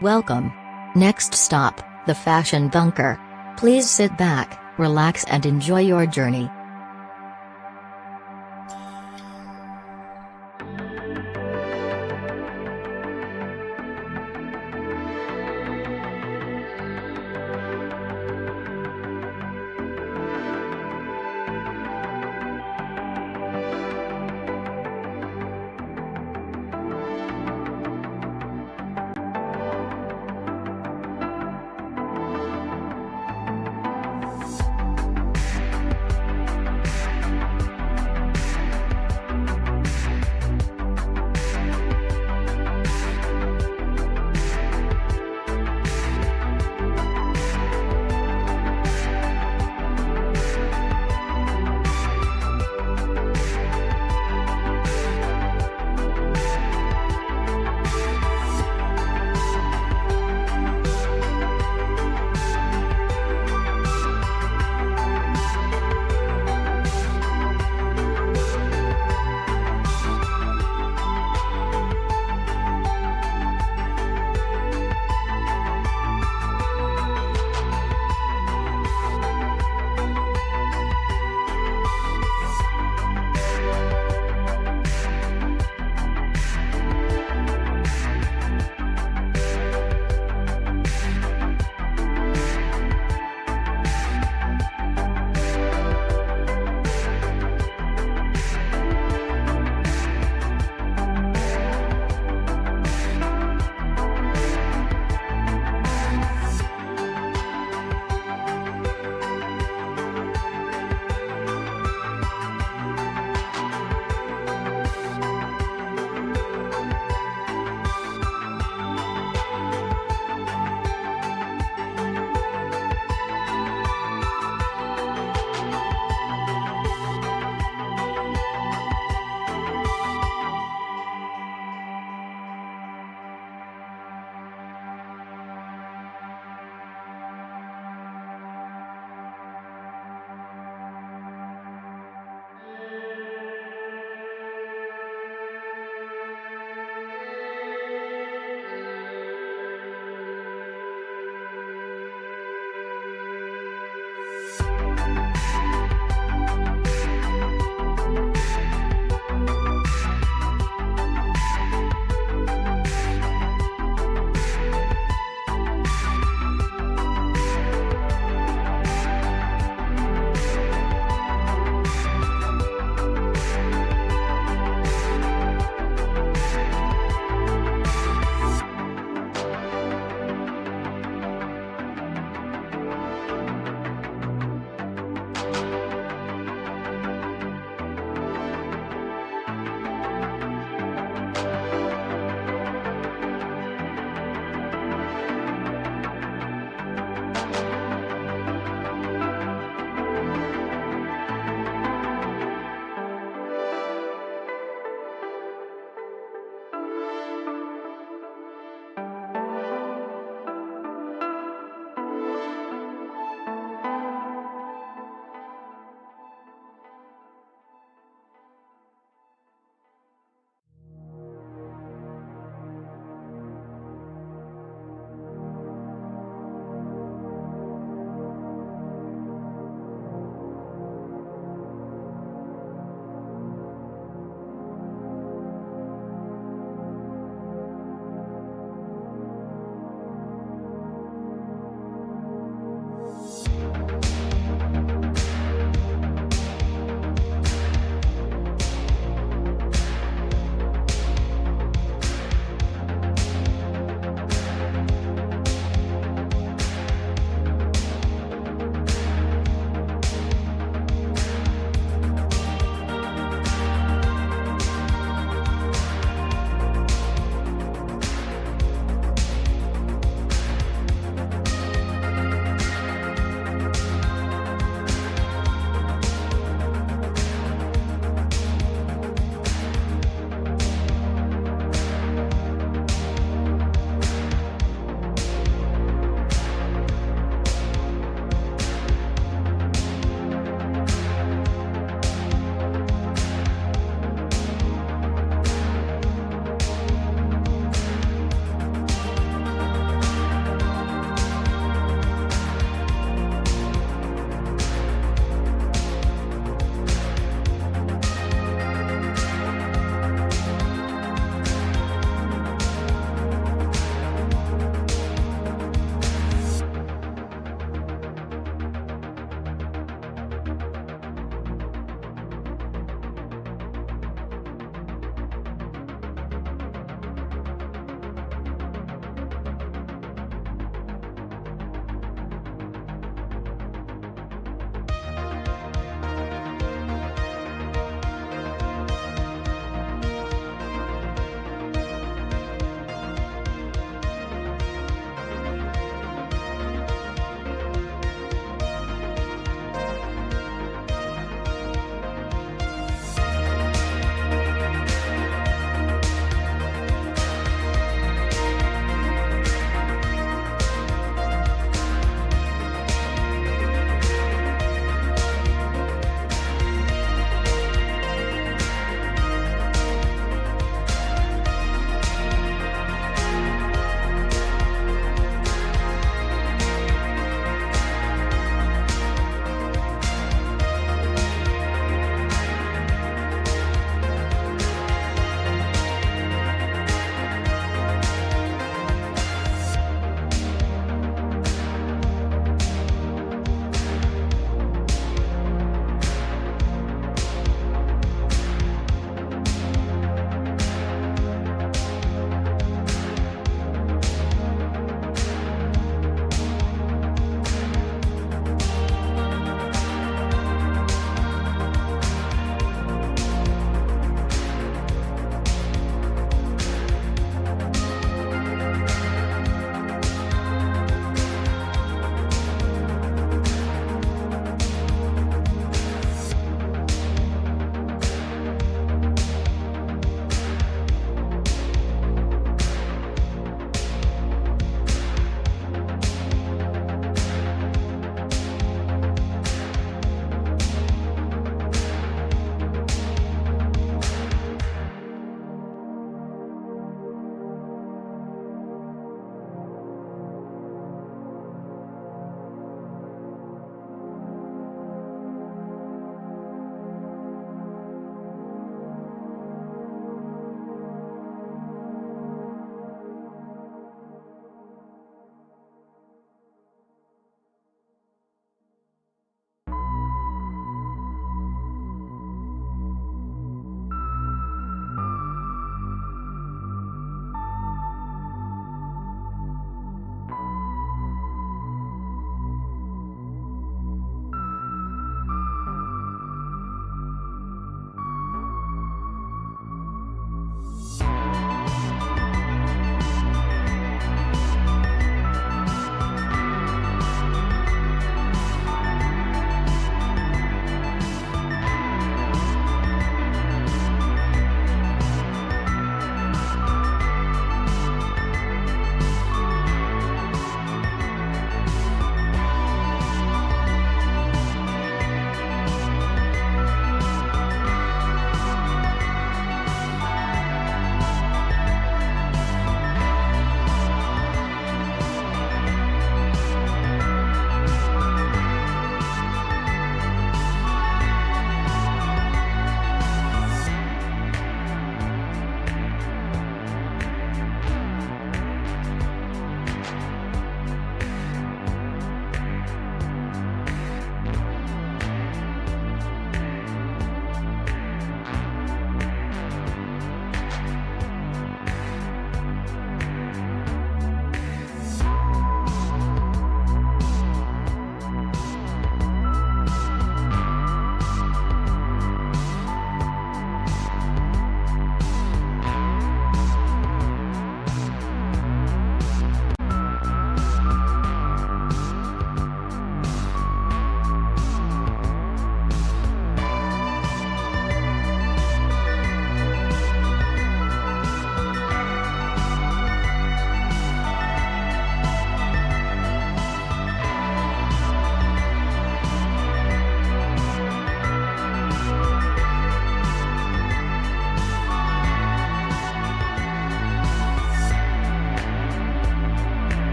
Welcome. Next stop, the Fashion Bunker. Please sit back, relax and enjoy your journey.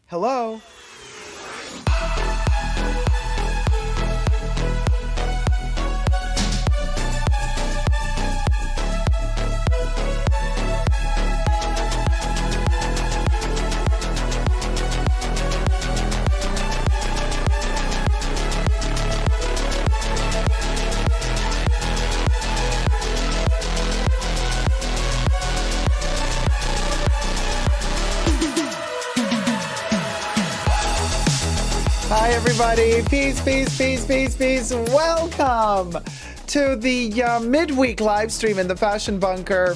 Hello? Hi, everybody. Peace, peace, peace, peace, peace. Welcome to the midweek live stream in the Fashion Bunker.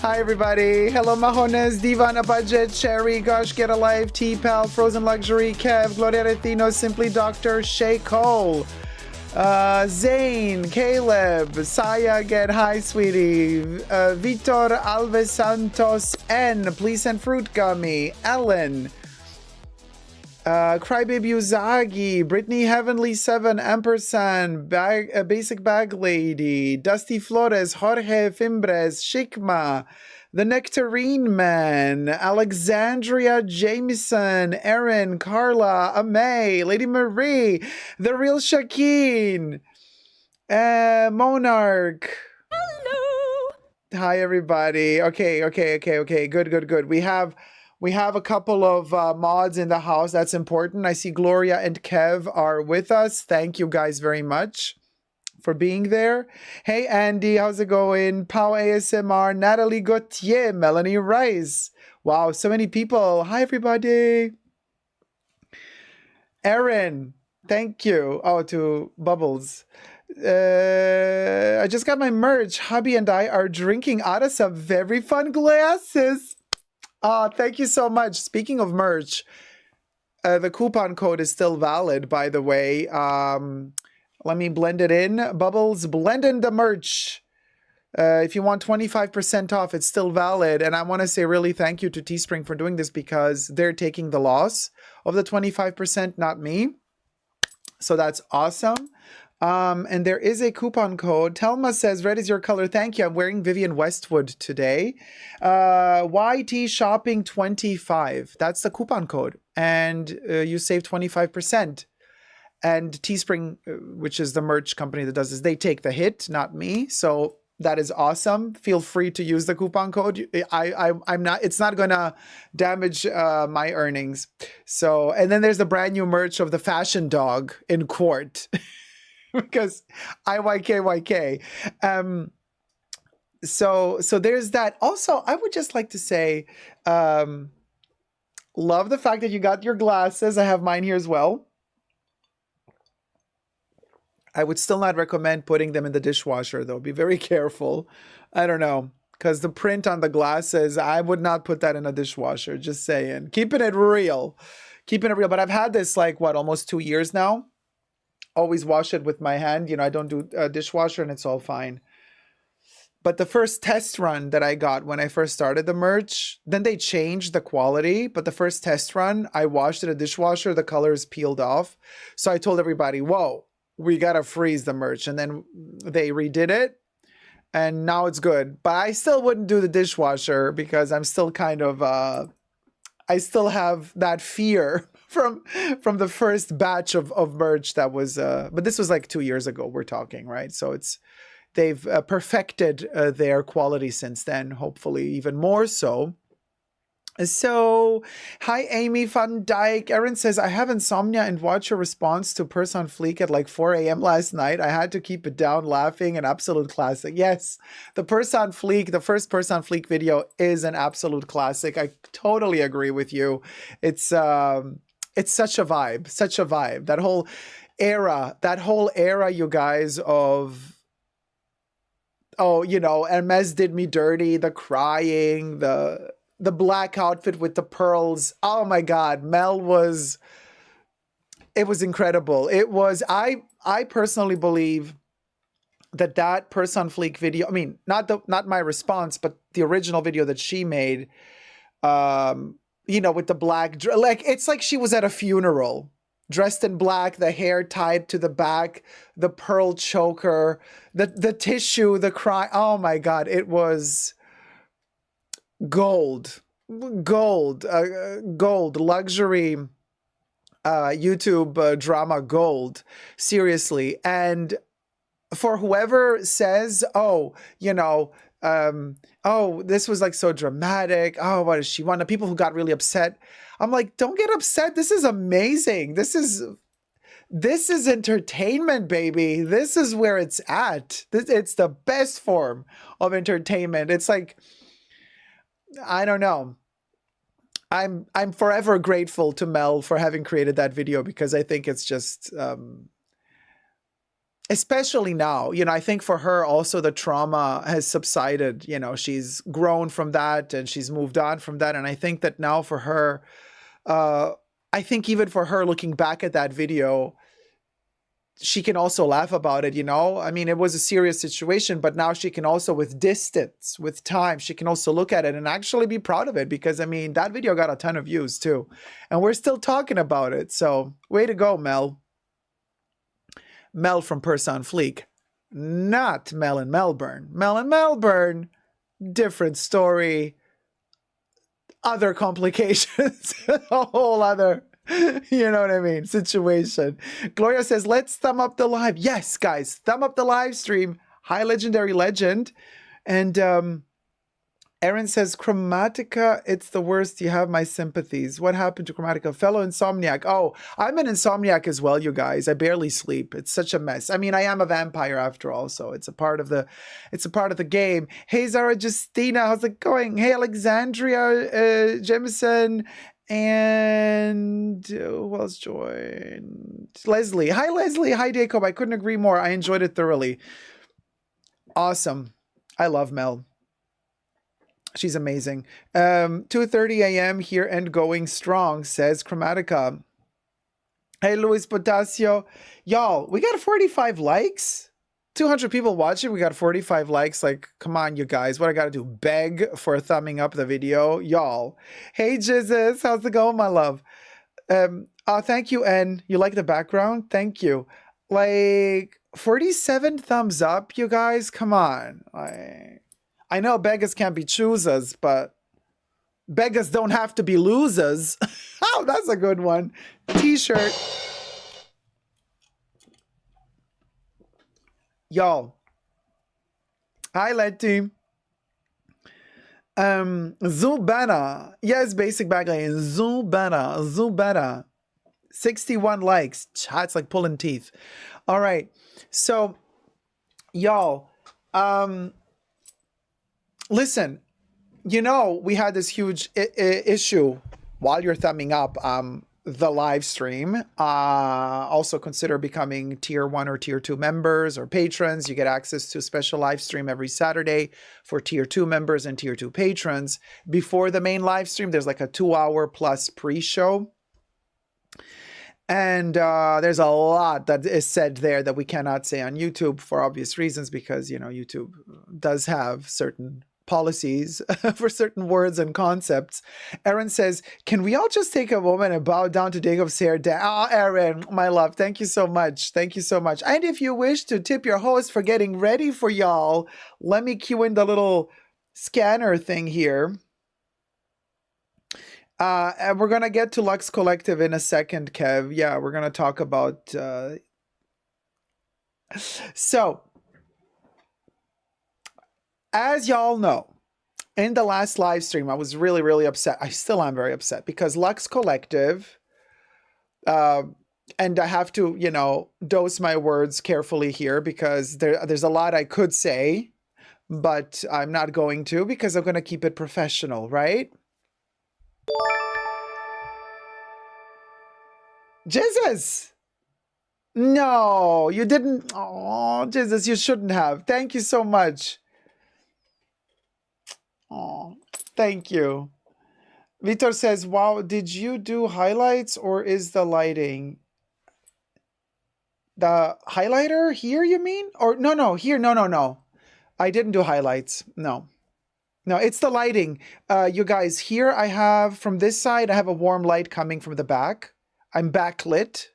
Hi, everybody. Hello, Mahones, Divan, A Budget, Cherry, Gosh, Get Alive, T-Pal, Frozen Luxury, Kev, Gloria Retino, Simply Doctor, Shay Cole, Zane, Caleb, Saya, Get Hi, Sweetie, Vitor Alves Santos, N, Please Send Fruit Gummy, Ellen, Crybaby Uzagi, Brittany Heavenly 7, Ampersand, Basic Bag Lady, Dusty Flores, Jorge Fimbres, Shikma, The Nectarine Man, Alexandria Jameson, Erin, Carla, Amay, Lady Marie, The Real Shakeen, Monarch. Hello. Hi, everybody. Okay. Good. We have a couple of mods in the house. That's important. I see Gloria and Kev are with us. Thank you guys very much for being there. Hey, Andy, how's it going? Pau ASMR, Natalie Gauthier, Melanie Rice. Wow, so many people. Hi, everybody. Erin, thank you. Oh, to Bubbles. I just got my merch. Hubby and I are drinking out of some very fun glasses. Thank you so much. Speaking of merch, the coupon code is still valid, by the way. Let me blend it in. Bubbles, blend in the merch. If you want 25% off, it's still valid. And I want to say really thank you to Teespring for doing this because they're taking the loss of the 25%, not me. So that's awesome. And there is a coupon code. Telma says, red is your color. Thank you. I'm wearing Vivienne Westwood today. YT Shopping 25. That's the coupon code. And you save 25%. And Teespring, which is the merch company that does this, they take the hit, not me. So that is awesome. Feel free to use the coupon code. I'm not, it's not gonna damage my earnings. So, and then there's the brand new merch of the fashion dog in quart. Because IYKYK. So there's that. Also, I would just like to say, love the fact that you got your glasses. I have mine here as well. I would still not recommend putting them in the dishwasher, though. Be very careful. I don't know. Because the print on the glasses, I would not put that in a dishwasher. Just saying. Keeping it real. But I've had this like, what, almost 2 years now? Always wash it with my hand. You know, I don't do a dishwasher and it's all fine. But the first test run that I got when I first started the merch, then they changed the quality. But the first test run, I washed it in a dishwasher. The colors peeled off. So I told everybody, whoa, we got to freeze the merch. And then they redid it. And now it's good. But I still wouldn't do the dishwasher because I'm still kind of, I still have that fear from the first batch of merch that was, but this was like 2 years ago we're talking, right? So they've perfected their quality since then, hopefully even more so. So, hi Amy Van Dyke. Erin says, I have insomnia and watch your response to Purse on Fleek at like 4 a.m. last night. I had to keep it down laughing, an absolute classic. Yes, the Purse on Fleek, the first Purse on Fleek video is an absolute classic. I totally agree with you. It's such a vibe, That whole era, you guys, of, oh, you know, Hermes Did Me Dirty, the crying, the black outfit with the pearls. Oh my God, Mel was, it was incredible. It was, I personally believe that Purse on Fleek video, I mean, not my response, but the original video that she made, you know, with the black, like, it's like she was at a funeral, dressed in black, the hair tied to the back, the pearl choker, the tissue, the cry. Oh my God, it was gold. gold luxury YouTube drama gold, seriously. And for whoever says, oh, oh, this was like so dramatic. Oh, what does she want? The people who got really upset. I'm like, don't get upset. This is amazing. This is entertainment, baby. This is where it's at. It's the best form of entertainment. It's like, I don't know. I'm forever grateful to Mel for having created that video, because I think it's just, especially now, I think for her also the trauma has subsided. She's grown from that and she's moved on from that. And I think that now for her, I think even for her looking back at that video, she can also laugh about it, I mean, it was a serious situation, but now she can also, with distance, with time, she can also look at it and actually be proud of it, because I mean, that video got a ton of views too, and we're still talking about it. So way to go, Mel. Mel from Purse on Fleek, not Mel in Melbourne. Mel in Melbourne, different story, other complications, a whole other, you know what I mean, situation. Gloria says, let's thumb up the live. Yes, guys, thumb up the live stream. Hi, Legendary Legend. And Erin says, Chromatica, it's the worst. You have my sympathies. What happened to Chromatica? Fellow insomniac. Oh, I'm an insomniac as well, you guys. I barely sleep. It's such a mess. I mean, I am a vampire after all, so it's a part of the game. Hey, Zara Justina, how's it going? Hey, Alexandria Jameson. And who else joined? Leslie. Hi, Leslie. Hi, Jacob. I couldn't agree more. I enjoyed it thoroughly. Awesome. I love Mel. She's amazing. 2:30 a.m. here and going strong, says Chromatica. Hey, Luis Potasio. Y'all, we got 45 likes. 200 people watching. We got 45 likes. Like, come on, you guys. What I got to do? Beg for thumbing up the video? Y'all. Hey, Jesus. How's it going, my love? Thank you, N. You like the background? Thank you. Like, 47 thumbs up, you guys? Come on. I know beggars can't be choosers, but beggars don't have to be losers. Oh, that's a good one. T-shirt. Y'all. Hi, Letty. Zubana. Yes, basic backline. Zubana. 61 likes. It's like pulling teeth. All right. So, y'all, listen, we had this huge issue while you're thumbing up the live stream. Also consider becoming tier 1 or tier 2 members or patrons. You get access to a special live stream every Saturday for tier 2 members and tier 2 patrons. Before the main live stream, there's like a 2-hour plus pre-show. And there's a lot that is said there that we cannot say on YouTube for obvious reasons, because, YouTube does have certain policies for certain words and concepts. Erin says, can we all just take a moment and bow down to Jacob's hair? Oh, Erin, my love, thank you so much. Thank you so much. And if you wish to tip your host for getting ready for y'all, let me cue in the little scanner thing here. And we're going to get to Lux Collective in a second, Kev. Yeah, we're going to talk about... So, as y'all know, in the last live stream, I was really, really upset. I still am very upset because Lux Collective, and I have to, dose my words carefully here, because there's a lot I could say, but I'm not going to, because I'm going to keep it professional, right? Jesus! No, you didn't. Oh, Jesus, you shouldn't have. Thank you so much. Oh, thank you. Vitor says, wow, did you do highlights or is the lighting? The highlighter here, you mean? Or no, here, no. I didn't do highlights. No, it's the lighting. You guys, here I have, from this side, I have a warm light coming from the back. I'm backlit.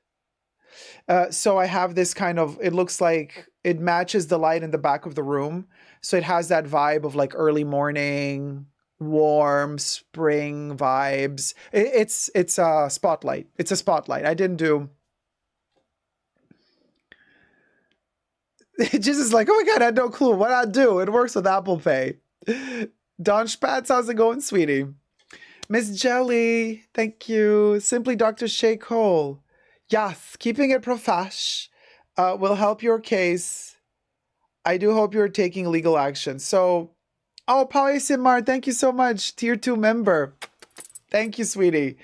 So I have this kind of, it looks like it matches the light in the back of the room. So it has that vibe of like early morning, warm spring vibes. It's a spotlight. It's a spotlight. I didn't do. It just is like, oh my God, I had no clue what I do. It works with Apple Pay. Don Spatz, how's it going, sweetie? Miss Jelly, thank you. Simply Dr. Shea Cole. Yes, keeping it profesh will help your case. I do hope you're taking legal action. So, oh, Paul Simar, thank you so much. Tier 2 member. Thank you, sweetie.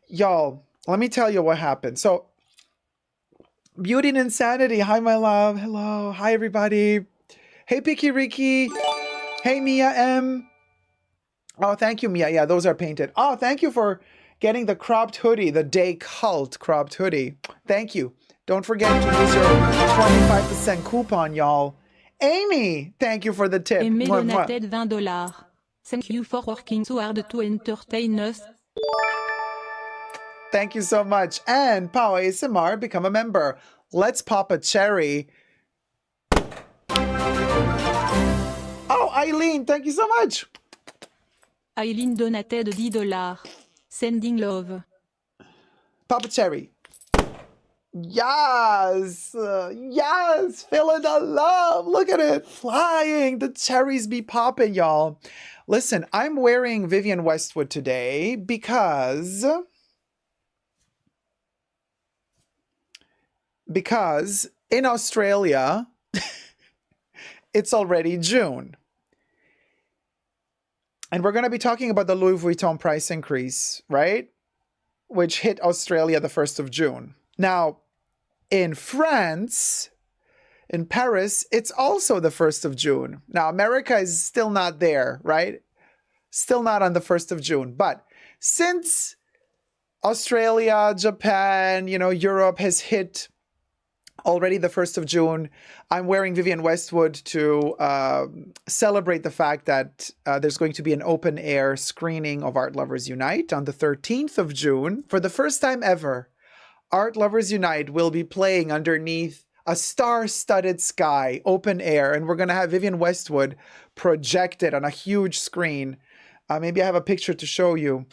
Y'all, let me tell you what happened. So, Beauty and Insanity. Hi, my love. Hello. Hi, everybody. Hey, Picky Ricky. Hey, Mia M. Oh, thank you, Mia. Yeah, those are painted. Oh, thank you for getting the cropped hoodie, the Day Cult cropped hoodie. Thank you. Don't forget to use your 25% coupon, y'all. Amy, thank you for the tip. Aimé donated $20. Thank you for working so hard to entertain us. Thank you so much. And Pao ASMR, become a member. Let's pop a cherry. Oh, Eileen, thank you so much. Eileen donated $10. Sending love. Pop a cherry. Yes. Yes. Feeling the love. Look at it. Flying. The cherries be popping, y'all. Listen, I'm wearing Vivienne Westwood today because in Australia, it's already June. And we're going to be talking about the Louis Vuitton price increase, right? Which hit Australia the 1st of June. Now, in France, in Paris, it's also the 1st of June. Now, America is still not there, right? Still not on the 1st of June. But since Australia, Japan, Europe has hit already the 1st of June, I'm wearing Vivienne Westwood to celebrate the fact that there's going to be an open air screening of Art Lovers Unite on the 13th of June. For the first time ever, Art Lovers Unite will be playing underneath a star-studded sky, open air, and we're going to have Vivienne Westwood projected on a huge screen. Maybe I have a picture to show you.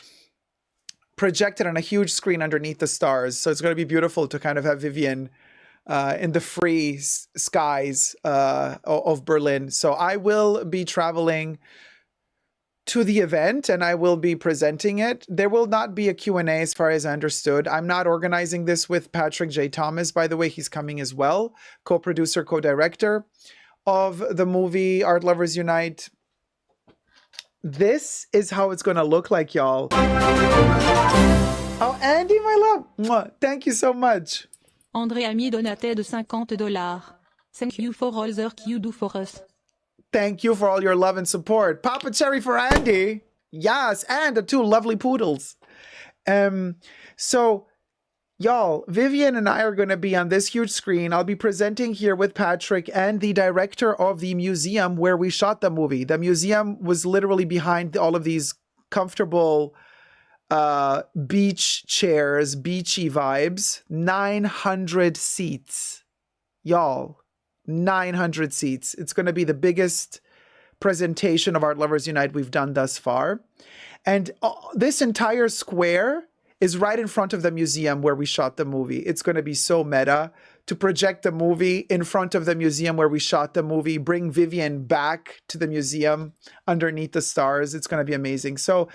Projected on a huge screen underneath the stars. So it's going to be beautiful to kind of have Vivienne in the free skies of Berlin. So I will be traveling to the event and I will be presenting it. There will not be a Q&A as far as I understood. I'm not organizing this with Patrick J. Thomas, by the way. He's coming as well. Co-producer, co-director of the movie Art Lovers Unite. This is how it's going to look like, y'all. Oh, Andy, my love. Mwah. Thank you so much. André Ami donated $50. Thank you for all the work you do for us. Thank you for all your love and support. Papa Cherry for Andy. Yes, and the 2 lovely poodles. So, y'all, Vivienne and I are going to be on this huge screen. I'll be presenting here with Patrick and the director of the museum where we shot the movie. The museum was literally behind all of these comfortable beach chairs, beachy vibes. 900 seats. Y'all, 900 seats. It's going to be the biggest presentation of Art Lovers Unite we've done thus far. And this entire square is right in front of the museum where we shot the movie. It's going to be so meta to project the movie in front of the museum where we shot the movie, bring Vivienne back to the museum underneath the stars. It's going to be amazing. So,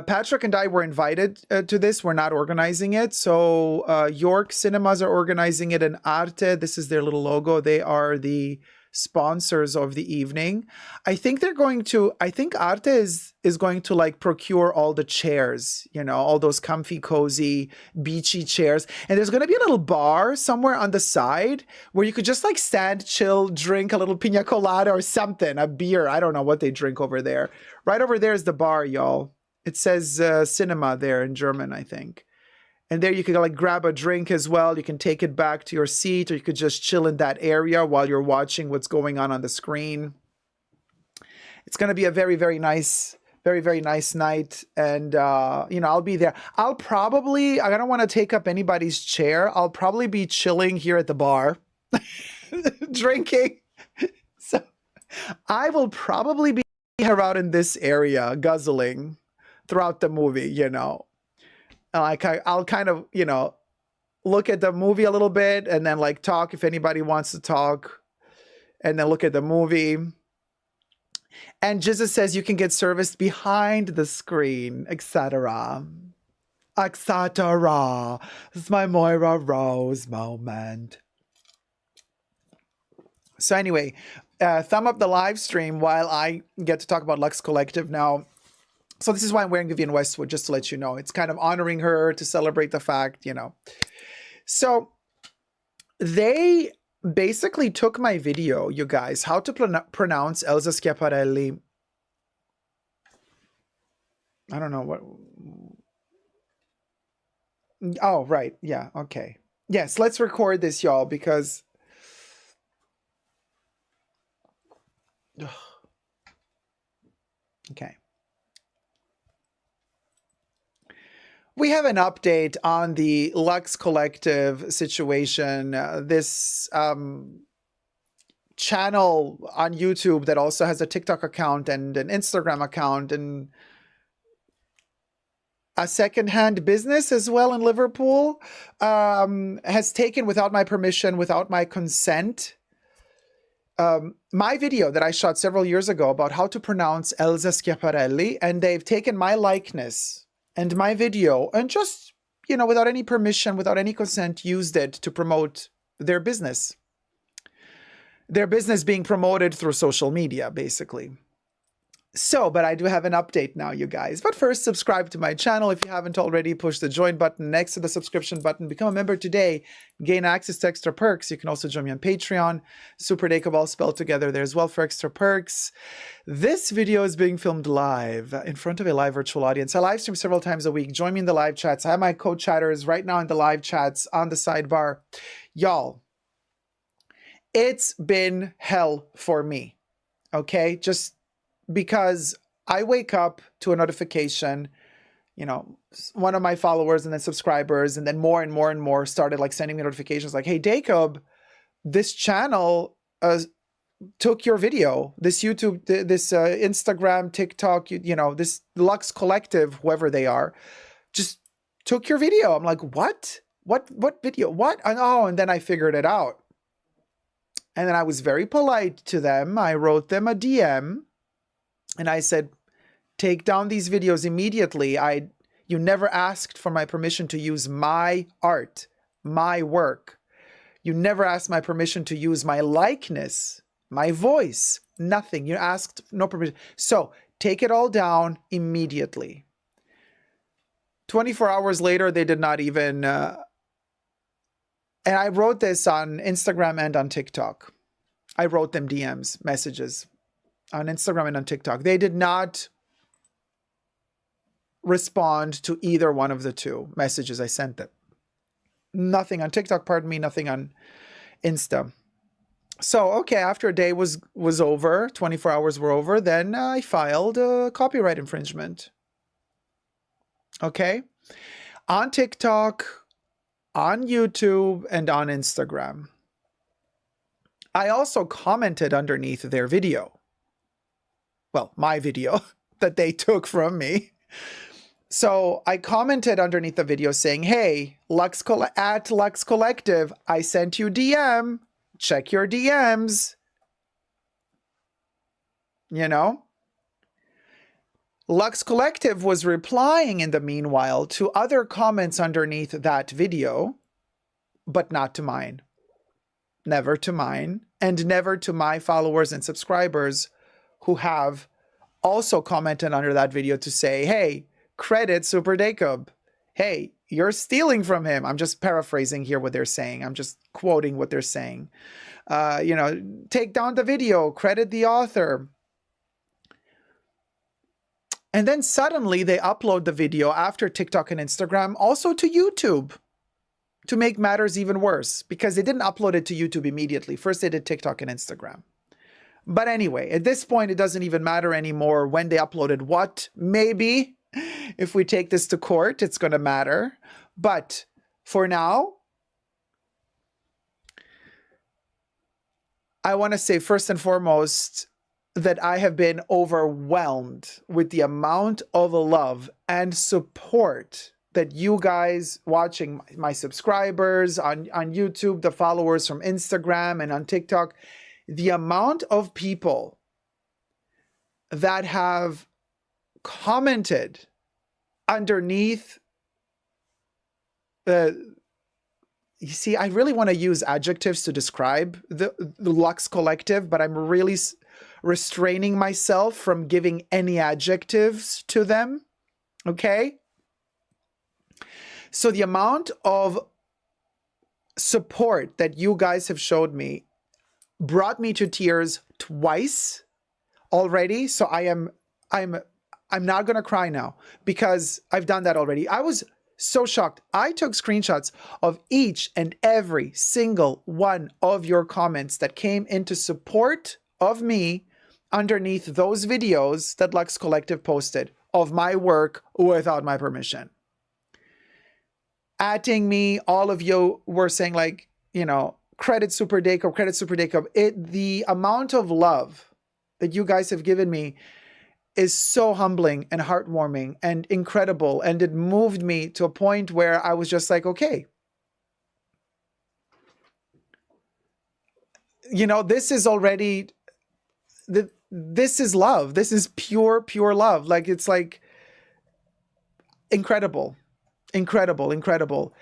Patrick and I were invited to this. We're not organizing it. So York Cinemas are organizing it, and Arte, this is their little logo. They are the sponsors of the evening. I think Arte is going to like procure all the chairs, all those comfy, cozy, beachy chairs. And there's going to be a little bar somewhere on the side where you could just like stand, chill, drink a little pina colada or something, a beer. I don't know what they drink over there. Right over there is the bar, y'all. It says cinema there in German, I think. And there you can like grab a drink as well. You can take it back to your seat, or you could just chill in that area while you're watching what's going on the screen. It's going to be a very, very nice night. And, I'll be there. I don't want to take up anybody's chair. I'll probably be chilling here at the bar, drinking. So I will probably be around in this area, guzzling throughout the movie, you know. And like I'll kind of, you know, look at the movie a little bit and then like talk if anybody wants to talk, and then look at the movie. And Jesus says you can get serviced behind the screen, etc. Etc. This is my Moira Rose moment. So anyway, thumb up the live stream while I get to talk about Lux Collective now. So this is why I'm wearing Vivienne Westwood, just to let you know. It's kind of honoring her, to celebrate the fact, you know. So they basically took my video, you guys, how to pronounce Elsa Schiaparelli. I don't know what. Oh, right. Yeah. Okay. Yes. Let's record this, y'all, because. Okay. We have an update on the Lux Collective situation. This channel on YouTube that also has a TikTok account and an Instagram account and a secondhand business as well in Liverpool, has taken, without my permission, without my consent, my video that I shot several years ago about how to pronounce Elsa Schiaparelli, and they've taken my likeness and my video and just, you know, without any permission, without any consent, used it to promote their business. Their business being promoted through social media, basically. So, but I do have an update now, you guys. But first, subscribe to my channel if you haven't already. Push the join button next to the subscription button. Become a member today. Gain access to extra perks. You can also join me on Patreon. Super Dacob all spelled together there as well for extra perks. This video is being filmed live in front of a live virtual audience. I live stream several times a week. Join me in the live chats. I have my co-chatters right now in the live chats on the sidebar. Y'all, it's been hell for me. Okay? Just because I wake up to a notification, you know, one of my followers and then subscribers, and then more and more and more started like sending me notifications like, hey, Dacob, this channel took your video, this YouTube, this Instagram, TikTok, you know, this Lux Collective, whoever they are, just took your video. I'm like, what? What video? What? And then I figured it out. And then I was very polite to them. I wrote them a DM. And I said, take down these videos immediately. You never asked for my permission to use my art, my work. You never asked my permission to use my likeness, my voice, nothing. You asked no permission. So take it all down immediately. 24 hours later, they did not even, and I wrote this on Instagram and on TikTok. I wrote them DMs, messages. On Instagram and on TikTok. They did not respond to either one of the two messages I sent them. Nothing on TikTok, pardon me, nothing on Insta. So, okay, after a day was over, 24 hours were over, then I filed a copyright infringement. Okay? On TikTok, on YouTube, and on Instagram. I also commented underneath their video. Well, my video that they took from me. So I commented underneath the video saying, hey, at Lux Collective, I sent you DM. Check your DMs. You know? Lux Collective was replying in the meanwhile to other comments underneath that video, but not to mine. Never to mine, and never to my followers and subscribers who have also commented under that video to say, hey, credit Super Dacob. Hey, you're stealing from him. I'm just paraphrasing here what they're saying. I'm just quoting what they're saying. You know, take down the video, credit the author. And then suddenly they upload the video after TikTok and Instagram also to YouTube to make matters even worse, because they didn't upload it to YouTube immediately. First they did TikTok and Instagram. But anyway, at this point, it doesn't even matter anymore when they uploaded what. Maybe if we take this to court, it's going to matter. But for now, I want to say first and foremost, that I have been overwhelmed with the amount of love and support that you guys watching, my subscribers on YouTube, the followers from Instagram and on TikTok, the amount of people that have commented underneath you see, I really want to use adjectives to describe the Lux Collective, but I'm really restraining myself from giving any adjectives to them. Okay? So the amount of support that you guys have showed me brought me to tears twice already. So I'm not going to cry now because I've done that already. I was so shocked. I took screenshots of each and every single one of your comments that came into support of me underneath those videos that Lux Collective posted of my work without my permission. Atting me, all of you were saying like, you know, credit Super Dacob, credit Super Dacob. The amount of love that you guys have given me is so humbling and heartwarming and incredible. And it moved me to a point where I was just like, okay, you know, this is already, this is love. This is pure, pure love. Like, it's like incredible, incredible, incredible.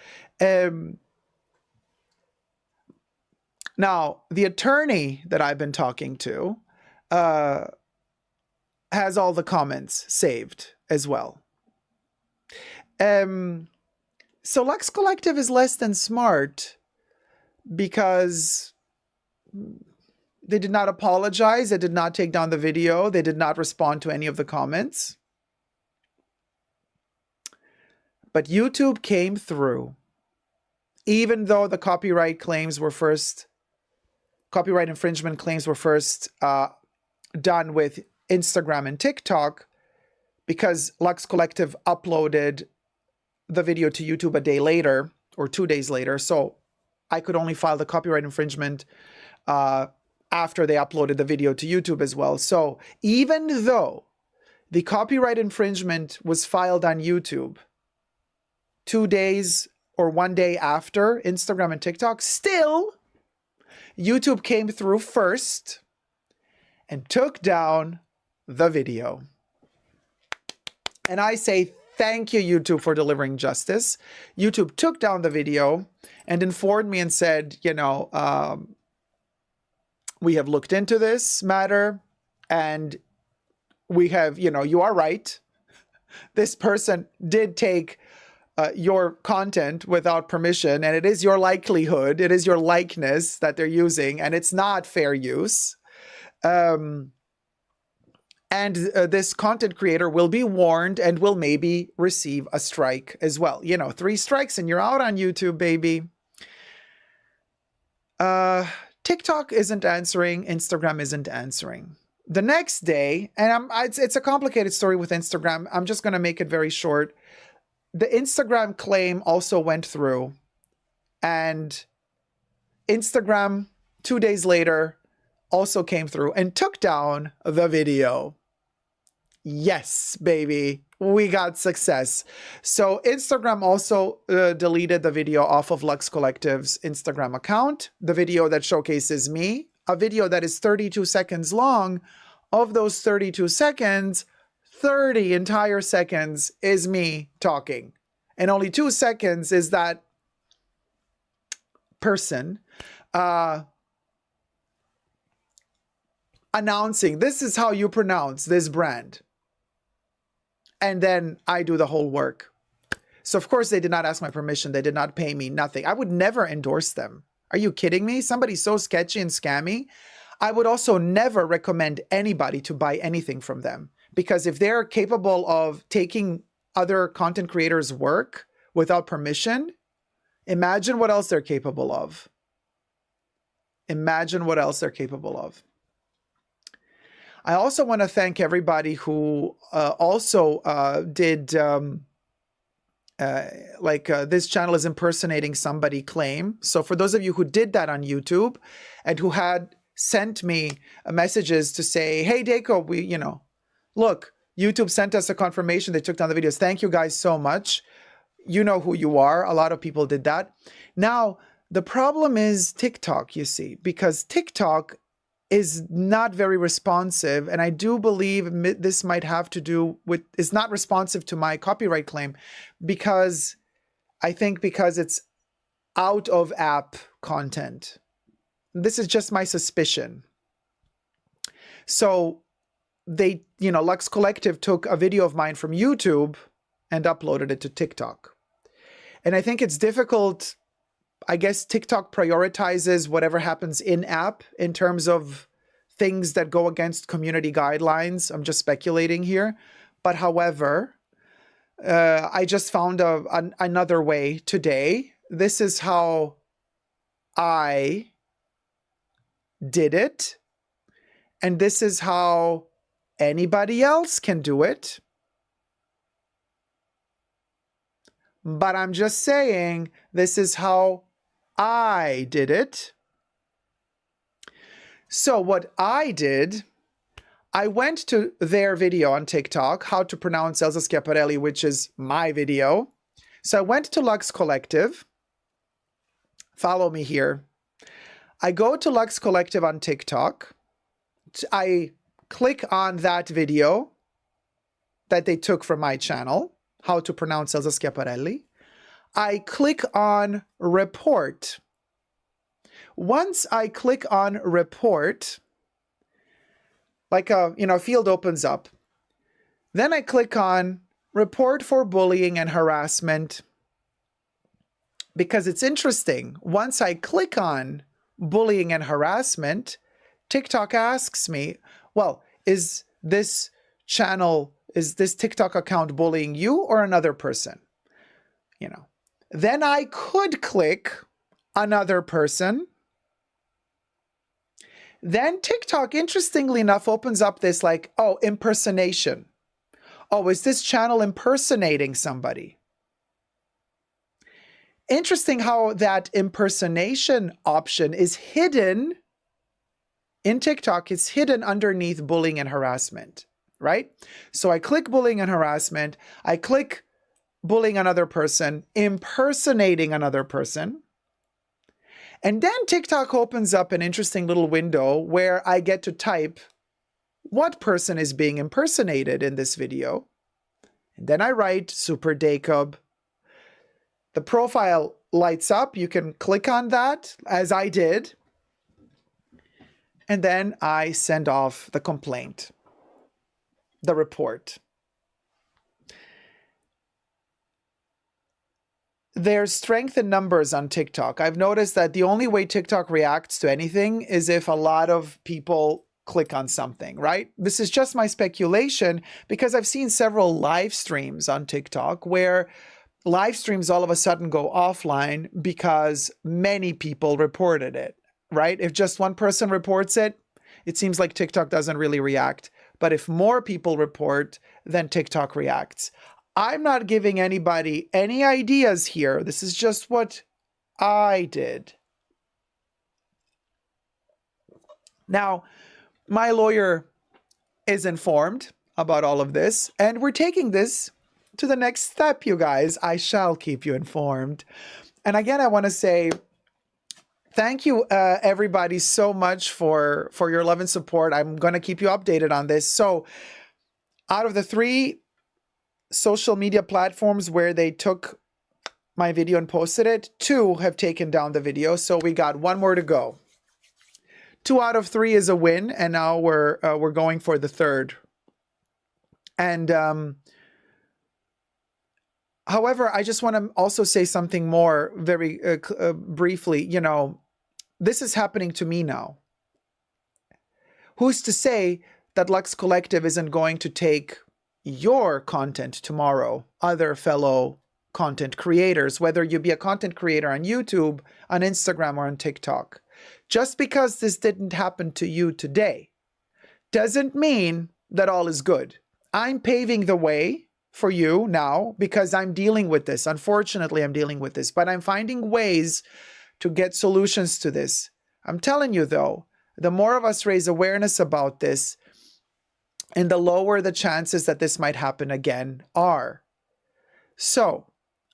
Now, the attorney that I've been talking to, has all the comments saved as well. So Lux Collective is less than smart because they did not apologize. They did not take down the video. They did not respond to any of the comments. But YouTube came through, even though the copyright infringement claims were first done with Instagram and TikTok, because Lux Collective uploaded the video to YouTube a day later or 2 days later. So I could only file the copyright infringement after they uploaded the video to YouTube as well. So even though the copyright infringement was filed on YouTube 2 days or 1 day after Instagram and TikTok, still YouTube came through first and took down the video. And I say thank you, YouTube, for delivering justice. YouTube took down the video and informed me and said, you know, we have looked into this matter and we have, you know, you are right. This person did take your content without permission, and it is your likelihood, it is your likeness that they're using, and it's not fair use. And this content creator will be warned and will maybe receive a strike as well. You know, 3 strikes and you're out on YouTube, baby. TikTok isn't answering. Instagram isn't answering. The next day, and it's a complicated story with Instagram. I'm just going to make it very short. The Instagram claim also went through, and Instagram 2 days later also came through and took down the video. Yes, baby, we got success. So Instagram also deleted the video off of Lux Collective's Instagram account, the video that showcases me, a video that is 32 seconds long. Of those 32 seconds, 30 entire seconds is me talking, and only 2 seconds is that person announcing, this is how you pronounce this brand. And then I do the whole work. So of course they did not ask my permission. They did not pay me, nothing. I would never endorse them. Are you kidding me? Somebody so sketchy and scammy. I would also never recommend anybody to buy anything from them, because if they're capable of taking other content creators' work without permission, imagine what else they're capable of. Imagine what else they're capable of. I also want to thank everybody who also did this channel is impersonating somebody claim. So for those of you who did that on YouTube and who had sent me messages to say, hey, Deco, look, YouTube sent us a confirmation they took down the videos. Thank you guys so much. You know who you are. A lot of people did that. Now, the problem is TikTok, you see, because TikTok is not very responsive. And I do believe this might have to do with, is not responsive to my copyright claim because it's out of app content. This is just my suspicion. So they, Lux Collective took a video of mine from YouTube and uploaded it to TikTok. And I think it's difficult. I guess TikTok prioritizes whatever happens in app in terms of things that go against community guidelines. I'm just speculating here. But however, I just found another way today. This is how I did it. And this is how anybody else can do it. But I'm just saying, this is how I did it. So what I did, I went to their video on TikTok, how to pronounce Elsa Schiaparelli, which is my video. So I went to Lux Collective. Follow me here. I go to Lux Collective on TikTok. I click on that video that they took from my channel, how to pronounce Elsa Schiaparelli. I click on report. Once I click on report, like a field opens up. Then I click on report for bullying and harassment because it's interesting. Once I click on bullying and harassment, TikTok asks me, well, is this TikTok account bullying you or another person? Then I could click another person. Then TikTok, interestingly enough, opens up this like, oh, impersonation. Oh, is this channel impersonating somebody? Interesting how that impersonation option is hidden in TikTok. It's hidden underneath bullying and harassment, right? So I click bullying and harassment. I click bullying another person, impersonating another person. And then TikTok opens up an interesting little window where I get to type what person is being impersonated in this video. And then I write Super Dacob. The profile lights up. You can click on that, as I did. And then I send off the complaint, the report. There's strength in numbers on TikTok. I've noticed that the only way TikTok reacts to anything is if a lot of people click on something, right? This is just my speculation because I've seen several live streams on TikTok where live streams all of a sudden go offline because many people reported it, right? If just one person reports it, it seems like TikTok doesn't really react. But if more people report, then TikTok reacts. I'm not giving anybody any ideas here. This is just what I did. Now, my lawyer is informed about all of this, and we're taking this to the next step, you guys. I shall keep you informed. And again, I want to say thank you, everybody, so much for your love and support. I'm going to keep you updated on this. So out of the 3 social media platforms where they took my video and posted it, 2 have taken down the video. So we got 1 more to go. 2 out of 3 is a win. And now we're going for the 3rd. And, however, I just want to also say something more very briefly. This is happening to me now. Who's to say that Lux Collective isn't going to take your content tomorrow, other fellow content creators, whether you be a content creator on YouTube, on Instagram, or on TikTok. Just because this didn't happen to you today doesn't mean that all is good. I'm paving the way for you now because I'm dealing with this. Unfortunately, I'm dealing with this, but I'm finding ways to get solutions to this. I'm telling you, though, the more of us raise awareness about this, and the lower the chances that this might happen again are. So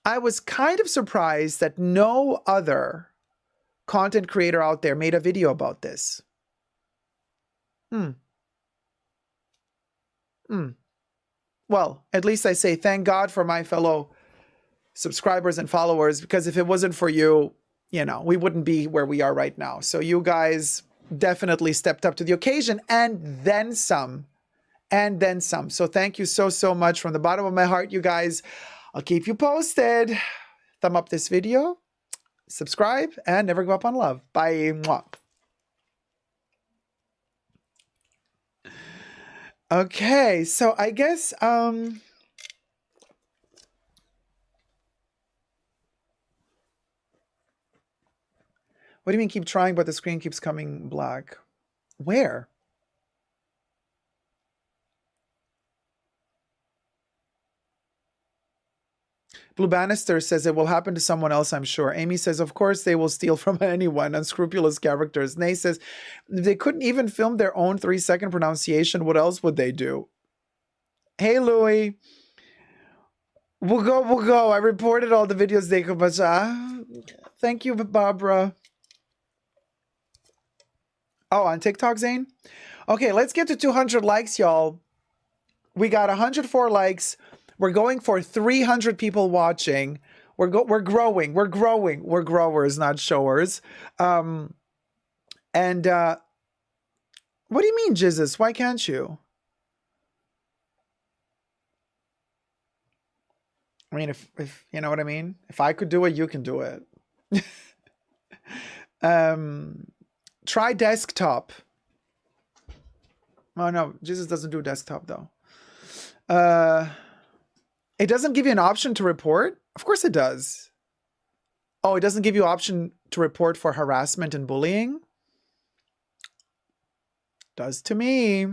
I was kind of surprised that no other content creator out there made a video about this. Well, at least I say thank God for my fellow subscribers and followers, because if it wasn't for you, you know, we wouldn't be where we are right now. So you guys definitely stepped up to the occasion, and then some. And then some. So thank you so, so much from the bottom of my heart, you guys. I'll keep you posted. Thumb up this video, subscribe, and never give up on love. Bye. Mwah. Okay, so I guess what do you mean keep trying but the screen keeps coming black? Where? Blue Bannister says it will happen to someone else, I'm sure. Amy says, of course they will steal from anyone, unscrupulous characters. Nay says, they couldn't even film their own 3-second pronunciation. What else would they do? Hey, Louie. We'll go. I reported all the videos they could, but thank you, Barbara. Oh, on TikTok, Zane? Okay, let's get to 200 likes, y'all. We got 104 likes. We're going for 300 people watching. We're growing. We're growers, not showers. What do you mean, Jesus? Why can't you? I mean, if you know what I mean. If I could do it, you can do it. Try desktop. Oh no, Jesus doesn't do desktop though. It doesn't give you an option to report? Of course it does. Oh, it doesn't give you an option to report for harassment and bullying? Does to me.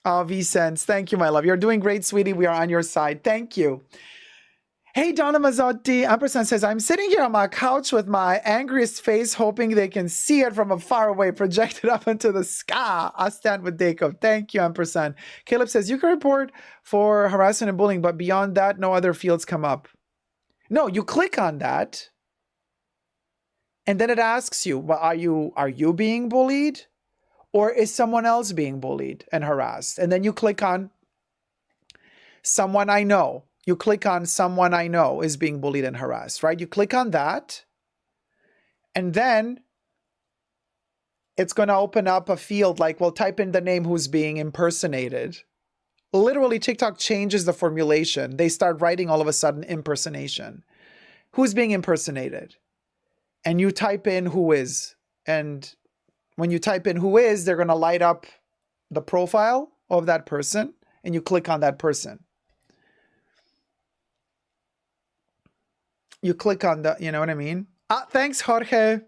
Oh, V-Sense. Thank you, my love. You're doing great, sweetie. We are on your side. Thank you. Hey, Donna Mazzotti. Ampersand says, I'm sitting here on my couch with my angriest face, hoping they can see it from a far away, projected up into the sky. I stand with Jacob. Thank you, Ampersand. Caleb says, you can report for harassment and bullying, but beyond that, no other fields come up. No, you click on that, and then it asks you, well, are you being bullied? Or is someone else being bullied and harassed? And then you click on someone I know. You click on someone I know is being bullied and harassed, right? You click on that, and then it's going to open up a field like, well, type in the name who's being impersonated. Literally, TikTok changes the formulation. They start writing all of a sudden impersonation. Who's being impersonated? And you type in who is. And when you type in who is, they're going to light up the profile of that person, and you click on that person. You click on the, you know what I mean? Thanks, Jorge.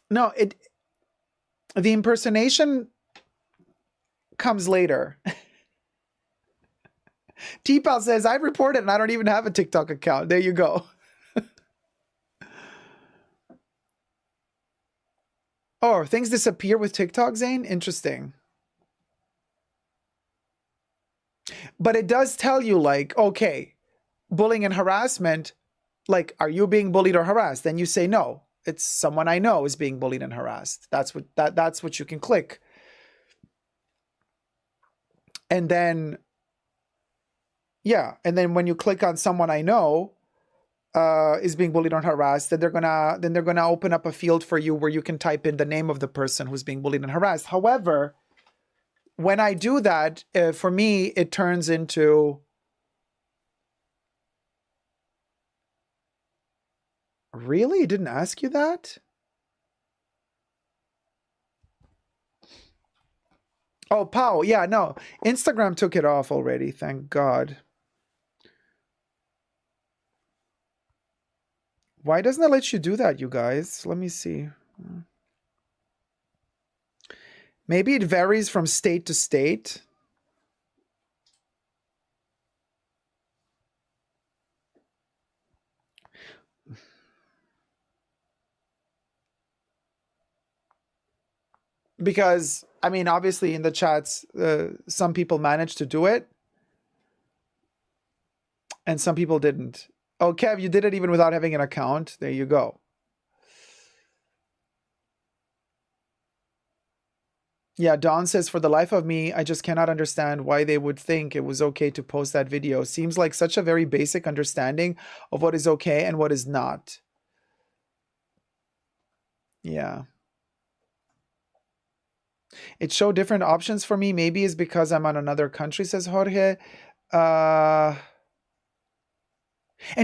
No, the impersonation comes later. T-Pal says, I reported and I don't even have a TikTok account. There you go. Oh, things disappear with TikTok, Zane? Interesting. But it does tell you, like, okay, bullying and harassment, like, are you being bullied or harassed? Then you say no. It's someone I know is being bullied and harassed. That's what you can click. And then, yeah, and then when you click on someone I know is being bullied or harassed, then they're gonna open up a field for you where you can type in the name of the person who's being bullied and harassed. However, when I do that, for me, it turns into really? It didn't ask you that? Oh, Pow. Yeah, no. Instagram took it off already. Thank God. Why doesn't it let you do that, you guys? Let me see. Maybe it varies from state to state. Because, I mean, obviously in the chats, some people managed to do it and some people didn't. Oh, Kev, you did it even without having an account. There you go. Yeah, Dawn says, for the life of me, I just cannot understand why they would think it was okay to post that video. Seems like such a very basic understanding of what is okay and what is not. Yeah. It showed different options for me. Maybe it's because I'm on another country, says Jorge. And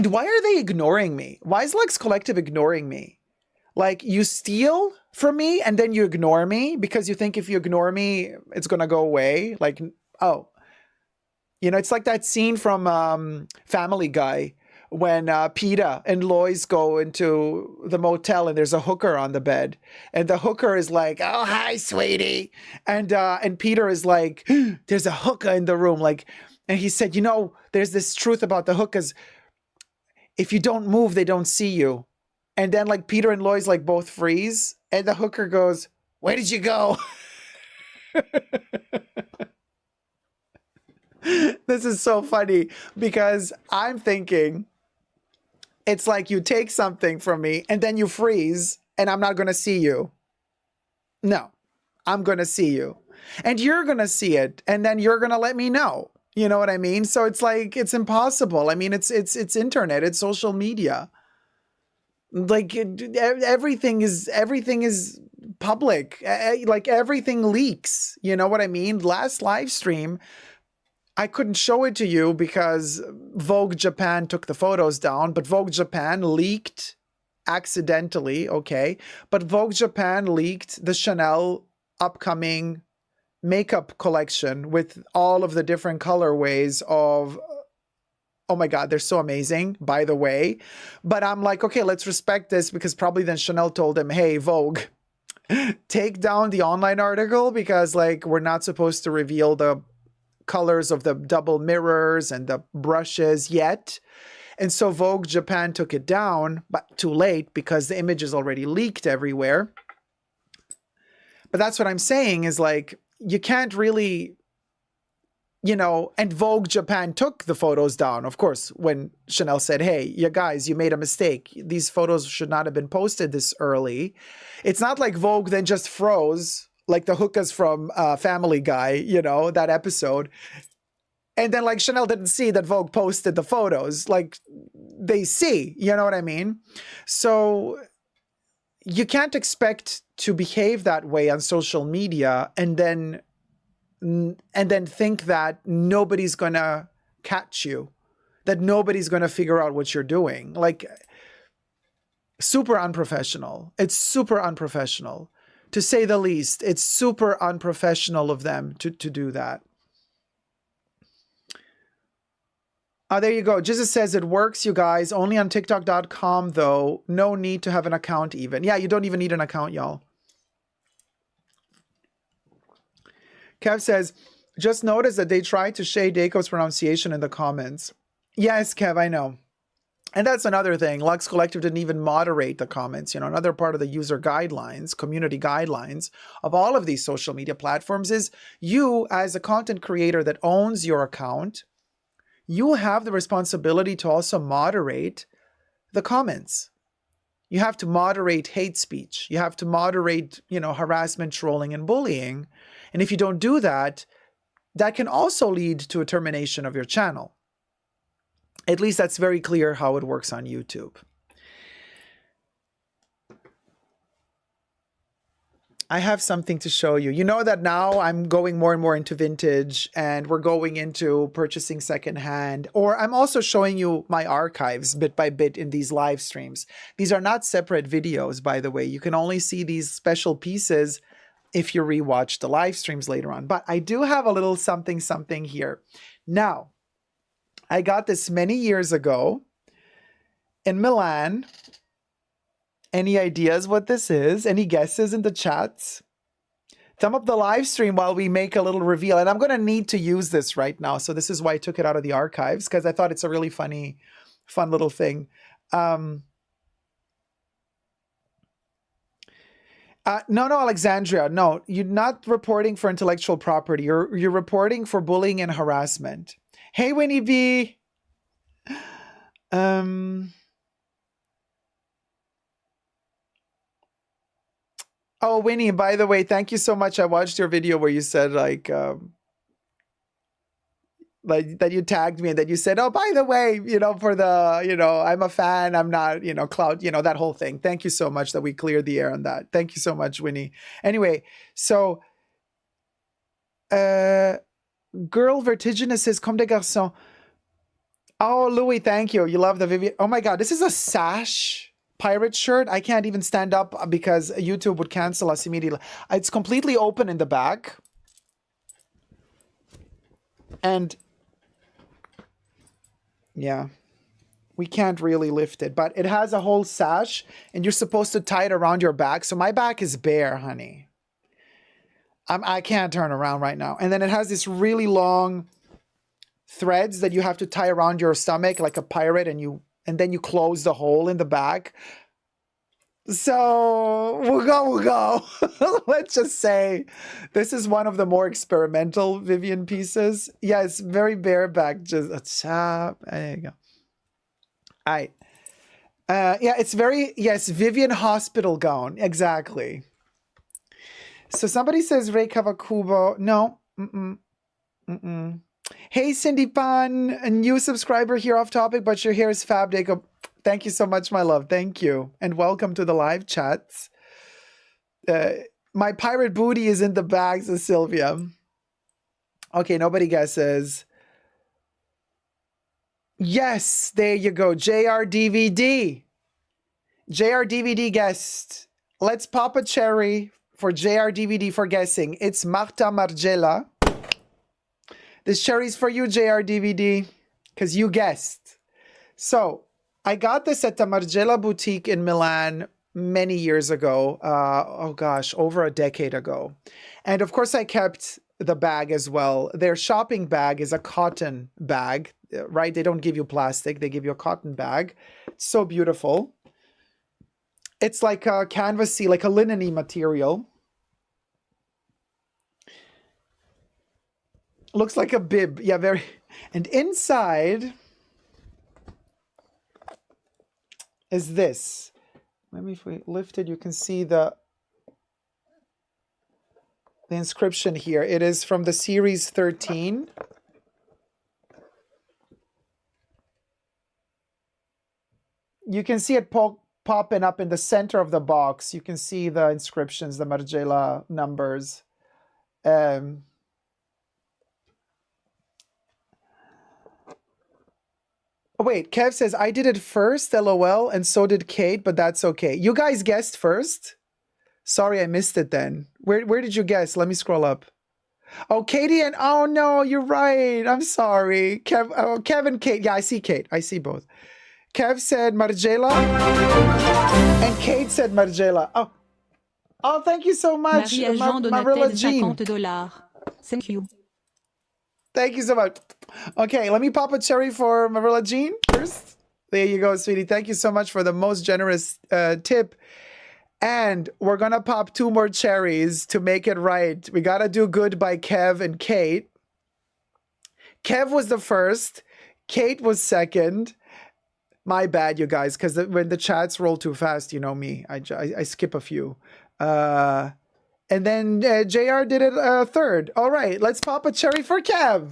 why are they ignoring me? Why is Lux Collective ignoring me? Like, you steal from me and then you ignore me because you think if you ignore me, it's going to go away. Like, oh, you know, it's like that scene from Family Guy when Peter and Lois go into the motel and there's a hooker on the bed. And the hooker is like, oh, hi, sweetie. And Peter is like, there's a hooker in the room. Like, and he said, you know, there's this truth about the hookers. If you don't move, they don't see you. And then like Peter and Lois like both freeze. And the hooker goes, where did you go? This is so funny because I'm thinking it's like you take something from me and then you freeze and I'm not going to see you. No, I'm going to see you and you're going to see it. And then you're going to let me know. You know what I mean? So it's like, it's impossible. I mean, it's internet, it's social media. Like everything is public. Like everything leaks. You know what I mean? Last live stream, I couldn't show it to you because Vogue Japan took the photos down, but Vogue Japan leaked accidentally, okay? But Vogue Japan leaked the Chanel upcoming makeup collection with all of the different colorways of, oh my God, they're so amazing, by the way. But I'm like, okay, let's respect this because probably then Chanel told him, hey, Vogue, take down the online article because like we're not supposed to reveal the colors of the double mirrors and the brushes yet. And so Vogue Japan took it down, but too late because the image is already leaked everywhere. But that's what I'm saying is like, you can't really, you know, and Vogue Japan took the photos down, of course, when Chanel said, hey, you guys, you made a mistake. These photos should not have been posted this early. It's not like Vogue then just froze, like the hookers from Family Guy, you know, that episode. And then like Chanel didn't see that Vogue posted the photos. Like they see, you know what I mean? So you can't expect to behave that way on social media and then think that nobody's gonna catch you, that nobody's gonna figure out what you're doing. Like, super unprofessional. It's super unprofessional, to say the least. It's super unprofessional of them to do that. There you go. Jesus says it works, you guys. Only on TikTok.com, though. No need to have an account even. Yeah, you don't even need an account, y'all. Kev says, just notice that they tried to shade Daco's pronunciation in the comments. Yes, Kev, I know. And that's another thing. Lux Collective didn't even moderate the comments. You know, another part of the user guidelines, community guidelines of all of these social media platforms is you, as a content creator that owns your account, you have the responsibility to also moderate the comments. You have to moderate hate speech. You have to moderate, you know, harassment, trolling, and bullying. And if you don't do that, that can also lead to a termination of your channel. At least that's very clear how it works on YouTube. I have something to show you. You know that now I'm going more and more into vintage and we're going into purchasing secondhand, or I'm also showing you my archives bit by bit in these live streams. These are not separate videos, by the way. You can only see these special pieces if you rewatch the live streams later on. But I do have a little something here. Now, I got this many years ago in Milan. Any ideas what this is? Any guesses in the chats? Thumb up the live stream while we make a little reveal. And I'm going to need to use this right now. So this is why I took it out of the archives, because I thought it's a really fun little thing. No, Alexandria. No, you're not reporting for intellectual property. You're reporting for bullying and harassment. Hey, Winnie B. Oh, Winnie, by the way, thank you so much. I watched your video where you said like that you tagged me and that you said, oh, by the way, for the, I'm a fan, I'm not, clout, that whole thing. Thank you so much that we cleared the air on that. Thank you so much, Winnie. Anyway, so, girl vertiginous says, comme des garçons. Oh, Louis, thank you. You love the Vivian. Oh my God, this is a sash pirate shirt. I can't even stand up because YouTube would cancel us immediately. It's completely open in the back. And yeah, we can't really lift it, but it has a whole sash and you're supposed to tie it around your back. So my back is bare, honey. I can't turn around right now. And then it has this really long threads that you have to tie around your stomach like a pirate, and then you close the hole in the back. So we'll go. Let's just say this is one of the more experimental Vivian pieces. Yeah, it's very bareback. There you go. All right. Yeah, it's Vivian hospital gown. Exactly. So somebody says Rei Kawakubo. No. Hey, Cindy Pan, a new subscriber here off topic, but your hair is fab, Jacob. Thank you so much, my love. Thank you. And welcome to the live chats. My pirate booty is in the bag, says Sylvia. Okay, nobody guesses. Yes, there you go. JRDVD. JRDVD guessed. Let's pop a cherry for JRDVD for guessing. It's Marta Margiela. This cherry's for you, JRDVD, because you guessed. So, I got this at the Margiela boutique in Milan many years ago. Oh gosh, over a decade ago. And of course, I kept the bag as well. Their shopping bag is a cotton bag, right? They don't give you plastic. They give you a cotton bag. It's so beautiful. It's like a canvasy, like a linen-y material. Looks like a bib. Yeah, very. And inside is this. Maybe if we lift it, you can see the inscription here. It is from the series 13. You can see it popping up in the center of the box. You can see the inscriptions, the Margiela numbers. Oh, wait, Kev says, I did it first, LOL, and so did Kate, but that's okay. You guys guessed first? Sorry, I missed it then. Where did you guess? Let me scroll up. Oh, Katie and... Oh, no, you're right. I'm sorry. Kev and Kate. Yeah, I see Kate. I see both. Kev said Margiela, and Kate said Margiela. Oh, thank you so much, Marilla Jean. $50. Thank you. Thank you so much. Okay, let me pop a cherry for Marilla Jean first. There you go, sweetie. Thank you so much for the most generous tip. And we're going to pop 2 more cherries to make it right. We got to do good by Kev and Kate. Kev was the first. Kate was second. My bad, you guys, because when the chats roll too fast, you know me. I skip a few. And then JR did it third. All right, let's pop a cherry for Kev.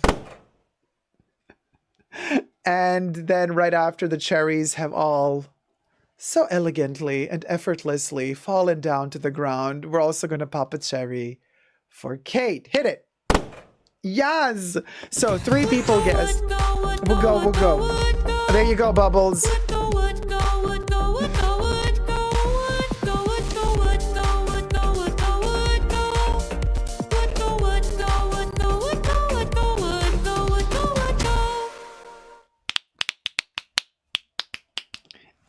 And then right after, the cherries have all so elegantly and effortlessly fallen down to the ground. We're also going to pop a cherry for Kate. Hit it. Yes. So 3 people guessed. We'll go. There you go, Bubbles.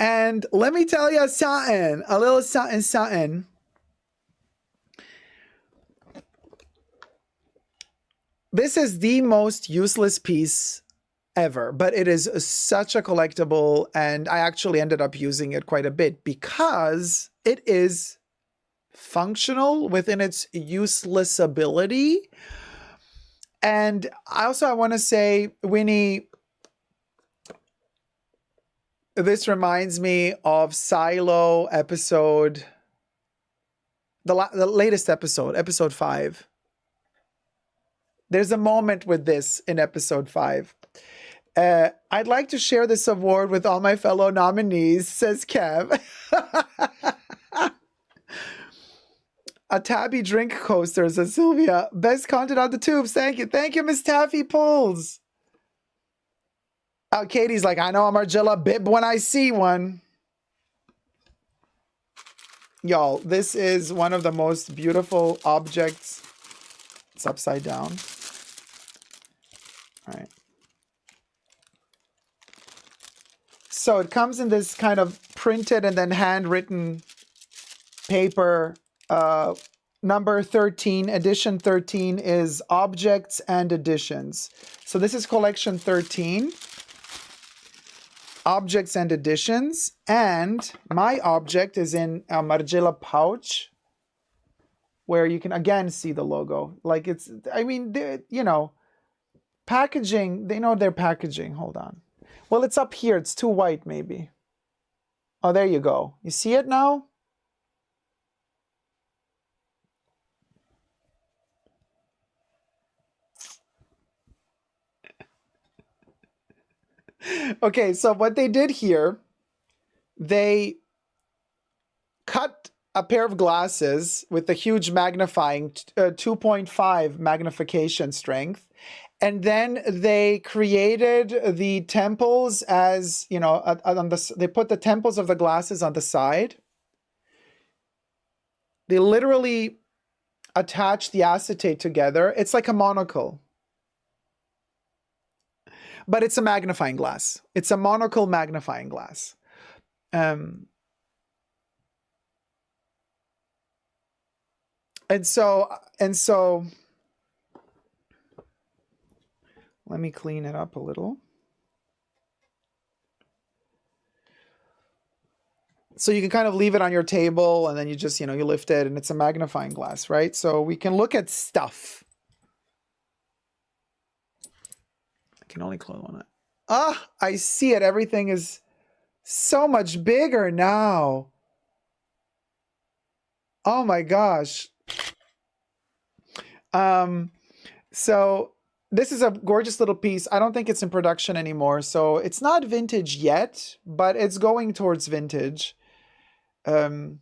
And let me tell you something, a little something. This is the most useless piece ever, but it is such a collectible, and I actually ended up using it quite a bit because it is functional within its useless ability. And I want to say, Winnie, this reminds me of Silo episode, the latest episode, episode 5. There's a moment with this in episode 5. I'd like to share this award with all my fellow nominees, says Kev. A Tabby drink coaster, says Sylvia. Best content on the tubes. Thank you. Thank you, Miss Taffy Pulls. Oh, Katie's like, I know a Margiela bib when I see one. Y'all, this is one of the most beautiful objects. It's upside down. All right. So it comes in this kind of printed and then handwritten paper. Number 13, edition 13 is objects and editions. So this is collection 13. Objects and editions. And my object is in a Margiela pouch, where you can again see the logo. Like it's, I mean, you know, packaging, they know their packaging. Hold on. Well, it's up here. It's too white, maybe. Oh, there you go. You see it now? Okay, so what they did here, they cut a pair of glasses with a huge magnifying 2.5 magnification strength. And then they created the temples as, you know, they put the temples of the glasses on the side. They literally attach the acetate together. It's like a monocle. But it's a magnifying glass. It's a monocle magnifying glass. And so let me clean it up a little. So you can kind of leave it on your table and then you just, you know, you lift it and it's a magnifying glass, right? So we can look at stuff. I can only close on it. Ah, I see it. Everything is so much bigger now. Oh my gosh. So this is a gorgeous little piece. I don't think it's in production anymore. So it's not vintage yet, but it's going towards vintage. Oh,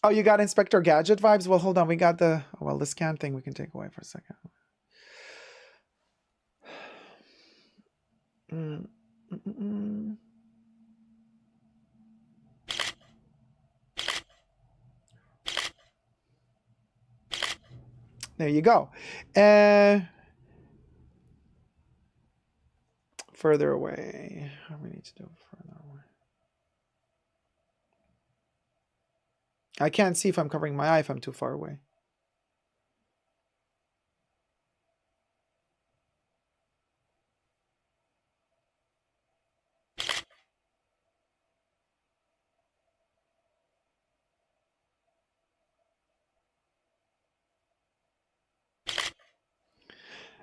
you got Inspector Gadget vibes? Well, hold on. We got the, well, the scan thing we can take away for a second. There you go. Further away. How do we need to do it further away? I can't see if I'm covering my eye if I'm too far away.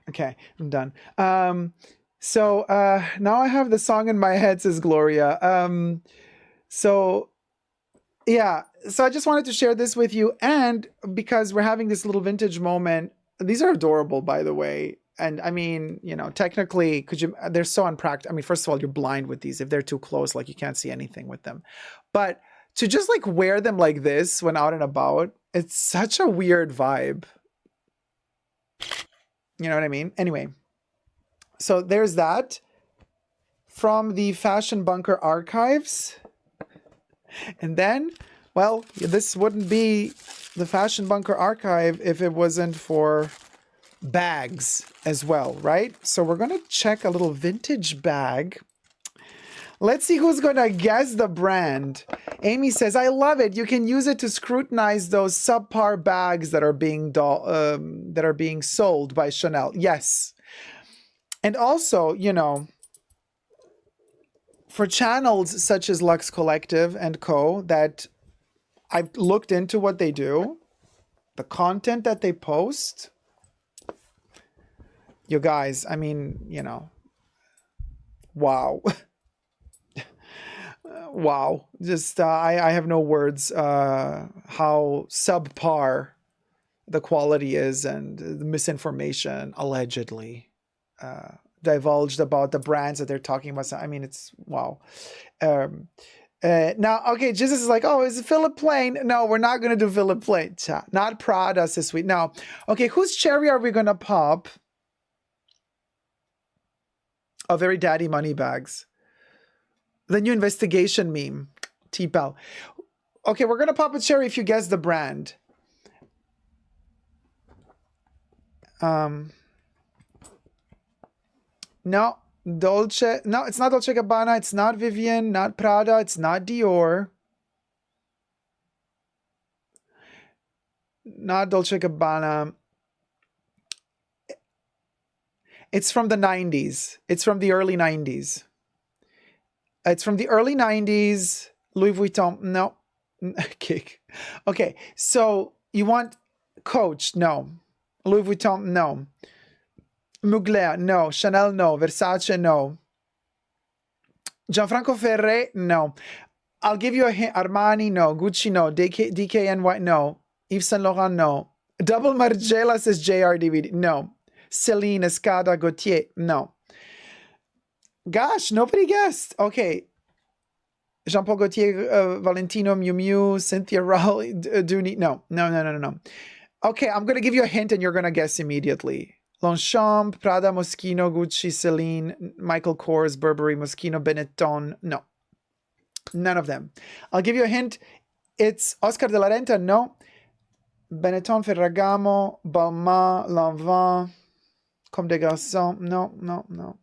Okay, I'm done. So now I have the song in my head, says Gloria. So yeah, so I just wanted to share this with you. And because we're having this little vintage moment, these are adorable, by the way. And I mean, you know, technically, they're so unpractical. I mean, first of all, you're blind with these. If they're too close, like you can't see anything with them. But to just like wear them like this when out and about, it's such a weird vibe. You know what I mean? Anyway, so there's that from the Fashion Bunker archives. And then, well, this wouldn't be the Fashion Bunker archive if it wasn't for bags as well, right? So we're going to check a little vintage bag. Let's see who's going to guess the brand. Amy says, I love it. You can use it to scrutinize those subpar bags that are being sold by Chanel. Yes. And also, you know, for channels such as Luxe Collective and Co. that I've looked into what they do, the content that they post. You guys, I mean, you know, wow. Wow. Just, I have no words how subpar the quality is, and the misinformation allegedly divulged about the brands that they're talking about. I mean, it's wow. Now, okay, Jesus is like, oh, is it Philip Plain? No, we're not going to do Philip Plain. Not Prada this week. Now, okay, whose cherry are we going to pop? Oh, very daddy money bags. The new investigation meme. T-Pal. Okay, we're going to pop a cherry if you guess the brand. No, Dolce. No, it's not Dolce Gabbana. It's not Vivienne. Not Prada. It's not Dior. Not Dolce Gabbana. It's from the 90s. It's from the early 90s. It's from the early 90s. Louis Vuitton. No. Kick. Okay, so you want Coach? No. Louis Vuitton? No. Mugler? No. Chanel? No. Versace? No. Gianfranco Ferré? No. I'll give you a hint. Armani? No. Gucci? No. DKNY? No. Yves Saint Laurent? No. Double Margiela says JRDVD? No. Celine, Escada, Gautier? No. Gosh, nobody guessed. Okay. Jean-Paul Gaultier, Valentino, Miu Miu, Cynthia Rowley, Dooney. No. Okay, I'm going to give you a hint and you're going to guess immediately. Longchamp, Prada, Moschino, Gucci, Celine, Michael Kors, Burberry, Moschino, Benetton. No. None of them. I'll give you a hint. It's Oscar de la Renta. No. Benetton, Ferragamo, Balmain, Lanvin, Comme des Garçons. No.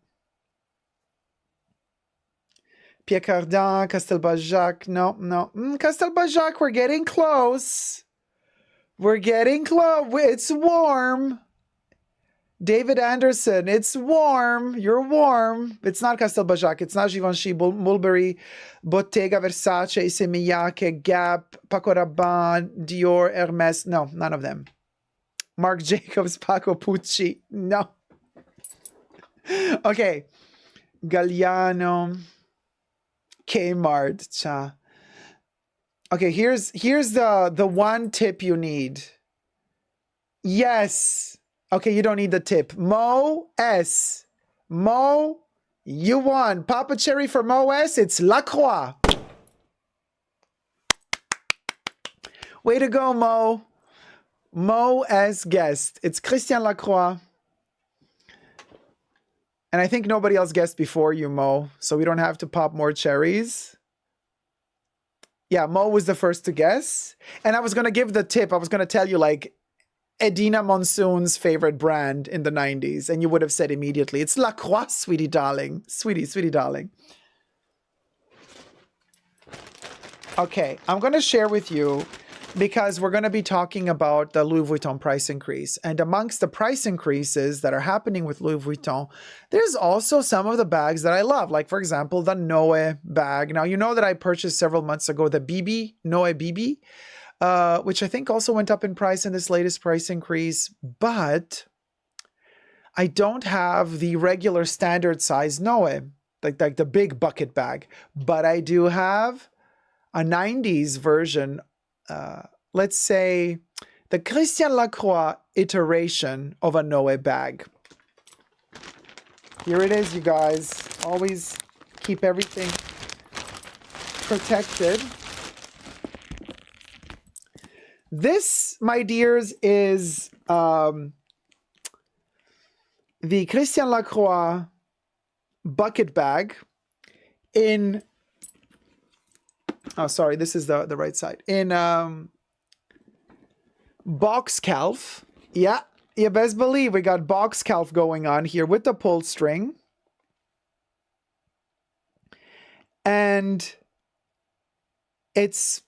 Pierre Cardin, Castelbajac. No. Castelbajac, we're getting close. It's warm. David Anderson, it's warm. You're warm. It's not Castelbajac. It's not Givenchy, Mulberry, Bottega, Versace, Issey Miyake, Gap, Paco Rabanne, Dior, Hermes. No, none of them. Marc Jacobs, Paco Pucci. No. Okay. Galliano, Kmart. Cha. Okay, here's the one tip you need. Yes. Okay, you don't need the tip. Mo S. Mo, you won. Papa Cherry for Mo S. It's Lacroix. Way to go, Mo. Mo S guessed. It's Christian Lacroix. And I think nobody else guessed before you, Mo. So we don't have to pop more cherries. Yeah, Mo was the first to guess. And I was going to give the tip. I was going to tell you, like, Edina Monsoon's favorite brand in the 90s. And you would have said immediately, it's Lacroix, sweetie darling. Sweetie darling. Okay, I'm going to share with you, because we're going to be talking about the Louis Vuitton price increase. And amongst the price increases that are happening with Louis Vuitton, there's also some of the bags that I love. Like, for example, the Noe bag. Now, you know that I purchased several months ago the BB, Noe BB, which I think also went up in price in this latest price increase. But I don't have the regular standard size Noe, like the big bucket bag. But I do have a 90s version, let's say the Christian Lacroix iteration of a Noe bag. Here it is, you guys. Always keep everything protected. This, my dears, is the Christian Lacroix bucket bag in... Oh, sorry, this is the right side. In box calf. Yeah, you best believe we got box calf going on here with the pull string. And it's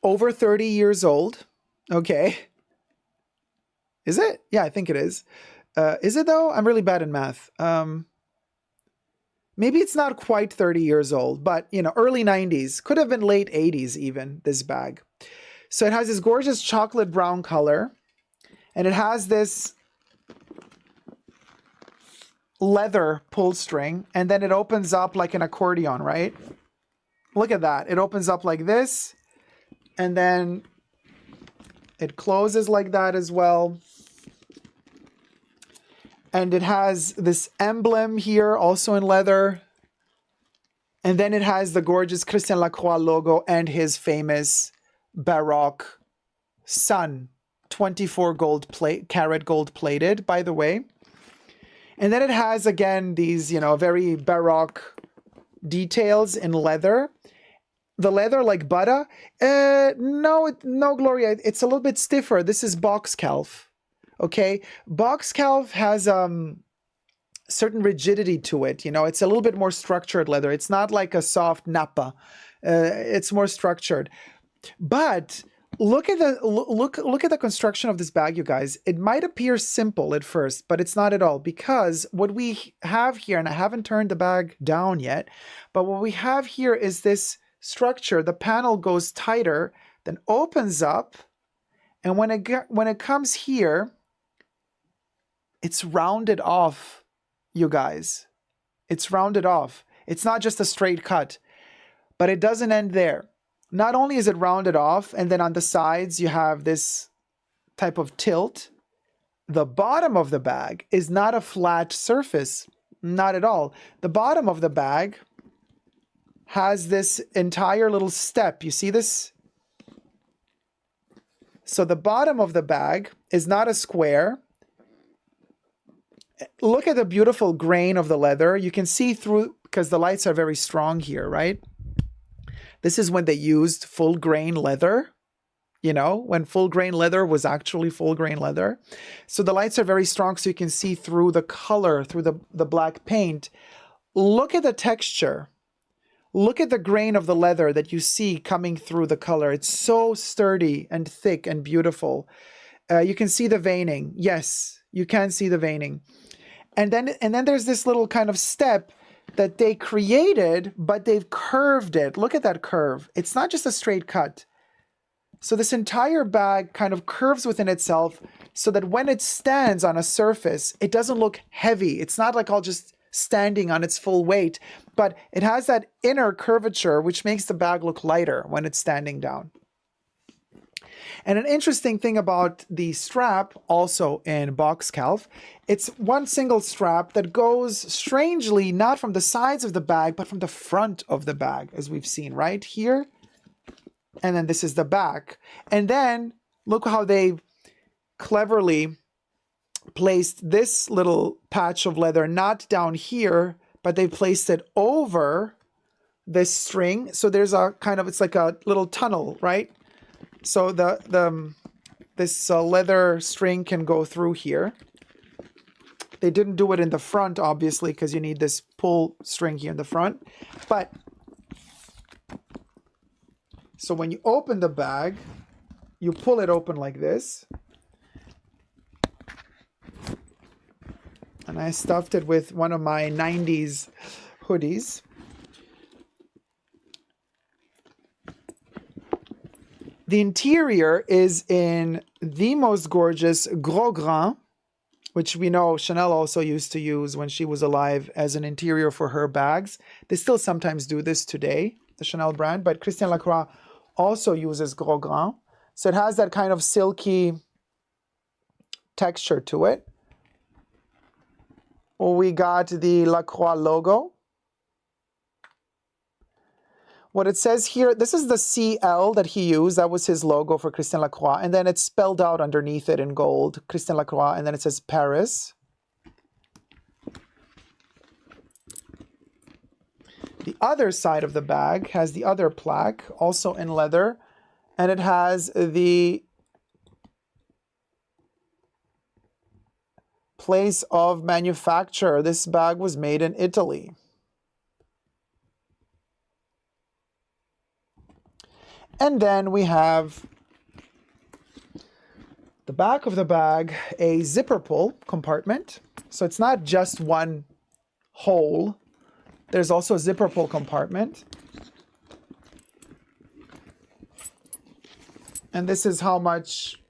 over 30 years old. Okay. Is it? Yeah, I think it is. Is it though? I'm really bad in math. Maybe it's not quite 30 years old, but you know, early 90s, could have been late 80s even, this bag. So it has this gorgeous chocolate brown color, and it has this leather pull string, and then it opens up like an accordion, right? Look at that. It opens up like this, and then it closes like that as well. And it has this emblem here, also in leather. And then it has the gorgeous Christian Lacroix logo and his famous Baroque sun, 24 karat gold plated, by the way. And then it has, again, these, you know, very Baroque details in leather. The leather like butter? No, Gloria, it's a little bit stiffer. This is box calf. Okay, box calf has certain rigidity to it. You know, it's a little bit more structured leather. It's not like a soft nappa. It's more structured. But look at the construction of this bag, you guys. It might appear simple at first, but it's not at all, because what we have here, and I haven't turned the bag down yet, but what we have here is this structure. The panel goes tighter, then opens up, and when it comes here, it's rounded off, you guys. It's rounded off. It's not just a straight cut, but it doesn't end there. Not only is it rounded off, and then on the sides you have this type of tilt, the bottom of the bag is not a flat surface, not at all. The bottom of the bag has this entire little step. You see this? So the bottom of the bag is not a square. Look at the beautiful grain of the leather. You can see through, because the lights are very strong here, right? This is when they used full grain leather, you know, when full grain leather was actually full grain leather. So the lights are very strong, so you can see through the color, through the black paint. Look at the texture. Look at the grain of the leather that you see coming through the color. It's so sturdy and thick and beautiful. You can see the veining. Yes, you can see the veining. And then there's this little kind of step that they created, but they've curved it. Look at that curve. It's not just a straight cut. So this entire bag kind of curves within itself so that when it stands on a surface, it doesn't look heavy. It's not like all just standing on its full weight, but it has that inner curvature, which makes the bag look lighter when it's standing down. And an interesting thing about the strap, also in box calf, it's one single strap that goes strangely not from the sides of the bag, but from the front of the bag, as we've seen right here. And then this is the back. And then look how they cleverly placed this little patch of leather, not down here, but they placed it over this string. So there's a kind of, it's like a little tunnel, right? So this leather string can go through here. They didn't do it in the front, obviously, because you need this pull string here in the front. But so when you open the bag, you pull it open like this. And I stuffed it with one of my 90s hoodies. The interior is in the most gorgeous gros grain, which we know Chanel also used to use when she was alive as an interior for her bags. They still sometimes do this today, the Chanel brand, but Christian Lacroix also uses gros grain. So it has that kind of silky texture to it. We got the Lacroix logo. What it says here, this is the CL that he used. That was his logo for Christian Lacroix. And then it's spelled out underneath it in gold, Christian Lacroix. And then it says Paris. The other side of the bag has the other plaque, also in leather. And it has the place of manufacture. This bag was made in Italy. And then we have the back of the bag, a zipper pull compartment. So it's not just one hole There's also a zipper pull compartment. And this is how much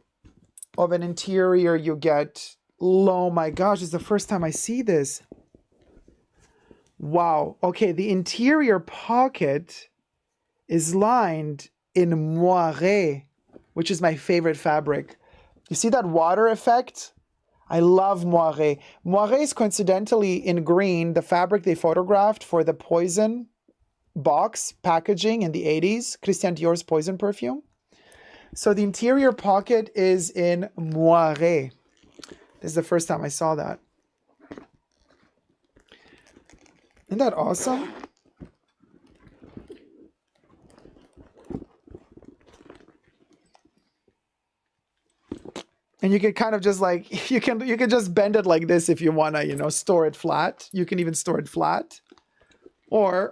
of an interior you get. Oh my gosh, it's the first time I see this. Wow. Okay, the interior pocket is lined in moire, which is my favorite fabric. You see that water effect? I love moire. Moire is coincidentally in green, the fabric they photographed for the Poison box packaging in the 80s, Christian Dior's Poison perfume. So the interior pocket is in moire. This is the first time I saw that. Isn't that awesome? And you can kind of just like, you can just bend it like this if you want to, you know, store it flat. You can even store it flat. Or,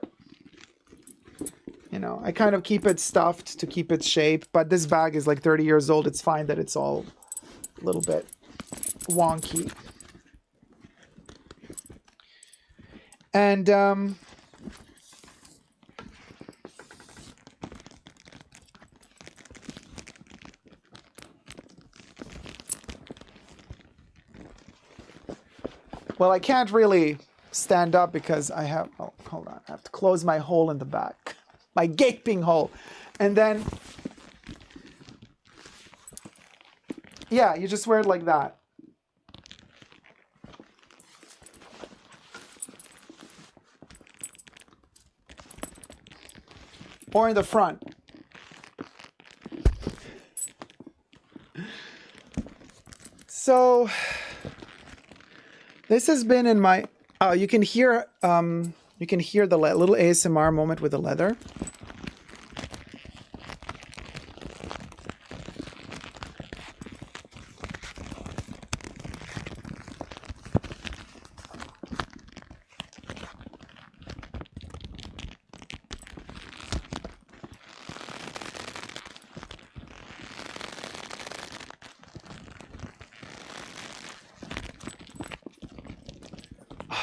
you know, I kind of keep it stuffed to keep its shape. But this bag is like 30 years old. It's fine that it's all a little bit wonky. And well, I can't really stand up because I have, oh, hold on. I have to close my hole in the back, my gaping hole. And then, yeah, you just wear it like that. Or in the front. So this has been in my, oh, you can hear the little ASMR moment with the leather.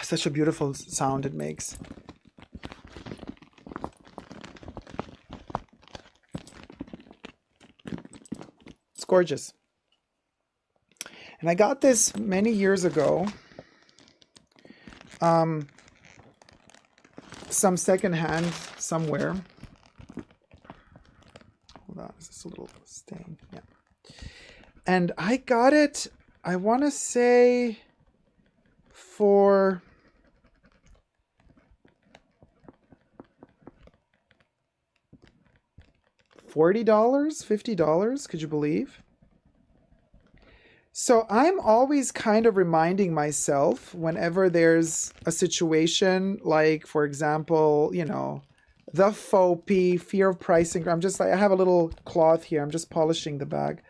Such a beautiful sound it makes. It's gorgeous. And I got this many years ago. Some secondhand somewhere. Hold on, is this a little stain? Yeah. And I got it, I want to say, for $40, $50, could you believe? So I'm always kind of reminding myself whenever there's a situation like, for example, you know, the FOPI, fear of pricing. I'm just like, I have a little cloth here. I'm just polishing the bag.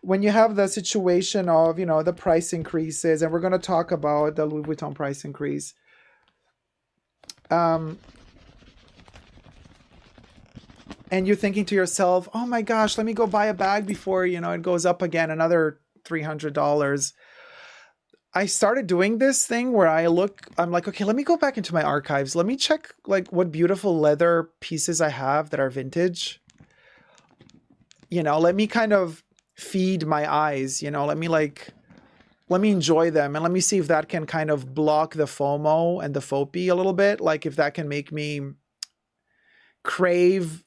When you have the situation of, you know, the price increases, and we're going to talk about the Louis Vuitton price increase. And you're thinking to yourself, oh my gosh, let me go buy a bag before, you know, it goes up again, another $300. I started doing this thing where I'm like, okay, let me go back into my archives. Let me check like what beautiful leather pieces I have that are vintage. You know, let me kind of feed my eyes, you know, let me enjoy them, and let me see if that can kind of block the FOMO and the FOPI a little bit. Like if that can make me crave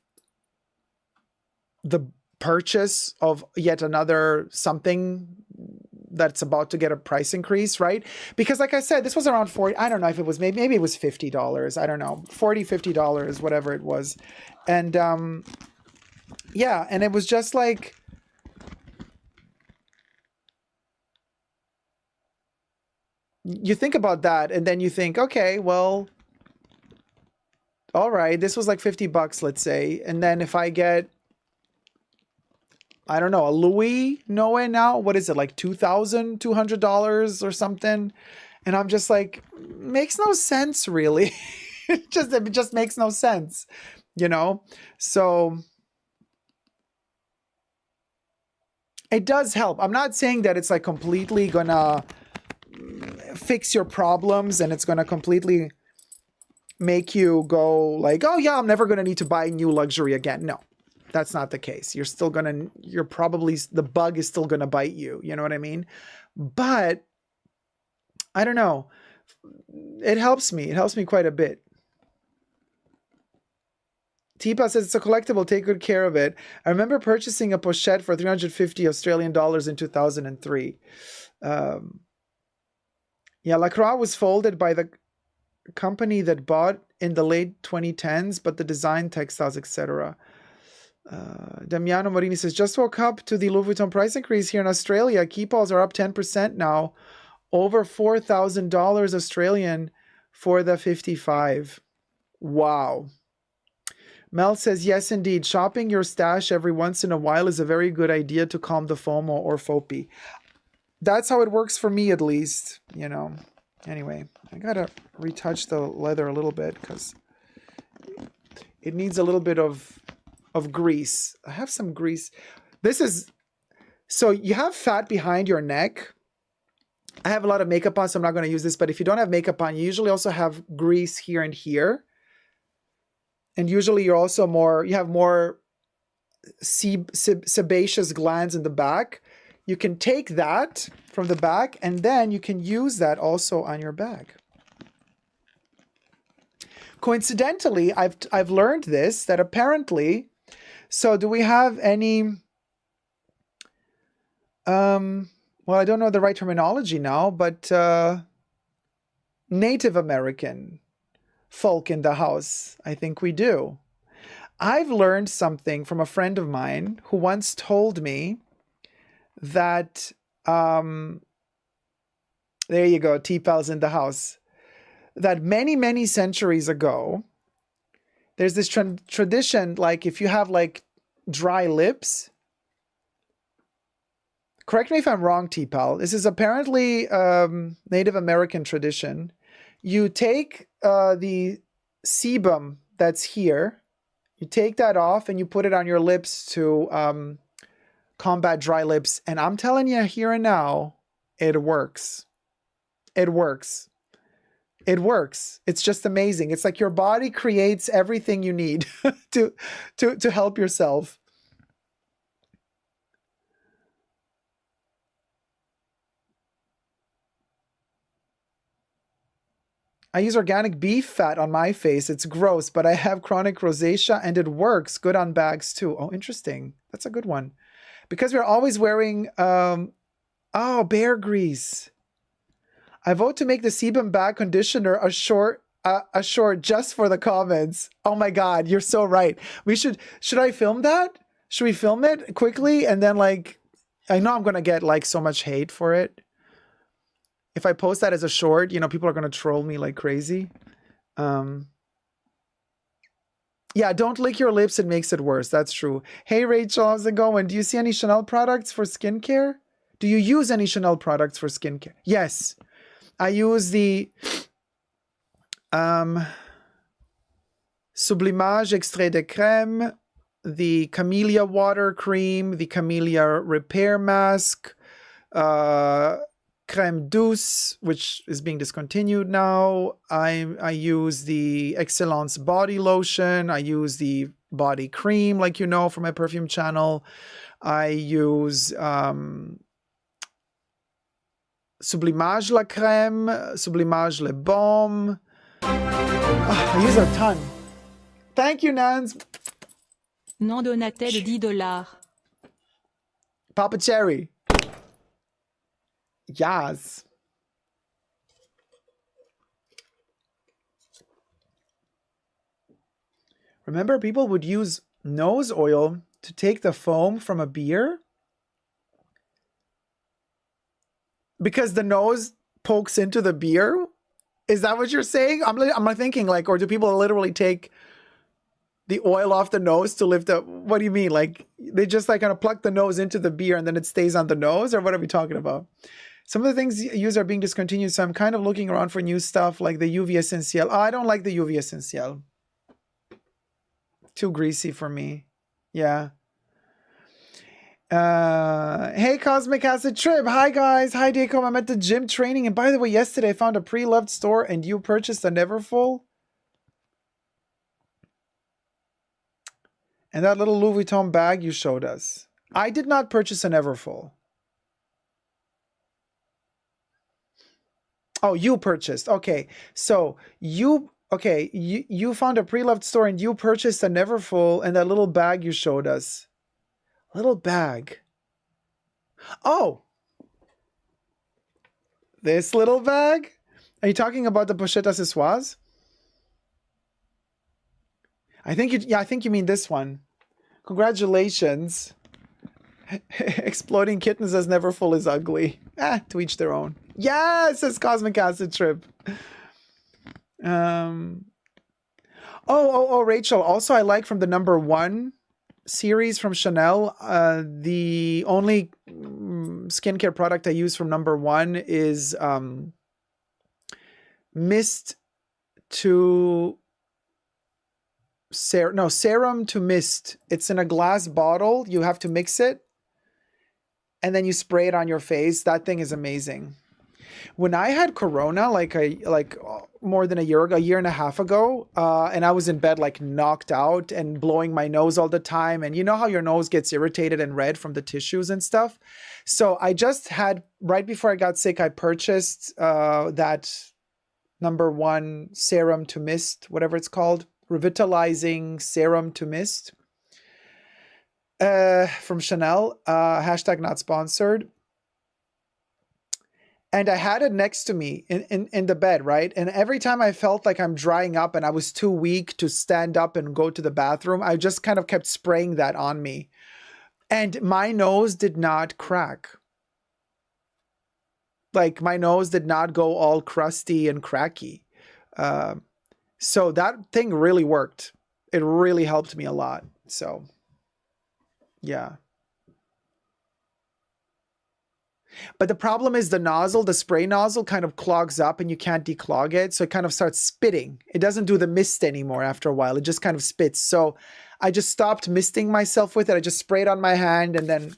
the purchase of yet another something that's about to get a price increase, right? Because like I said, this was around 40, I don't know if it was, maybe it was $50, I don't know, $40, $50, whatever it was. And yeah, and it was just like, you think about that and then you think, okay, well, all right, this was like $50, let's say. And then if I get, I don't know, a Louis Noe now, what is it, like $2,200 or something? And I'm just like, makes no sense, really. it just makes no sense, you know? So it does help. I'm not saying that it's like completely gonna fix your problems and it's gonna completely make you go like, oh yeah, I'm never going to need to buy new luxury again. No, that's not the case. You're probably, the bug is still going to bite you. You know what I mean? But I don't know. It helps me. It helps me quite a bit. Teepa says it's a collectible. Take good care of it. I remember purchasing a pochette for 350 Australian dollars in 2003. Yeah, Lacroix was folded by the company that bought in the late 2010s, but the design, textiles, etc. Damiano Morini says, just woke up to the Louis Vuitton price increase here in Australia. Keepalls are up 10% now. Over $4,000 Australian for the 55. Wow. Mel says, yes, indeed. Shopping your stash every once in a while is a very good idea to calm the FOMO or FOPI. That's how it works for me, at least, you know. Anyway, I gotta retouch the leather a little bit because it needs a little bit of grease. I have some grease. So you have fat behind your neck. I have a lot of makeup on, so I'm not going to use this. But if you don't have makeup on, you usually also have grease here and here. And usually you have more sebaceous glands in the back. You can take that from the back and then you can use that also on your bag. Coincidentally, I've learned this, that apparently, so do we have any, well, I don't know the right terminology now, but Native American folk in the house? I think we do. I've learned something from a friend of mine who once told me that, there you go, T-Pals in the house, that many, many centuries ago, there's this tradition, like if you have like dry lips, correct me if I'm wrong, T-Pal, this is apparently Native American tradition. You take the sebum that's here, you take that off and you put it on your lips to combat dry lips. And I'm telling you here and now, it works. It works. It works. It's just amazing. It's like your body creates everything you need to help yourself. I use organic beef fat on my face. It's gross, but I have chronic rosacea and it works. Good on bags too. Oh, interesting. That's a good one. Because we're always wearing, bear grease. I vote to make the sebum bag conditioner a short just for the comments. Oh my God, you're so right. Should I film that? Should we film it quickly? And then like, I know I'm going to get like so much hate for it. If I post that as a short, you know, people are going to troll me like crazy. Yeah, don't lick your lips. It makes it worse. That's true. Hey, Rachel, how's it going? Do you see any Chanel products for skincare? Do you use any Chanel products for skincare? Yes. I use the Sublimage Extrait de Crème, the Camellia Water Cream, the Camellia Repair Mask, Crème Douce, which is being discontinued now. I use the Excellence Body Lotion. I use the Body Cream, like you know, from my perfume channel. I use Sublimage La Crème, Sublimage Le Baume. I use a ton. Thank you, Nans. Non Donatel $10. Papa Cherry. Yes. Remember, people would use nose oil to take the foam from a beer? Because the nose pokes into the beer? Is that what you're saying? I'm thinking like, or do people literally take the oil off the nose to lift up? What do you mean? Like they just like kind of pluck the nose into the beer and then it stays on the nose? Or what are we talking about? Some of the things used are being discontinued. So I'm kind of looking around for new stuff like the UV Essentiel. Oh, I don't like the UV Essentiel. Too greasy for me. Yeah. Hey, Cosmic Acid Trip. Hi, guys. Hi, Dacom. I'm at the gym training. And by the way, yesterday I found a pre-loved store and you purchased a Neverfull. And that little Louis Vuitton bag you showed us. I did not purchase an Everfull. Oh, you purchased. Okay. So you found a pre-loved store and you purchased a Neverfull and that little bag you showed us. Little bag. Oh. This little bag? Are you talking about the pochette accessoires? I think you mean this one. Congratulations. Exploding kittens as Neverfull is ugly. To each their own. Yes, it's Cosmic Acid Trip. Rachel. Also, I like from the #1 series from Chanel. The only skincare product I use from #1 is serum to mist. It's in a glass bottle. You have to mix it, and then you spray it on your face. That thing is amazing. When I had Corona, like more than a year and a half ago, and I was in bed like knocked out and blowing my nose all the time, and you know how your nose gets irritated and red from the tissues and stuff. So I just had, right before I got sick, I purchased that #1 serum to mist, whatever it's called, revitalizing serum to mist from Chanel. Hashtag not sponsored. And I had it next to me in the bed, right? And every time I felt like I'm drying up and I was too weak to stand up and go to the bathroom, I just kind of kept spraying that on me. And my nose did not crack. Like my nose did not go all crusty and cracky. So that thing really worked. It really helped me a lot. So, yeah. But the problem is the nozzle, the spray nozzle kind of clogs up and you can't declog it. So it kind of starts spitting. It doesn't do the mist anymore after a while. It just kind of spits. So I just stopped misting myself with it. I just spray it on my hand and then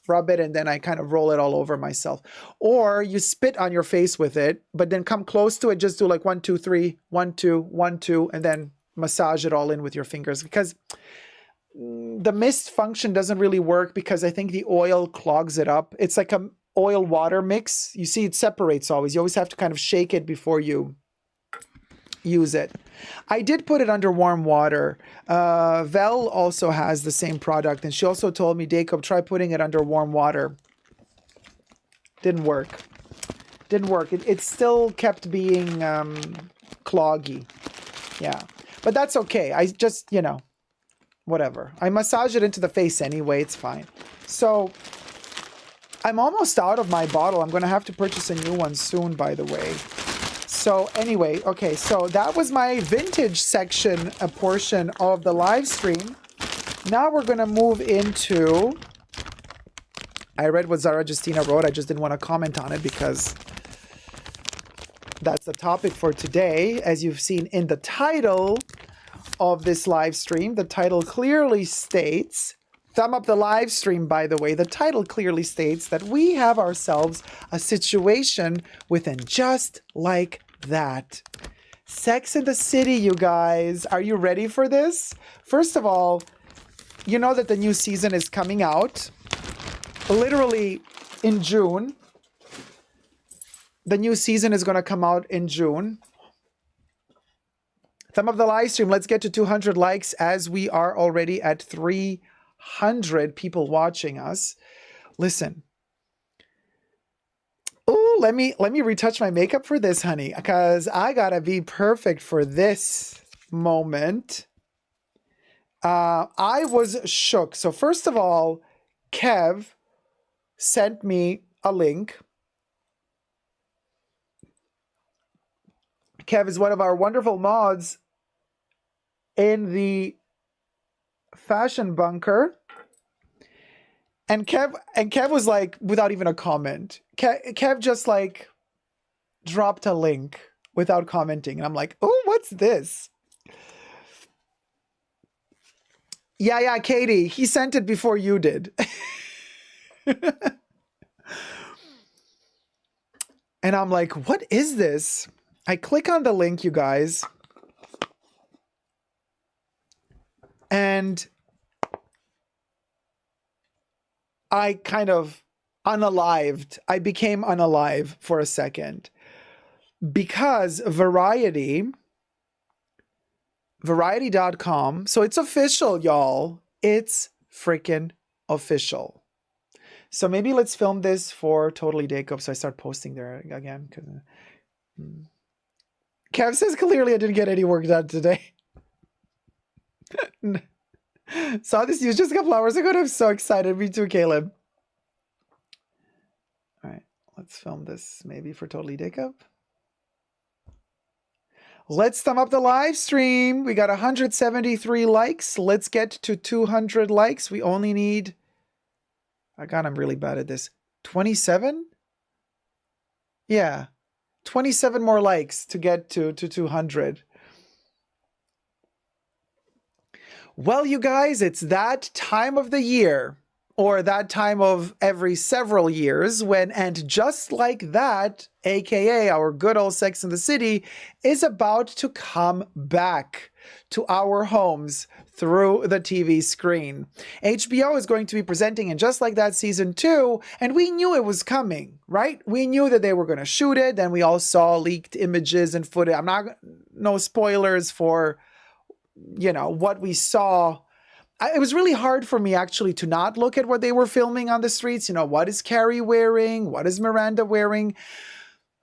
rub it and then I kind of roll it all over myself. Or you spit on your face with it, but then come close to it. Just do like 1, 2, 3, 1, 2, 1, 2, and then massage it all in with your fingers, because the mist function doesn't really work because I think the oil clogs it up. It's like a oil water mix. You see, it separates always. You always have to kind of shake it before you use it. I did put it under warm water. Vel also has the same product, and she also told me, Jacob, try putting it under warm water. Didn't work. It still kept being cloggy. Yeah, but that's okay. I just, whatever. I massage it into the face anyway. It's fine. So I'm almost out of my bottle. I'm going to have to purchase a new one soon, by the way. So anyway, okay, so that was my vintage section, a portion of the live stream. Now we're going to move into, I read what Zara Justina wrote. I just didn't want to comment on it because that's the topic for today. As you've seen in the title of this live stream, the title clearly states, thumb up the live stream, by the way, the title clearly states that we have ourselves a situation within Just Like That. Sex in the City, you guys. Are you ready for this? First of all, you know that the new season is coming out literally in June. The new season is going to come out in June. Thumb up the live stream. Let's get to 200 likes, as we are already at 300 people watching us. Listen. Oh, let me retouch my makeup for this, honey, because I gotta be perfect for this moment. I was shook. So first of all, Kev sent me a link. Kev is one of our wonderful mods in the Fashion Bunker. And Kev was like, without even a comment, Kev just like dropped a link without commenting. And I'm like, oh, what's this? Yeah, Katie, he sent it before you did. And I'm like, what is this? I click on the link, you guys. And I kind of unalived. I became unalive for a second because Variety.com, so it's official, y'all. It's freaking official. So maybe let's film this for Totally Jacob. So I start posting there again. Kev says clearly I didn't get any work done today. Saw this news just a couple hours ago and I'm so excited. Me too, Caleb. All right, let's film this maybe for Totally Jacob. Let's thumb up the live stream. We got 173 likes. Let's get to 200 likes. We only need, oh God, I'm really bad at this. 27? Yeah, 27 more likes to get to 200. Well, you guys, it's that time of the year, or that time of every several years when, and just like that, aka our good old Sex and the City, is about to come back to our homes through the TV screen. HBO is going to be presenting in Just Like That season 2, and we knew it was coming, right? We knew that they were going to shoot it, and we all saw leaked images and footage. No spoilers for, you know, what we saw. It was really hard for me actually to not look at what they were filming on the streets. You know, what is Carrie wearing? What is Miranda wearing?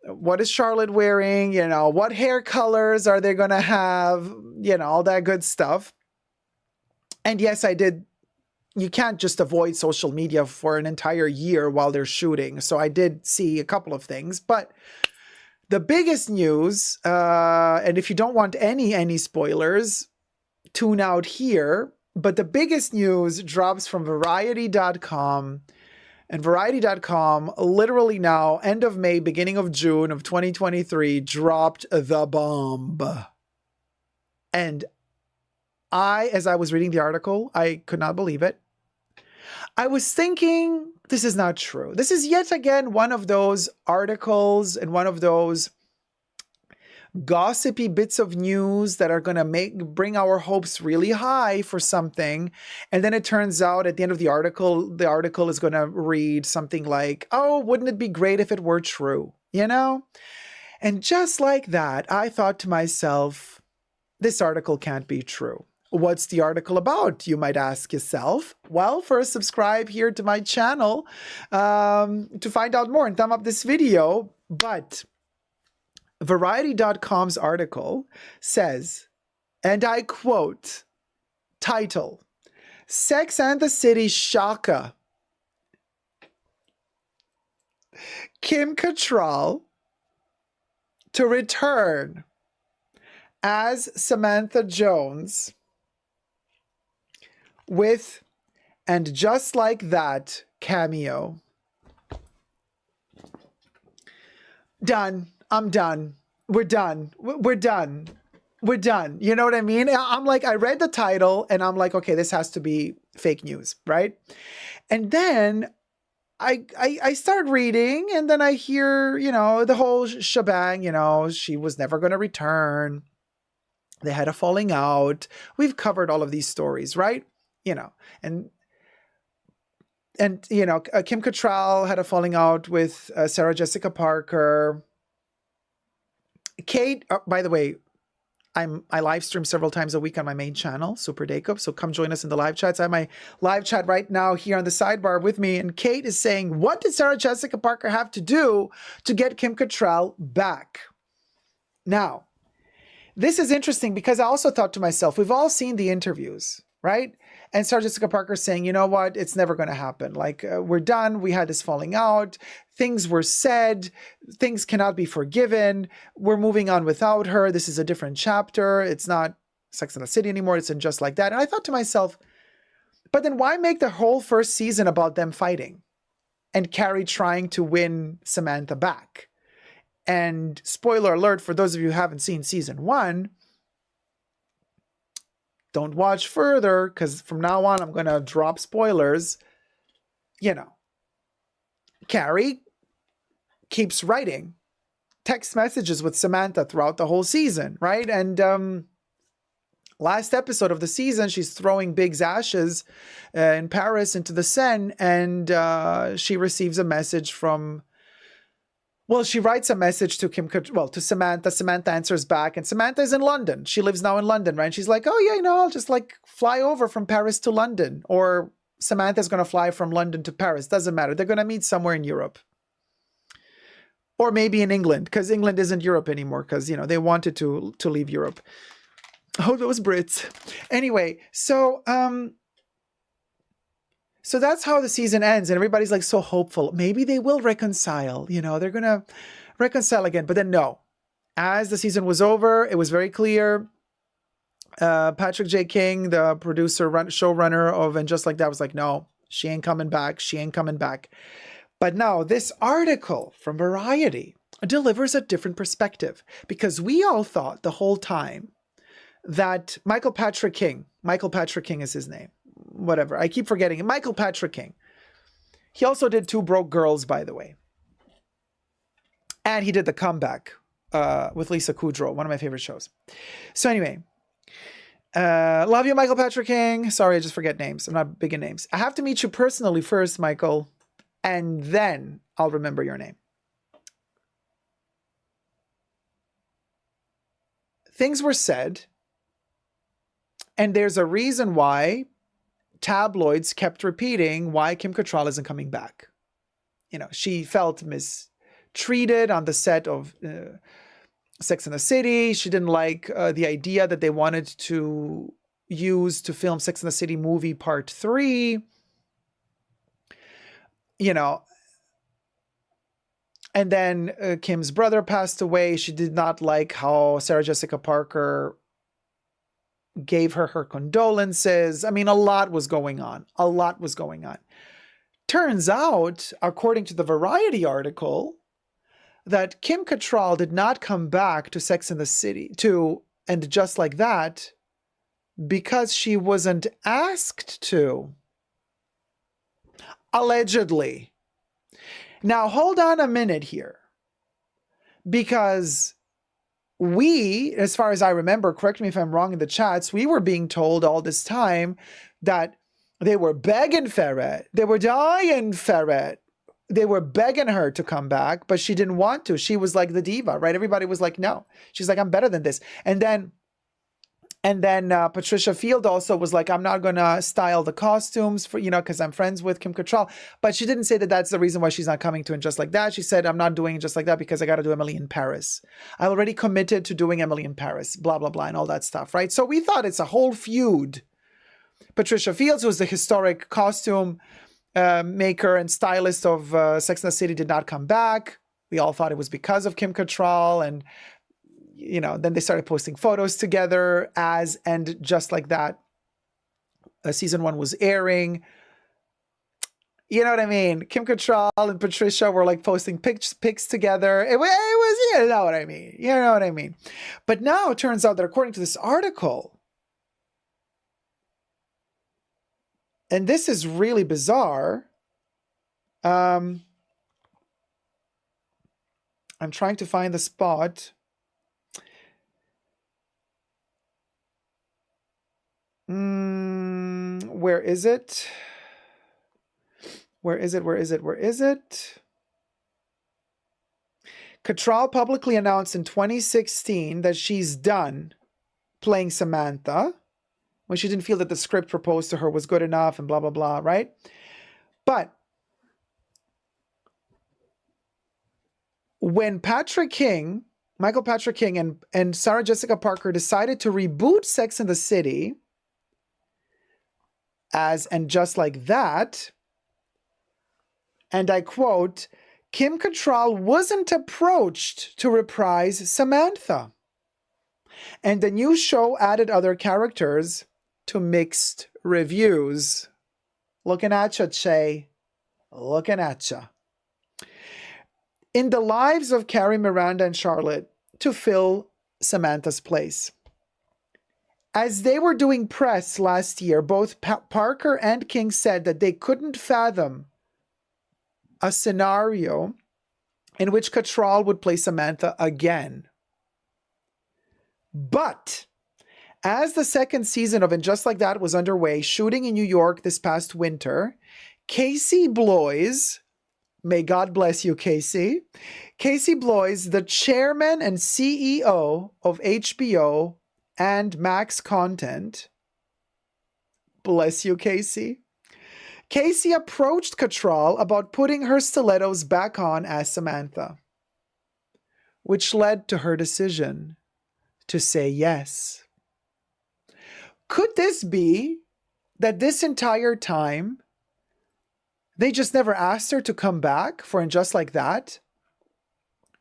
What is Charlotte wearing? You know, what hair colors are they going to have? You know, all that good stuff. And yes, I did. You can't just avoid social media for an entire year while they're shooting. So I did see a couple of things, but the biggest news, and if you don't want any spoilers, tune out here. But the biggest news drops from Variety.com, and Variety.com literally now, end of May, beginning of June of 2023, dropped the bomb. And as I was reading the article, I could not believe it. I was thinking, this is not true. This is yet again one of those articles and one of those gossipy bits of news that are going to bring our hopes really high for something. And then it turns out at the end of the article is going to read something like, oh, wouldn't it be great if it were true? You know? And just like that, I thought to myself, this article can't be true. What's the article about? You might ask yourself. Well, first subscribe here to my channel to find out more and thumb up this video. But Variety.com's article says, and I quote, title, Sex and the City Shaka. Kim Cattrall to return as Samantha Jones with And Just Like That cameo. Done. I'm done. We're done. We're done. We're done. You know what I mean? I'm like, I read the title and I'm like, okay, this has to be fake news, right? And then I start reading and then I hear, you know, the whole shebang, you know, she was never going to return. They had a falling out. We've covered all of these stories, right? You know, and you know, Kim Cattrall had a falling out with Sarah Jessica Parker. Kate, by the way, I live stream several times a week on my main channel, Super Jacob. So come join us in the live chats. I have my live chat right now here on the sidebar with me. And Kate is saying, what did Sarah Jessica Parker have to do to get Kim Cattrall back? Now, this is interesting because I also thought to myself, we've all seen the interviews, right? And Sarah Jessica Parker saying, you know what, it's never going to happen. Like, we're done. We had this falling out. Things were said. Things cannot be forgiven. We're moving on without her. This is a different chapter. It's not Sex and the City anymore. It's in Just Like That. And I thought to myself, but then why make the whole first season about them fighting and Carrie trying to win Samantha back? And spoiler alert, for those of you who haven't seen season 1, don't watch further because from now on, I'm going to drop spoilers. You know, Carrie keeps writing text messages with Samantha throughout the whole season, right? And last episode of the season, she's throwing Big's ashes in Paris into the Seine, and she receives a message from, well, she writes a message to to Samantha. Samantha answers back, and Samantha is in London. She lives now in London, right? And she's like, oh yeah, I'll just like fly over from Paris to London, or Samantha's going to fly from London to Paris. Doesn't matter. They're going to meet somewhere in Europe. Or maybe in England, because England isn't Europe anymore, because, they wanted to leave Europe. Oh, those Brits. Anyway, so that's how the season ends, and everybody's like so hopeful. Maybe they will reconcile, they're going to reconcile again. But then no. As the season was over, it was very clear. Patrick J. King, the producer, showrunner of And Just Like That, was like, no, she ain't coming back. She ain't coming back. But now this article from Variety delivers a different perspective, because we all thought the whole time that Michael Patrick King is his name, whatever. I keep forgetting it. Michael Patrick King. He also did Two Broke Girls, by the way. And he did The Comeback with Lisa Kudrow, one of my favorite shows. So anyway, love you, Michael Patrick King. Sorry, I just forget names. I'm not big in names. I have to meet you personally first, Michael, and then I'll remember your name. Things were said, and there's a reason why tabloids kept repeating why Kim Cattrall isn't coming back. She felt mistreated on the set of Sex and the City. She didn't like the idea that they wanted to use to film Sex and the City movie Part 3. And then Kim's brother passed away. She did not like how Sarah Jessica Parker gave her condolences. I mean, a lot was going on. Turns out, according to the Variety article, that Kim Cattrall did not come back to Sex and the City, And Just Like That, because she wasn't asked to. Allegedly. Now, hold on a minute here. Because we, as far as I remember, correct me if I'm wrong in the chats, we were being told all this time that they were begging Ferret. They were dying Ferret. They were begging her to come back, but she didn't want to. She was like the diva, right? Everybody was like, no. She's like, I'm better than this. And then Patricia Field also was like, I'm not going to style the costumes for, because I'm friends with Kim Cattrall. But she didn't say that that's the reason why she's not coming to And Just Like That. She said, I'm not doing Just Like That because I got to do Emily in Paris. I already committed to doing Emily in Paris, blah, blah, blah, and all that stuff, right? So we thought it's a whole feud. Patricia Fields, who was the historic costume maker and stylist of Sex and the City, did not come back. We all thought it was because of Kim Cattrall, and then they started posting photos together as And Just Like That. Season 1 was airing. You know what I mean? Kim Cattrall and Patricia were like posting pics together. It was, you know what I mean? You know what I mean? But now it turns out that according to this article, and this is really bizarre. I'm trying to find the spot. Where is it? Where is it? Cattrall publicly announced in 2016 that she's done playing Samantha when she didn't feel that the script proposed to her was good enough and blah, blah, blah, right? But when Michael Patrick King and Sarah Jessica Parker decided to reboot Sex and the City as And Just Like That, and I quote, Kim Cattrall wasn't approached to reprise Samantha. And the new show added other characters to mixed reviews. Looking at ya, Che. Looking at ya. In the lives of Carrie, Miranda, and Charlotte to fill Samantha's place. As they were doing press last year, both Parker and King said that they couldn't fathom a scenario in which Cattrall would play Samantha again. But As the second season of And Just Like That was underway, shooting in New York this past winter, Casey Bloys, may God bless you, Casey. Casey Bloys, the chairman and CEO of HBO and Max Content, bless you, Casey. Casey approached Cattrall about putting her stilettos back on as Samantha, which led to her decision to say yes. Could this be that this entire time they just never asked her to come back for And Just Like That?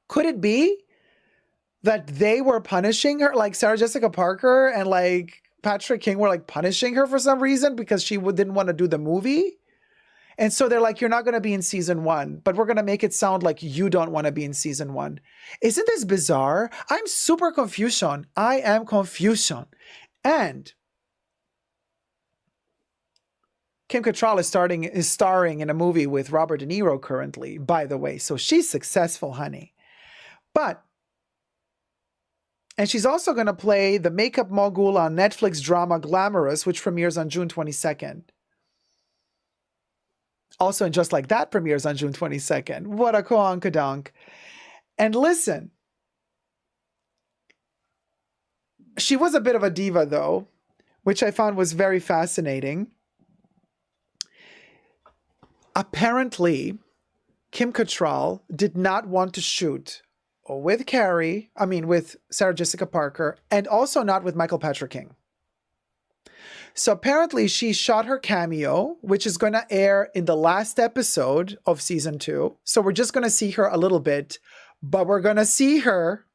Could it be that they were punishing her, like Sarah Jessica Parker and like Patrick King were like punishing her for some reason because she didn't want to do the movie? And so they're like, you're not going to be in season 1, but we're going to make it sound like you don't want to be in season 1. Isn't this bizarre? I'm super confusion. I am confusion. And Kim Cattrall is starring in a movie with Robert De Niro currently, by the way. So she's successful, honey. And she's also going to play the makeup mogul on Netflix drama Glamorous, which premieres on June 22nd. Also, And Just Like That premieres on June 22nd. What a coinkadonk. And listen, she was a bit of a diva, though, which I found was very fascinating. Apparently, Kim Cattrall did not want to shoot with with Sarah Jessica Parker, and also not with Michael Patrick King. So apparently she shot her cameo, which is going to air in the last episode of season 2. So we're just going to see her a little bit, but we're going to see her.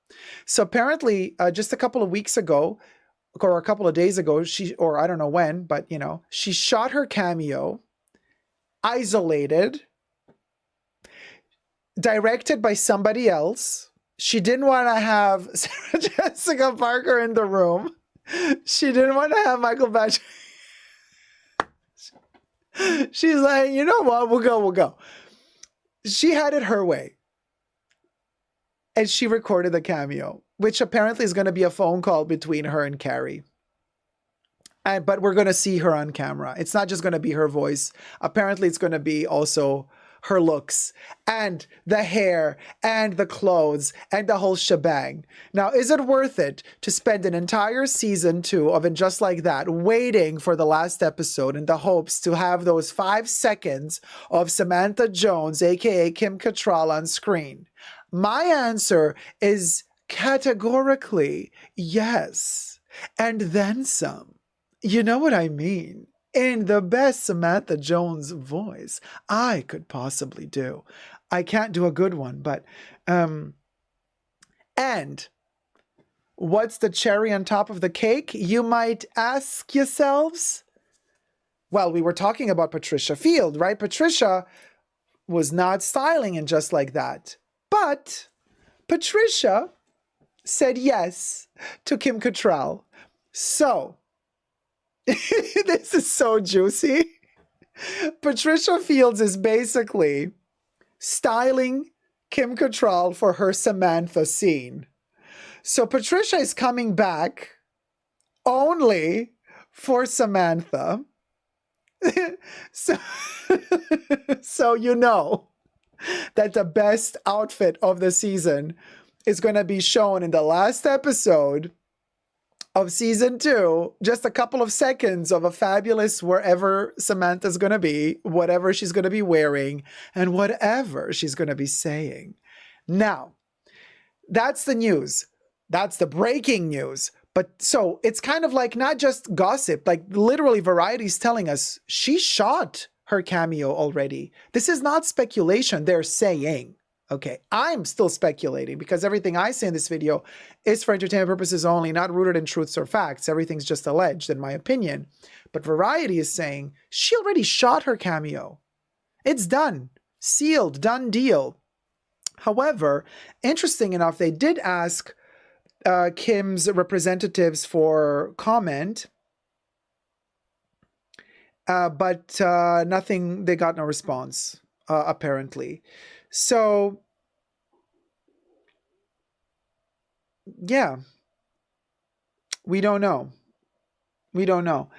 So apparently just a couple of weeks ago, or a couple of days ago, or I don't know when, but she shot her cameo, isolated, directed by somebody else. She didn't want to have Sarah Jessica Parker in the room. She didn't want to have Michael Patrick. She's like, you know what? We'll go. She had it her way. And she recorded the cameo, which apparently is going to be a phone call between her and Carrie. But we're going to see her on camera. It's not just going to be her voice. Apparently, it's going to be also her looks and the hair and the clothes and the whole shebang. Now, is it worth it to spend an entire season 2 of And Just Like That waiting for the last episode in the hopes to have those 5 seconds of Samantha Jones, aka Kim Cattrall, on screen? My answer is categorically yes, and then some. You know what I mean? In the best Samantha Jones voice I could possibly do. I can't do a good one, but and what's the cherry on top of the cake, you might ask yourselves? Well, we were talking about Patricia Field, right? Patricia was not styling And Just Like That, but Patricia said yes to Kim Cattrall. So this is so juicy. Patricia Fields is basically styling Kim Cattrall for her Samantha scene. So Patricia is coming back only for Samantha. So you know that the best outfit of the season is going to be shown in the last episode of season 2, just a couple of seconds of a fabulous wherever Samantha's going to be, whatever she's going to be wearing, and whatever she's going to be saying. Now, that's the news. That's the breaking news. But so it's kind of like not just gossip, like literally Variety's telling us she shot her cameo already. This is not speculation, they're saying. Okay, I'm still speculating because everything I say in this video is for entertainment purposes only, not rooted in truths or facts. Everything's just alleged, in my opinion. But Variety is saying she already shot her cameo. It's done. Sealed. Done deal. However, interesting enough, they did ask Kim's representatives for comment, but nothing, they got no response, apparently. So, yeah, we don't know. We don't know.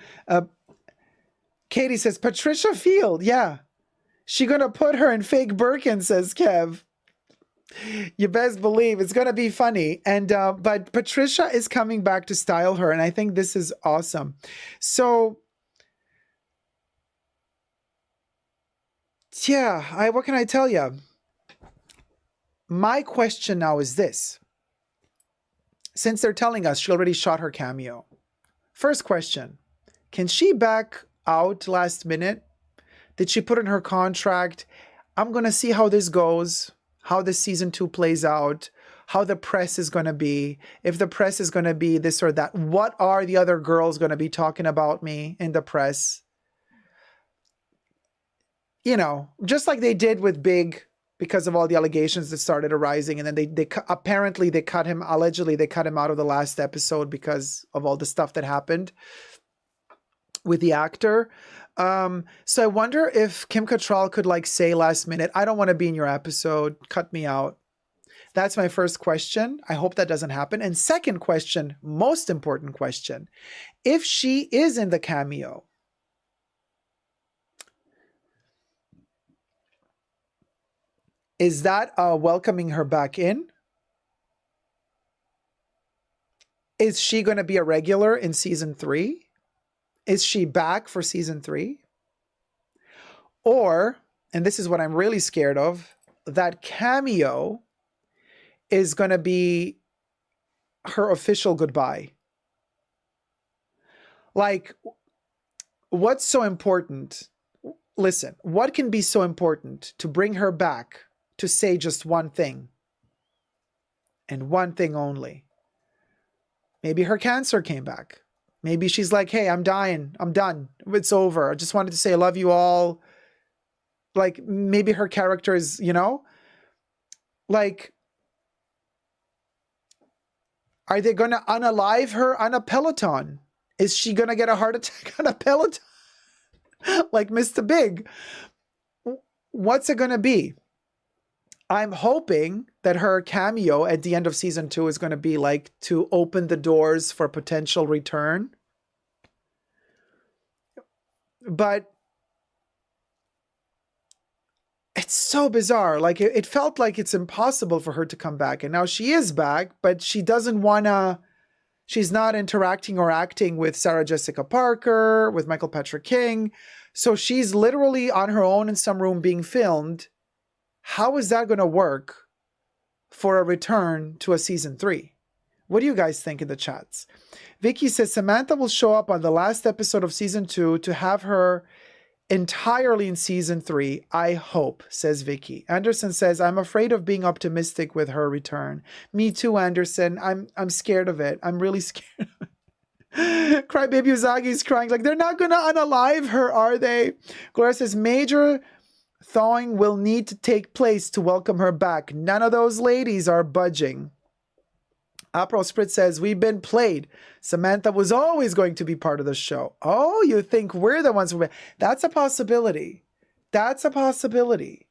Katie says, Patricia Field. Yeah. She gonna put her in fake Birkin, says Kev. You best believe it's gonna be funny. And but Patricia is coming back to style her, and I think this is awesome. So yeah, what can I tell you? My question now is this. Since they're telling us she already shot her cameo. First question, can she back out last minute? Did she put in her contract, I'm going to see how this goes, how the season 2 plays out, how the press is going to be, if the press is going to be this or that. What are the other girls going to be talking about me in the press? You know, just like they did with Big, because of all the allegations that started arising. And then they apparently they cut him, allegedly they cut him out of the last episode because of all the stuff that happened with the actor. So I wonder if Kim Cattrall could like say last minute, I don't want to be in your episode, cut me out. That's my first question. I hope that doesn't happen. And second question, most important question, if she is in the cameo, is that welcoming her back in? Is she going to be a regular in season 3? Is she back for season 3? Or, and this is what I'm really scared of, that cameo is going to be her official goodbye. Like, what's so important? Listen, what can be so important to bring her back to say just one thing and one thing only? Maybe her cancer came back. Maybe she's like, hey, I'm dying. I'm done. It's over. I just wanted to say I love you all. Like, maybe her character is, you know, like, are they going to unalive her on a Peloton? Is she going to get a heart attack on a Peloton? Like Mr. Big? What's it going to be? I'm hoping that her cameo at the end of season 2 is going to be like to open the doors for potential return. But it's so bizarre. Like it felt like it's impossible for her to come back. And now she is back, but she doesn't want to, she's not interacting or acting with Sarah Jessica Parker, with Michael Patrick King. So she's literally on her own in some room being filmed. How is that going to work for a return to a season 3? What do you guys think in the chats? Vicky says Samantha will show up on the last episode of season 2 to have her entirely in season 3. I hope, says Vicky. Anderson says, I'm afraid of being optimistic with her return. Me too, Anderson. I'm scared of it. I'm really scared of it. Crybaby Uzagi's crying. Like, they're not going to unalive her, are they? Gloria says, major thawing will need to take place to welcome her back. None of those ladies are budging. April Spritz says, we've been played. Samantha was always going to be part of the show. Oh, you think we're the ones who... That's a possibility. That's a possibility.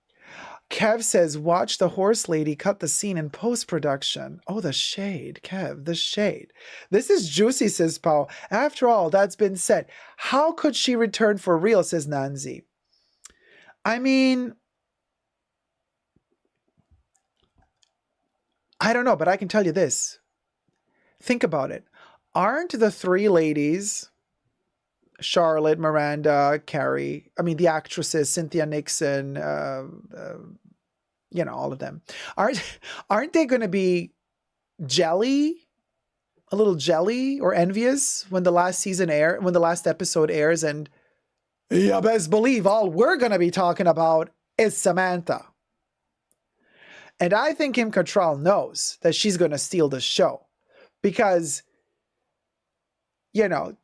Kev says, watch the horse lady cut the scene in post-production. Oh, the shade, Kev, the shade. This is juicy, says Paul. After all that's been said, how could she return for real, says Nancy. I mean, I don't know, but I can tell you this. Think about it. Aren't the 3 ladies, Charlotte, Miranda, Carrie, I mean, the actresses, Cynthia Nixon, you know, all of them, aren't they going to be jelly, a little jelly or envious when the last when the last episode airs, and you best believe all we're going to be talking about is Samantha. And I think Kim Cattrall knows that she's going to steal the show. Because, you know,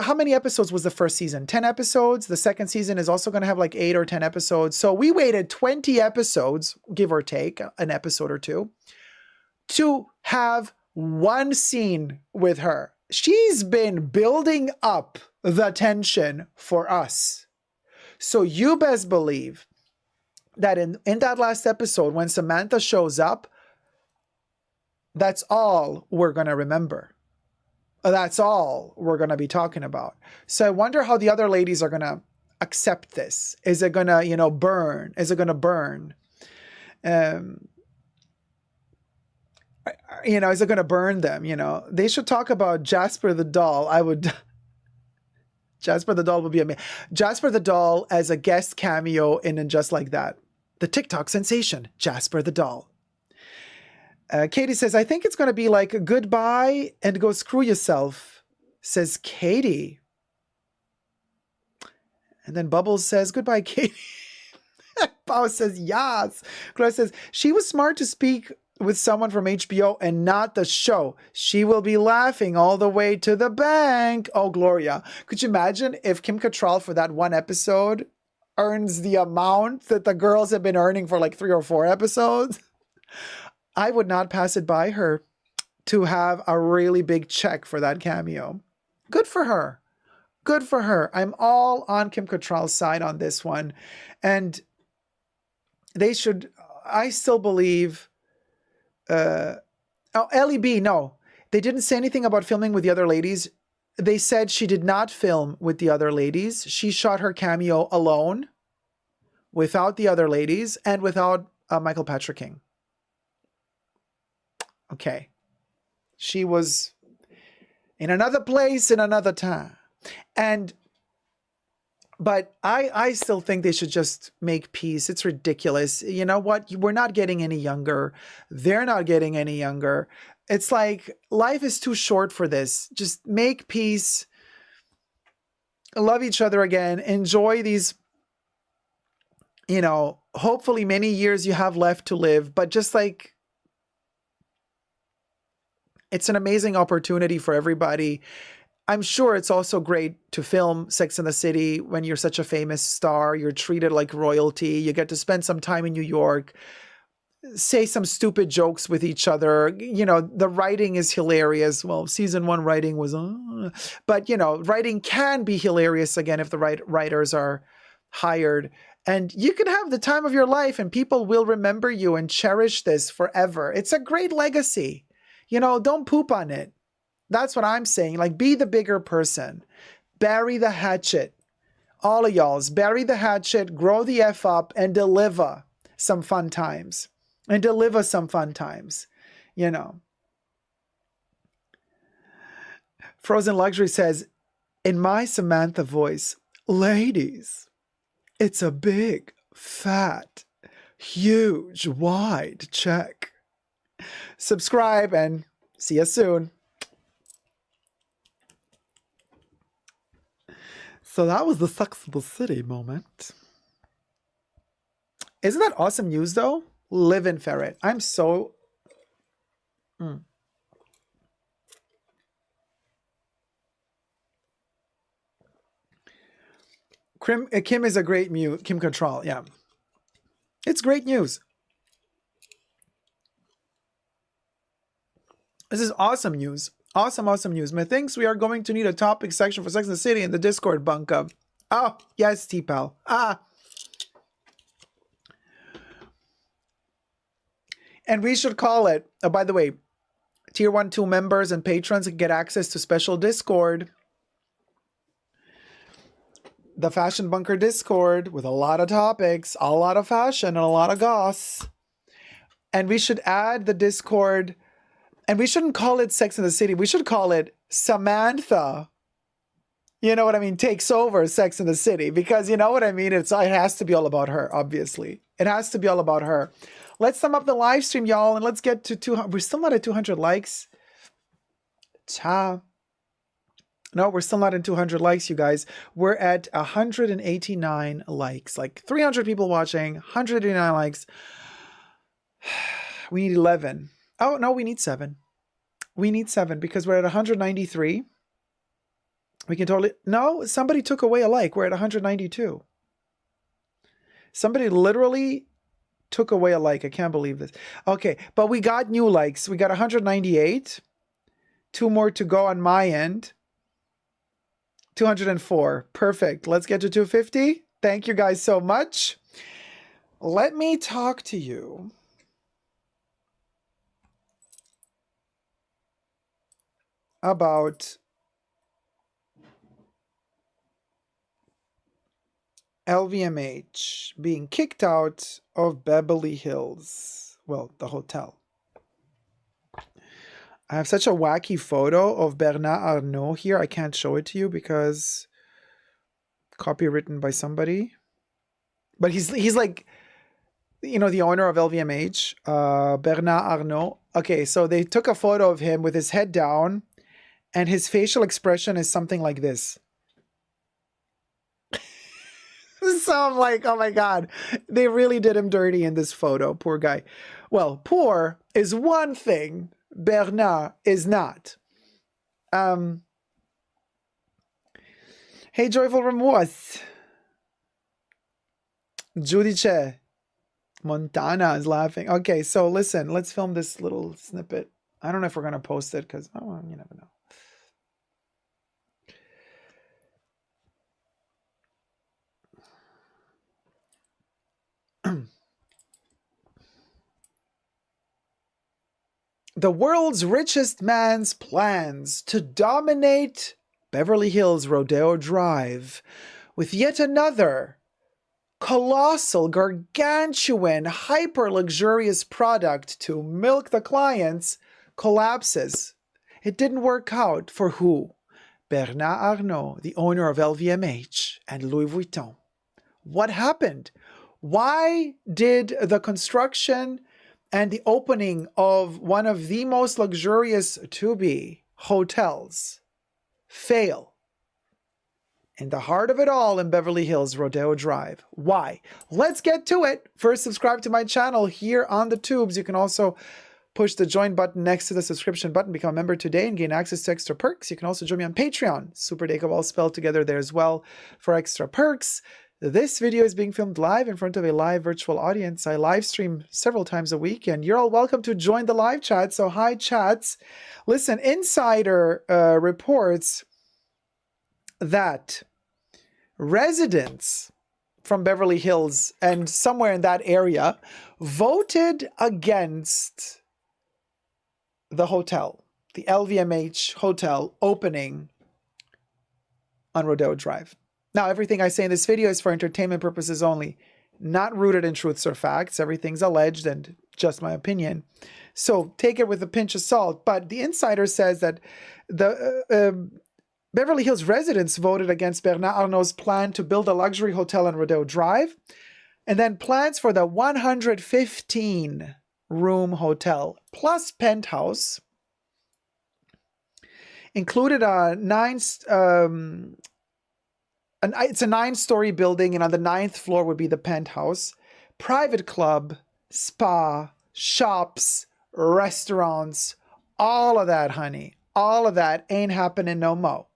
how many episodes was the first season? 10 episodes. The second season is also going to have like 8 or 10 episodes. So we waited 20 episodes, give or take, an episode or 2, to have one scene with her. She's been building up the tension for us. So you best believe that in that last episode, when Samantha shows up, that's all we're going to remember. That's all we're going to be talking about. So I wonder how the other ladies are going to accept this. Is it going to, you know, burn? Is it going to burn? You know, is it going to burn them? You know, they should talk about Jasper the Doll. I would. Jasper the Doll would be amazing. Jasper the Doll as a guest cameo in And Just Like That. The TikTok sensation, Jasper the Doll. Katie says, I think it's going to be like a goodbye and go screw yourself, says Katie. And then Bubbles says, goodbye, Katie. Pao says, yes. Gloria says, she was smart to speak with someone from HBO and not the show. She will be laughing all the way to the bank. Oh, Gloria. Could you imagine if Kim Cattrall for that one episode earns the amount that the girls have been earning for like 3 or 4 episodes? I would not pass it by her to have a really big check for that cameo. Good for her. Good for her. I'm all on Kim Cattrall's side on this one. And they should, I still believe, Ellie B, no. They didn't say anything about filming with the other ladies. They said she did not film with the other ladies. She shot her cameo alone, without the other ladies, and without Michael Patrick King. Okay. She was in another place, in another time. But I still think they should just make peace. It's ridiculous. You know what? We're not getting any younger. They're not getting any younger. It's like life is too short for this. Just make peace. Love each other again. Enjoy these, you know, hopefully many years you have left to live. But just like, it's an amazing opportunity for everybody. I'm sure it's also great to film Sex and the City when you're such a famous star. You're treated like royalty. You get to spend some time in New York, say some stupid jokes with each other. You know, the writing is hilarious. Well, season 1 writing was, but you know, writing can be hilarious again if the right writers are hired. And you can have the time of your life and people will remember you and cherish this forever. It's a great legacy. You know, don't poop on it. That's what I'm saying. Like, be the bigger person. Bury the hatchet. All of y'all's. Bury the hatchet, grow the F up, and deliver some fun times. And deliver some fun times. You know. Frozen Luxury says, in my Samantha voice, ladies, it's a big, fat, huge, wide check. Subscribe and see you soon. So that was the Sex and the City moment. Isn't that awesome news though? Live in Ferret. I'm so... Kim is a great mute. Kim Cattrall, yeah. It's great news. This is awesome news. Awesome, awesome news. Methinks we are going to need a topic section for Sex and the City in the Discord, Bunka. Oh, yes, T-Pal. And we should call it, by the way, Tier 1, 2 members and patrons get access to special Discord. The Fashion Bunker Discord with a lot of topics, a lot of fashion, and a lot of goss. And we should add the Discord... And we shouldn't call it Sex and the City. We should call it Samantha. You know what I mean? Takes over Sex and the City. Because you know what I mean? It has to be all about her, obviously. It has to be all about her. Let's sum up the live stream, y'all. And let's get to 200. We're still not at 200 likes. No, we're still not at 200 likes, you guys. We're at 189 likes. Like 300 people watching, 189 likes. We need 11. Oh, no, we need 7. We need 7 because we're at 193. We can totally... No, somebody took away a like. We're at 192. Somebody literally took away a like. I can't believe this. Okay, but we got new likes. We got 198. 2 more to go on my end. 204. Perfect. Let's get to 250. Thank you guys so much. Let me talk to you. about LVMH being kicked out of Beverly Hills. Well, the hotel. I have such a wacky photo of Bernard Arnault here. I can't show it to you because copywritten by somebody. But he's like, you know, the owner of LVMH, Bernard Arnault. Okay, so they took a photo of him with his head down, and his facial expression is something like this. So I'm like, oh my God, they really did him dirty in this photo. Poor guy. Well, poor is one thing. Bernard is not. Hey, Joyful Remorse. Judice. Montana is laughing. Okay, so listen, let's film this little snippet. I don't know if we're going to post it because, oh, well, you never know. The world's richest man's plans to dominate Beverly Hills Rodeo Drive with yet another colossal, gargantuan, hyper-luxurious product to milk the clients collapses. It didn't work out for who? Bernard Arnault, the owner of LVMH and Louis Vuitton. What happened? Why did the construction and the opening of one of the most luxurious to-be hotels fail in the heart of it all in Beverly Hills Rodeo Drive? Why? Let's get to it. First, subscribe to my channel here on the tubes. You can also push the join button next to the subscription button, become a member today and gain access to extra perks. You can also join me on Patreon, Super Dacob, all spelled together there as well for extra perks. This video is being filmed live in front of a live virtual audience. I live stream several times a week, and you're all welcome to join the live chat. So hi, chats. Listen, insider reports that residents from Beverly Hills and somewhere in that area voted against the hotel, the LVMH hotel opening on Rodeo Drive. Now, everything I say in this video is for entertainment purposes only, not rooted in truths or facts. Everything's alleged and just my opinion. So take it with a pinch of salt. But the insider says that the Beverly Hills residents voted against Bernard Arnault's plan to build a luxury hotel on Rodeo Drive, and then plans for the 115-room hotel plus penthouse included it's a 9-story building, and on the 9th floor would be the penthouse, private club, spa, shops, restaurants, all of that, honey. All of that ain't happening no mo'.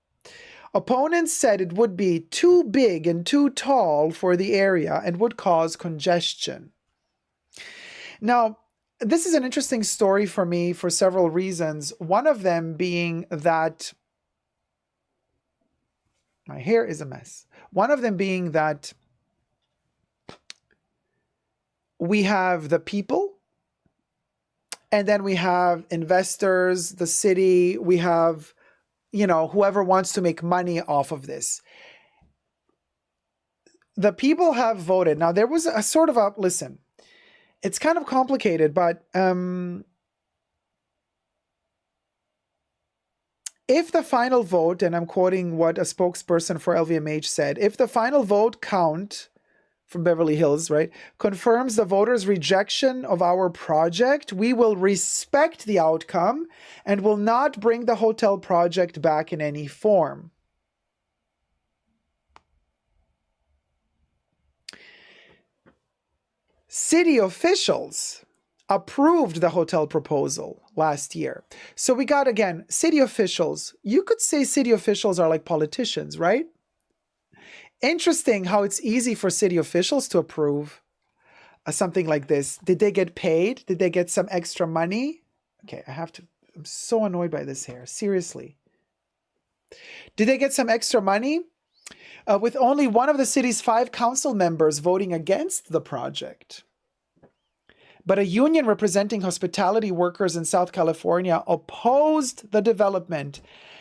Opponents said it would be too big and too tall for the area and would cause congestion. Now, this is an interesting story for me for several reasons. One of them being that my hair is a mess. One of them being that we have the people, and then we have investors, the city, we have, you know, whoever wants to make money off of this. The people have voted. Now, there was a sort of a, listen, it's kind of complicated, but if the final vote, and I'm quoting what a spokesperson for LVMH said, if the final vote count from Beverly Hills, right, confirms the voters' rejection of our project, we will respect the outcome and will not bring the hotel project back in any form. City officials approved the hotel proposal last year. So we got, again, city officials. You could say city officials are like politicians, right? Interesting how it's easy for city officials to approve something like this. Did they get paid? Did they get some extra money? Okay, I'm so annoyed by this hair. Seriously. Did they get some extra money? With only one of the city's 5 council members voting against the project. But a union representing hospitality workers in South California opposed the development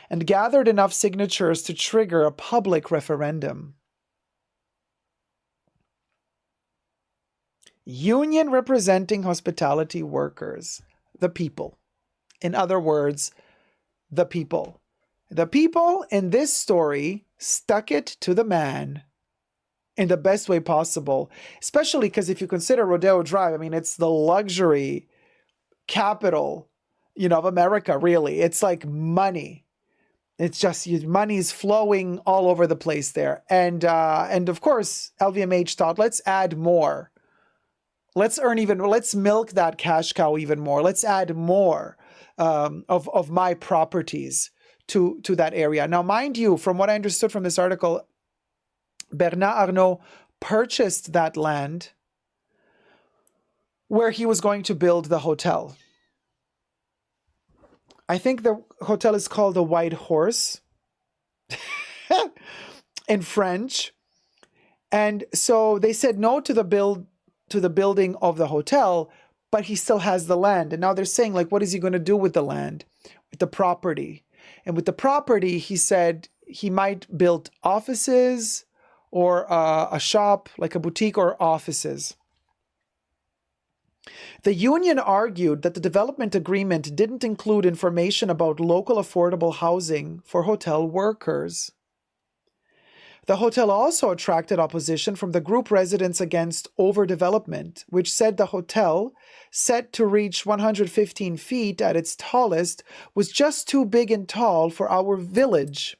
and gathered enough signatures to trigger a public referendum. Union representing hospitality workers, the people. In other words, the people. The people in this story stuck it to the man in the best way possible, especially because if you consider Rodeo Drive, I mean, it's the luxury capital, of America, really. It's like money. It's just money is flowing all over the place there. And of course, LVMH thought, let's add more. Let's milk that cash cow even more. Let's add more of my properties to that area. Now, mind you, from what I understood from this article, Bernard Arnault purchased that land where he was going to build the hotel. I think the hotel is called the White Horse in French. And so they said no to the building of the hotel, but he still has the land. And now they're saying, like, what is he going to do with the land, with the property? And with the property, he said he might build offices or a shop, like a boutique, or offices. The union argued that the development agreement didn't include information about local affordable housing for hotel workers. The hotel also attracted opposition from the group Residents Against Overdevelopment, which said the hotel, set to reach 115 feet at its tallest, was just too big and tall for our village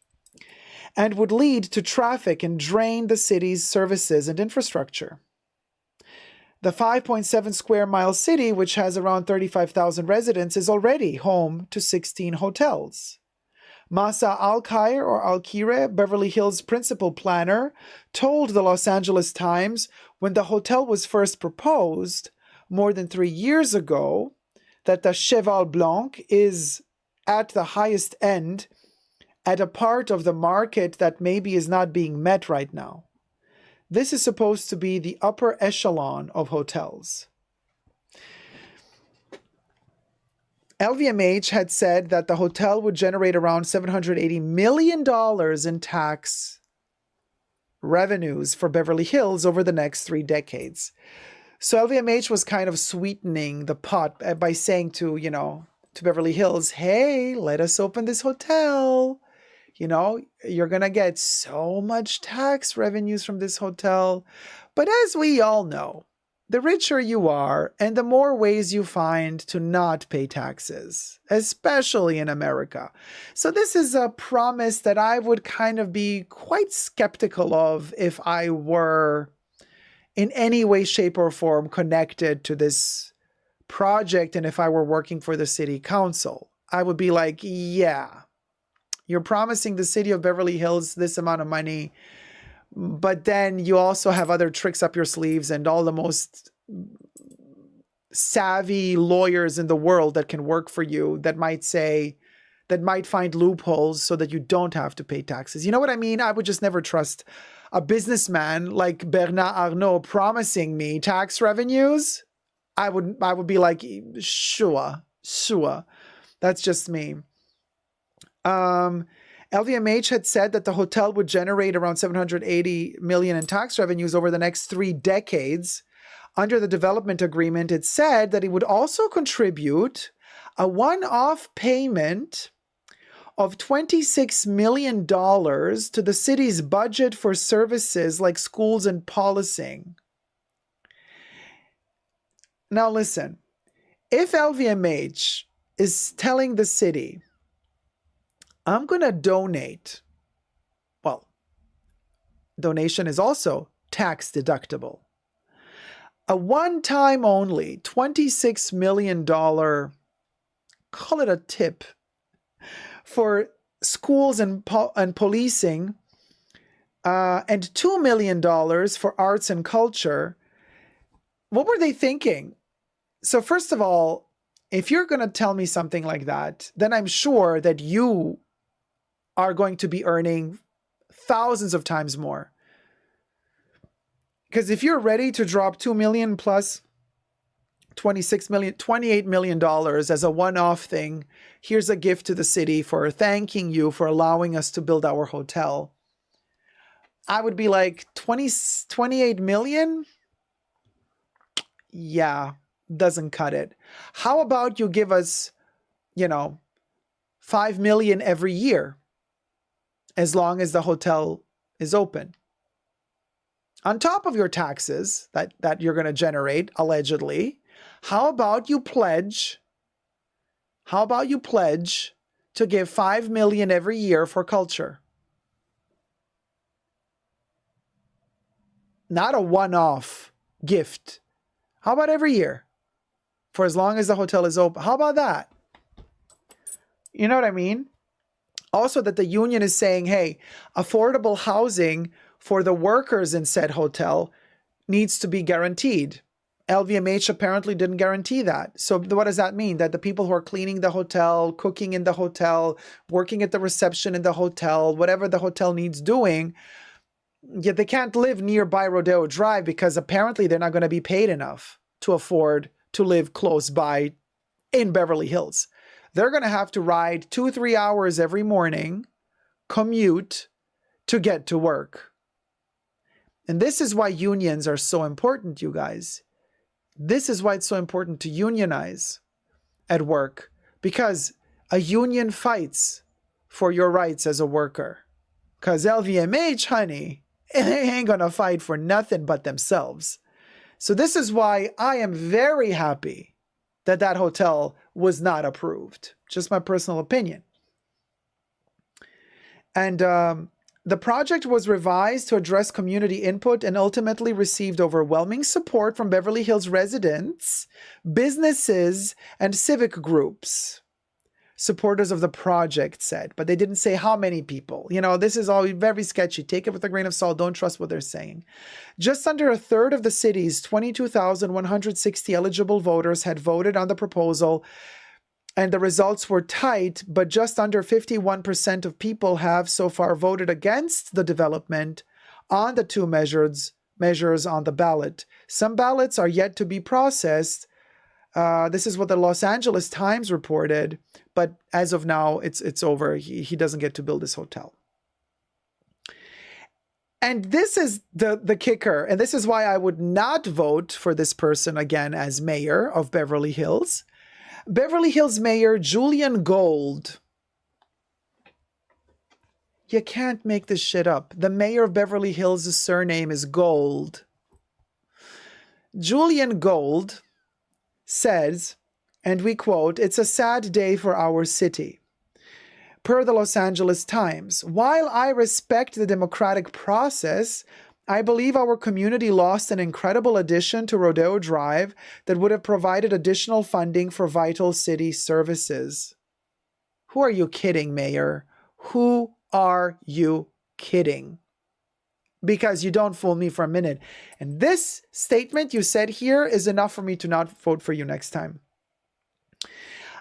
and would lead to traffic and drain the city's services and infrastructure. The 5.7 square mile city, which has around 35,000 residents, is already home to 16 hotels. Masa Al-Khair, or Al-Khair, Beverly Hills principal planner, told the Los Angeles Times when the hotel was first proposed more than 3 years ago that the Cheval Blanc is at the highest end at a part of the market that maybe is not being met right now. This is supposed to be the upper echelon of hotels. LVMH had said that the hotel would generate around $780 million in tax revenues for Beverly Hills over the next 3 decades. So LVMH was kind of sweetening the pot by saying to Beverly Hills, hey, let us open this hotel. You're going to get so much tax revenues from this hotel. But as we all know, the richer you are and the more ways you find to not pay taxes, especially in America. So this is a promise that I would kind of be quite skeptical of if I were in any way, shape, or form connected to this project, and if I were working for the city council. I would be like, yeah, you're promising the city of Beverly Hills this amount of money, but then you also have other tricks up your sleeves and all the most savvy lawyers in the world that can work for you that might find loopholes so that you don't have to pay taxes. You know what I mean? I would just never trust a businessman like Bernard Arnault promising me tax revenues. I would be like, sure. That's just me. LVMH had said that the hotel would generate around $780 million in tax revenues over the next 3 decades. Under the development agreement, it said that it would also contribute a one-off payment of $26 million to the city's budget for services like schools and policing. Now listen, if LVMH is telling the city, I'm going to donate. Well, donation is also tax deductible. A one-time only $26 million, call it a tip, for schools and policing, and $2 million for arts and culture. What were they thinking? So first of all, if you're going to tell me something like that, then I'm sure that you are going to be earning thousands of times more. Because if you're ready to drop $2 million plus $28 million as a one-off thing. Here's a gift to the city for thanking you for allowing us to build our hotel. I would be like, 28 million? Yeah, doesn't cut it. How about you give us, 5 million every year, as long as the hotel is open? On top of your taxes that you're going to generate, allegedly, how about you pledge to give 5 million every year for culture? Not a one-off gift. How about every year? For as long as the hotel is open. How about that? You know what I mean? Also, that the union is saying, hey, affordable housing for the workers in said hotel needs to be guaranteed. LVMH apparently didn't guarantee that. So what does that mean? That the people who are cleaning the hotel, cooking in the hotel, working at the reception in the hotel, whatever the hotel needs doing, yet they can't live nearby Rodeo Drive because apparently they're not going to be paid enough to afford to live close by in Beverly Hills. They're going to have to ride 2-3 hours every morning, commute to get to work. And this is why unions are so important, you guys. This is why it's so important to unionize at work, because a union fights for your rights as a worker. Because LVMH, honey, they ain't going to fight for nothing but themselves. So this is why I am very happy that that hotel was not approved. Just my personal opinion. And the project was revised to address community input and ultimately received overwhelming support from Beverly Hills residents, businesses, and civic groups. Supporters of the project said, but they didn't say how many people. This is all very sketchy. Take it with a grain of salt. Don't trust what they're saying. Just under a third of the city's 22,160 eligible voters had voted on the proposal, and the results were tight, but just under 51% of people have so far voted against the development on the two measures on the ballot. Some ballots are yet to be processed. This is what the Los Angeles Times reported, but as of now, it's over. He doesn't get to build this hotel. And this is the kicker, and this is why I would not vote for this person again as mayor of Beverly Hills. Beverly Hills Mayor Julian Gold. You can't make this shit up. The mayor of Beverly Hills' surname is Gold. Julian Gold says, and we quote, "It's a sad day for our city." Per the Los Angeles Times, "While I respect the democratic process, I believe our community lost an incredible addition to Rodeo Drive that would have provided additional funding for vital city services." Who are you kidding, Mayor? Who are you kidding? Because you don't fool me for a minute. And this statement you said here is enough for me to not vote for you next time.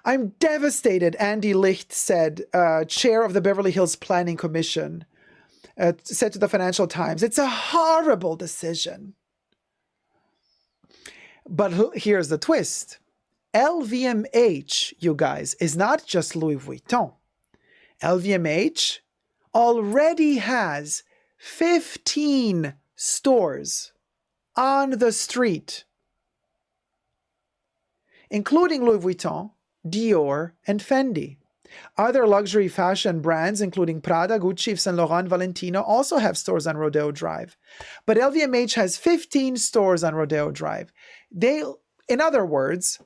"I'm devastated," Andy Licht said, chair of the Beverly Hills Planning Commission, said to the Financial Times. "It's a horrible decision." But here's the twist. LVMH, you guys, is not just Louis Vuitton. LVMH already has 15 stores on the street, including Louis Vuitton, Dior, and Fendi. Other luxury fashion brands, including Prada, Gucci, Saint Laurent, Valentino, also have stores on Rodeo Drive. But LVMH has 15 stores on Rodeo Drive. In other words,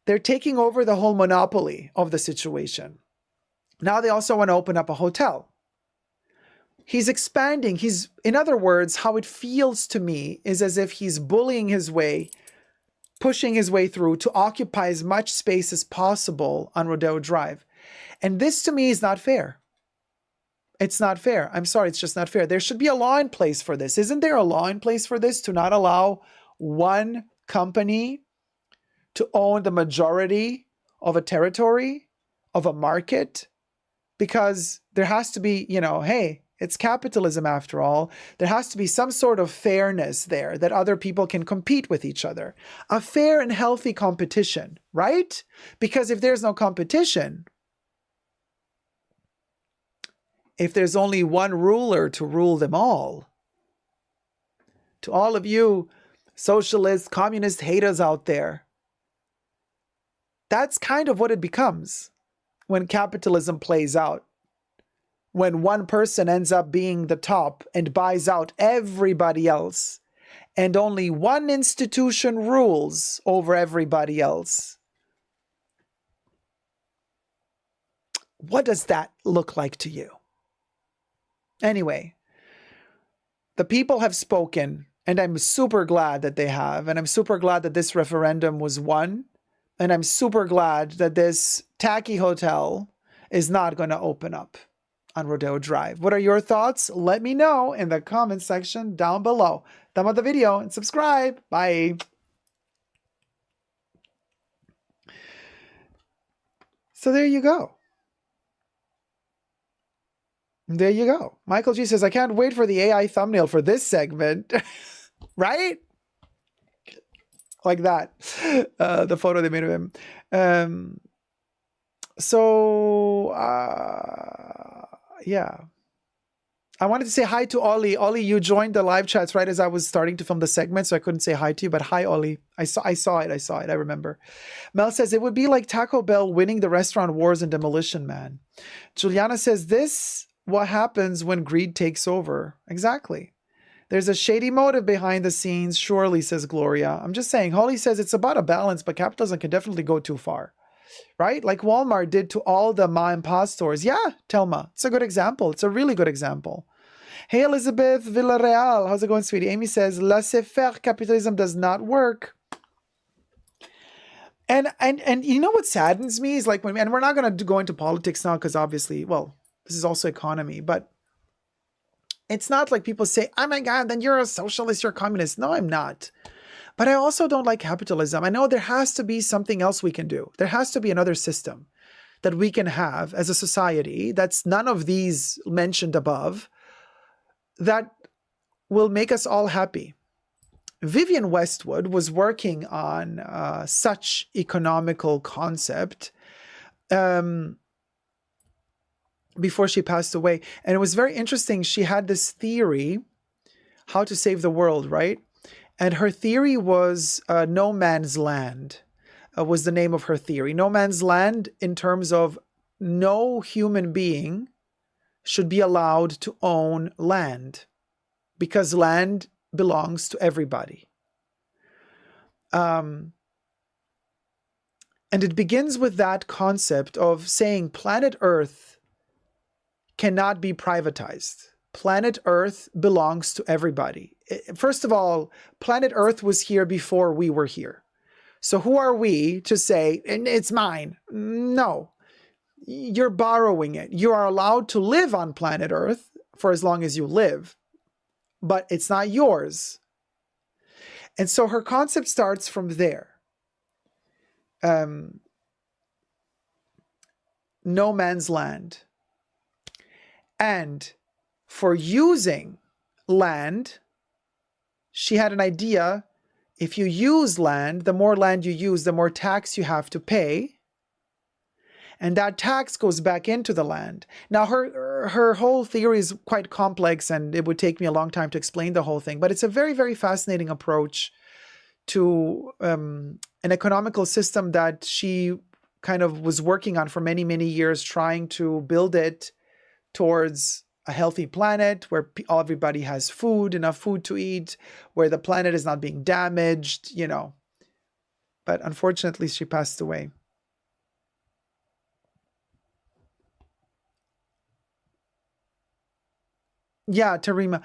they're taking over the whole monopoly of the situation. Now they also want to open up a hotel. He's expanding. In other words, how it feels to me is as if he's bullying his way, pushing his way through to occupy as much space as possible on Rodeo Drive. And this to me is not fair. It's not fair. I'm sorry, it's just not fair. There should be a law in place for this. Isn't there a law in place for this, to not allow one company to own the majority of a territory, of a market? Because there has to be, hey, It's capitalism after all. There has to be some sort of fairness there that other people can compete with each other. A fair and healthy competition, right? Because if there's no competition, if there's only one ruler to rule them all, to all of you socialist, communist haters out there, that's kind of what it becomes when capitalism plays out. When one person ends up being the top and buys out everybody else, and only one institution rules over everybody else. What does that look like to you? Anyway, the people have spoken, and I'm super glad that they have, and I'm super glad that this referendum was won, and I'm super glad that this tacky hotel is not going to open up on Rodeo Drive. What are your thoughts? Let me know in the comment section down below. Thumb up the video and subscribe. Bye. So there you go. There you go. Michael G says, I can't wait for the AI thumbnail for this segment. Right? Like that. The photo they made of him. Yeah. I wanted to say hi to Ollie. Ollie, you joined the live chats right as I was starting to film the segment, so I couldn't say hi to you, but hi, Ollie. I saw it. I remember. Mel says, it would be like Taco Bell winning the restaurant wars and Demolition Man. Juliana says, this what happens when greed takes over. Exactly. There's a shady motive behind the scenes, surely, says Gloria. I'm just saying, Holly says it's about a balance, but capitalism can definitely go too far. Right? Like Walmart did to all the ma and pa stores. Yeah, Telma. It's a good example. It's a really good example. Hey, Elizabeth Villarreal. How's it going, sweetie? Amy says, laissez-faire capitalism does not work. And you know what saddens me is like when, and we're not going to go into politics now because obviously, well, this is also economy, but it's not like people say, oh my God, then you're a socialist, you're a communist. No, I'm not. But I also don't like capitalism. I know there has to be something else we can do. There has to be another system that we can have as a society that's none of these mentioned above that will make us all happy. Vivienne Westwood was working on such economical concept before she passed away. And it was very interesting. She had this theory, how to save the world, right? And her theory was no man's land was the name of her theory. No man's land in terms of no human being should be allowed to own land because land belongs to everybody. And it begins with that concept of saying planet Earth cannot be privatized. Planet Earth belongs to everybody. First of all, planet Earth was here before we were here. So who are we to say, it's mine? No, you're borrowing it. You are allowed to live on planet Earth for as long as you live, but it's not yours. And so her concept starts from there. No man's land. And for using land, she had an idea. If you use land, the more land you use, the more tax you have to pay. And that tax goes back into the land. Now, her whole theory is quite complex, and it would take me a long time to explain the whole thing. But it's a very, very fascinating approach to an economical system that she kind of was working on for many, many years, trying to build it towards a healthy planet where everybody has food, enough food to eat, where the planet is not being damaged, you know. But unfortunately, she passed away. Yeah, Tarima,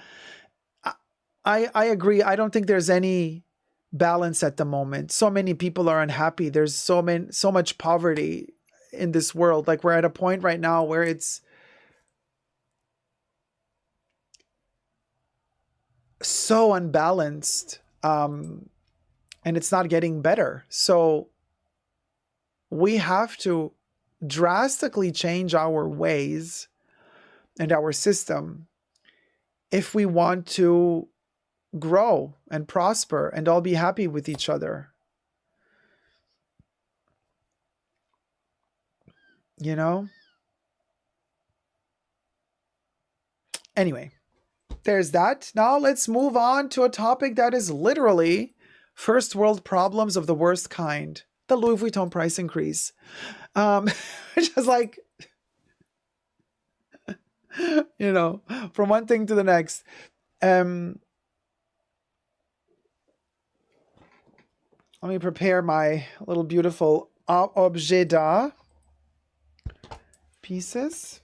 I agree. I don't think there's any balance at the moment. So many people are unhappy. There's so much poverty in this world. Like we're at a point right now where it's so unbalanced, and it's not getting better. So we have to drastically change our ways and our system if we want to grow and prosper and all be happy with each other. You know? Anyway, there's that. Now let's move on to a topic that is literally first world problems of the worst kind. The Louis Vuitton price increase. Which is like, you know, from one thing to the next. Let me prepare my little beautiful objet d'art pieces.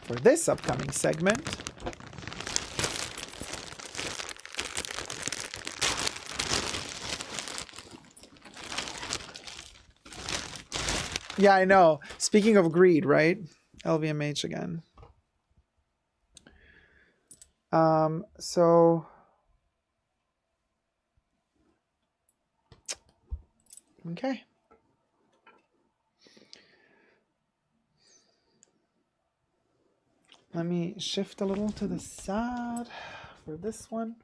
For this upcoming segment. Yeah, I know. Speaking of greed, right? LVMH again. So okay. Let me shift a little to the side for this one.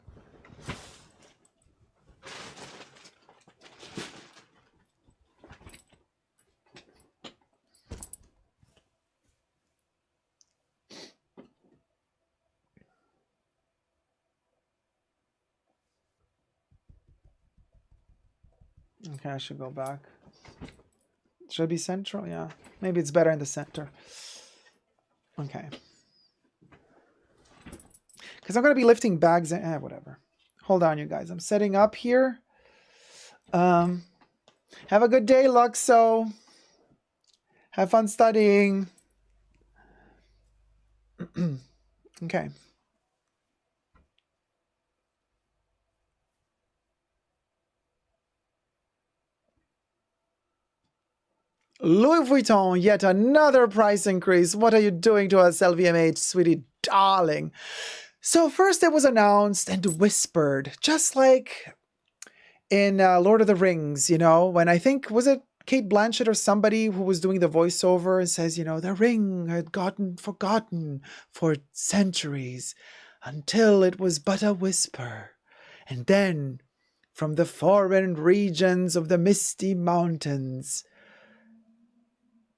Okay, I should go back. Should it be central? Yeah. Maybe it's better in the center. Okay. Because I'm going to be lifting bags and whatever. Hold on, you guys. I'm setting up here. Have a good day, Luxo. Have fun studying. Okay. Louis Vuitton, yet another price increase. What are you doing to us, LVMH, sweetie darling? So first it was announced and whispered, just like in Lord of the Rings, you know, when I think, was it Kate Blanchett or somebody who was doing the voiceover and says, you know, the ring had gotten forgotten for centuries until it was but a whisper. And then from the foreign regions of the misty mountains,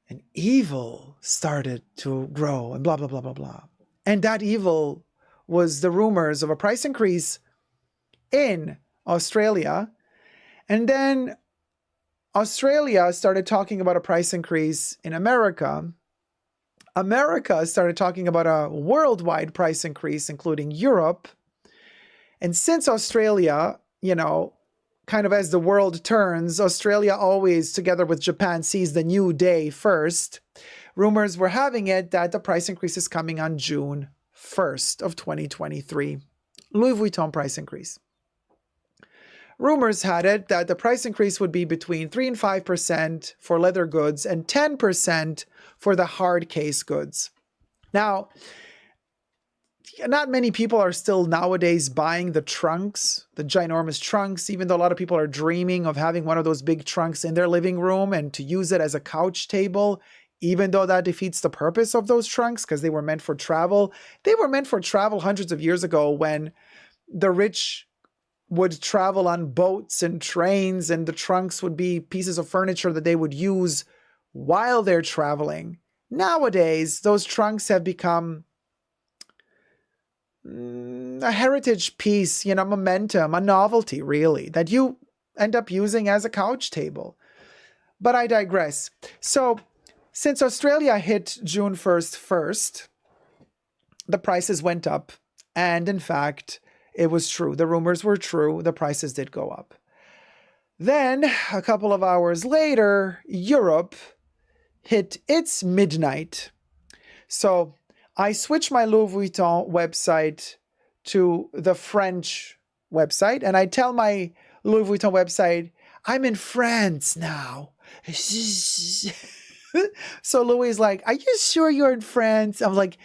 an evil started to grow and blah, blah, blah, blah, blah. And that evil was the rumors of a price increase in Australia. And then Australia started talking about a price increase in America. America started talking about a worldwide price increase, including Europe. And since Australia, you know, kind of as the world turns, Australia always, together with Japan, sees the new day first. Rumors were having it that the price increase is coming on June 1st of 2023. Louis Vuitton price increase. Rumors had it that the price increase would be between 3 and 5% for leather goods and 10% for the hard case goods. Now, not many people are still nowadays buying the trunks, the ginormous trunks, even though a lot of people are dreaming of having one of those big trunks in their living room and to use it as a couch table, even though that defeats the purpose of those trunks because they were meant for travel. They were meant for travel hundreds of years ago when the rich would travel on boats and trains and the trunks would be pieces of furniture that they would use while they're traveling. Nowadays, those trunks have become a heritage piece, you know, momentum, a novelty really, that you end up using as a couch table. But I digress. So since Australia hit June 1st first, the prices went up. And in fact, it was true. The rumors were true. The prices did go up. Then a couple of hours later, Europe hit its midnight. So I switched my Louis Vuitton website to the French website, and I tell my Louis Vuitton website, I'm in France now. So Louis is like, are you sure you're in France? I'm like,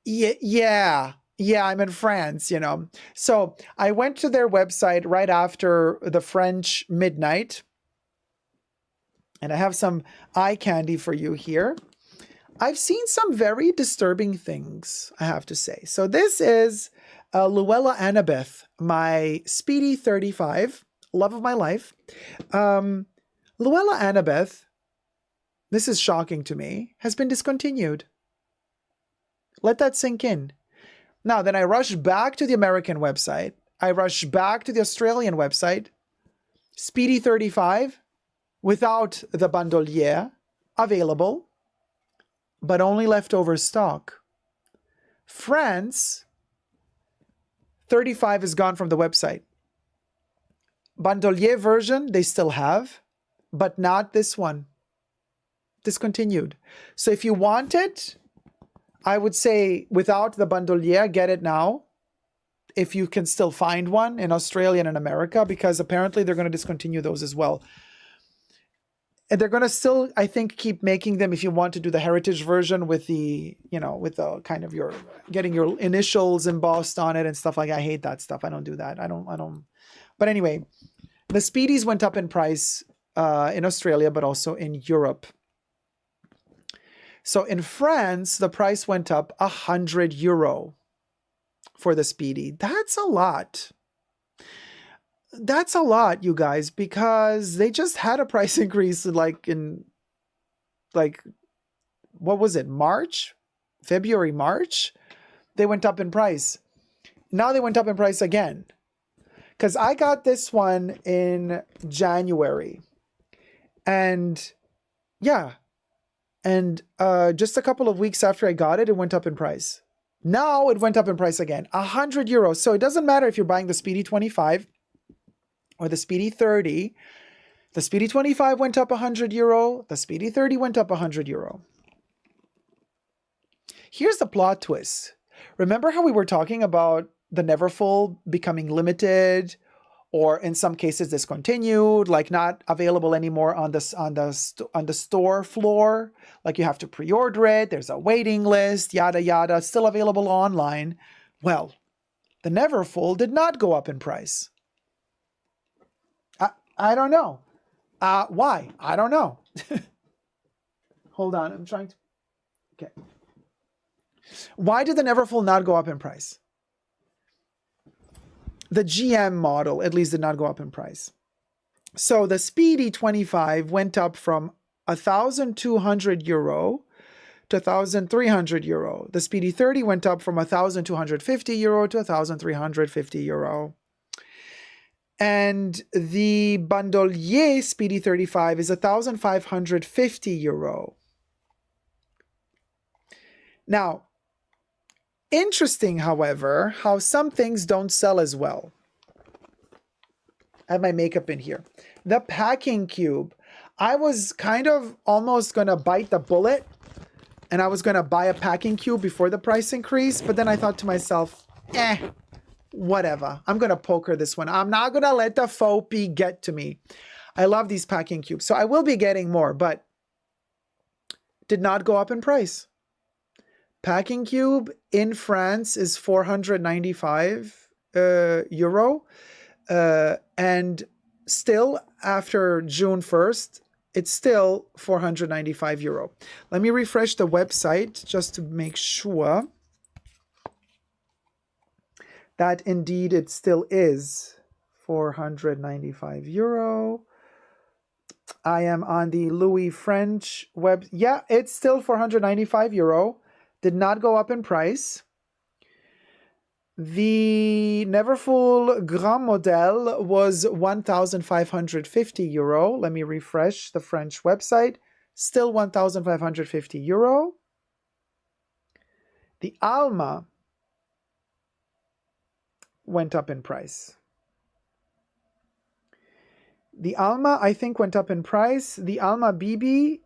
yeah, I'm in France, you know. So I went to their website right after the French midnight, And I have some eye candy for you here. I've seen some very disturbing things, I have to say. So this is Luella Annabeth, my Speedy 35, love of my life. Luella Annabeth, this is shocking to me, has been discontinued. Let that sink in. Now, then I rushed back to the American website. I rushed back to the Australian website. Speedy 35, without the bandolier, available, but only leftover stock. France, 35 is gone from the website. Bandolier version, they still have, but not this one. Discontinued. So if you want it, I would say without the bandolier, get it now. If you can still find one in Australia and in America, because apparently they're going to discontinue those as well. And they're going to still, I think, keep making them if you want to do the heritage version with the, you know, with the kind of your, getting your initials embossed on it and stuff like that. I hate that stuff. I don't do that. I don't. But anyway, the Speedies went up in price in Australia, but also in Europe. So in France, the price went up €100 for the Speedy. That's a lot. That's a lot, you guys, because they just had a price increase what was it? February, March? They went up in price. Now they went up in price again. Because I got this one in January. And yeah. And just a couple of weeks after I got it, it went up in price. Now it went up in price again. €100. So it doesn't matter if you're buying the Speedy 25 or the Speedy 30. The Speedy 25 went up €100. The Speedy 30 went up €100. Here's the plot twist. Remember how we were talking about the Neverfull becoming limited, or in some cases discontinued, like not available anymore on the store floor? Like you have to pre-order it. There's a waiting list, yada yada. Still available online. Well, the Neverfull did not go up in price. I don't know. Why? I don't know. Hold on. I'm trying to... Okay. Why did the Neverfull not go up in price? The GM model, at least, did not go up in price. So the Speedy 25 went up from €1,200 to €1,300. The Speedy 30 went up from €1,250 to €1,350. And the Bandolier Speedy 35 is €1,550. Now, interesting, however, how some things don't sell as well. I have my makeup in here. The packing cube. I was kind of almost going to bite the bullet, and I was going to buy a packing cube before the price increase, but then I thought to myself, whatever. I'm going to poker this one. I'm not going to let the faux P get to me. I love these packing cubes. So I will be getting more, but did not go up in price. Packing cube in France is €495. And still, after June 1st, it's still €495. Let me refresh the website just to make sure that indeed it still is €495. I am on the Louis French web. Yeah, it's still €495. Did not go up in price. The Neverfull Grand Model was €1,550. Let me refresh the French website. Still €1,550. The Alma went up in price. The Alma, I think, went up in price. The Alma BB,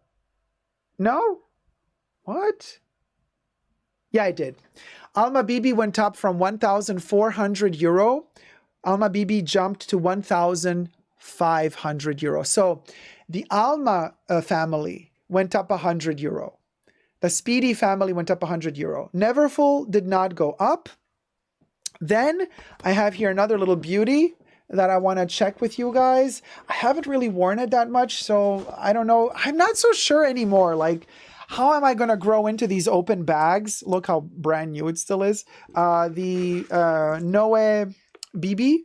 no? What? Yeah, I did. Alma BB went up from €1,400. Alma BB jumped to €1,500. So the Alma family went up €100. The Speedy family went up €100. Neverfull did not go up. Then I have here another little beauty. that I want to check with you guys. I haven't really worn it that much, so I don't know. I'm not so sure anymore. Like, how am I going to grow into these open bags? Look how brand new it still is. The Noe BB.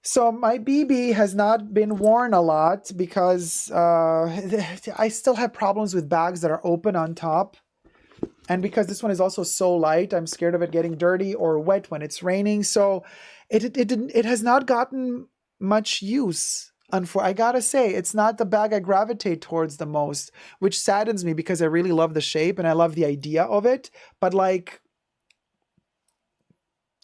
So my BB has not been worn a lot because I still have problems with bags that are open on top. And because this one is also so light, I'm scared of it getting dirty or wet when it's raining. So it has not gotten much use. I gotta say, it's not the bag I gravitate towards the most, which saddens me because I really love the shape and I love the idea of it. But like,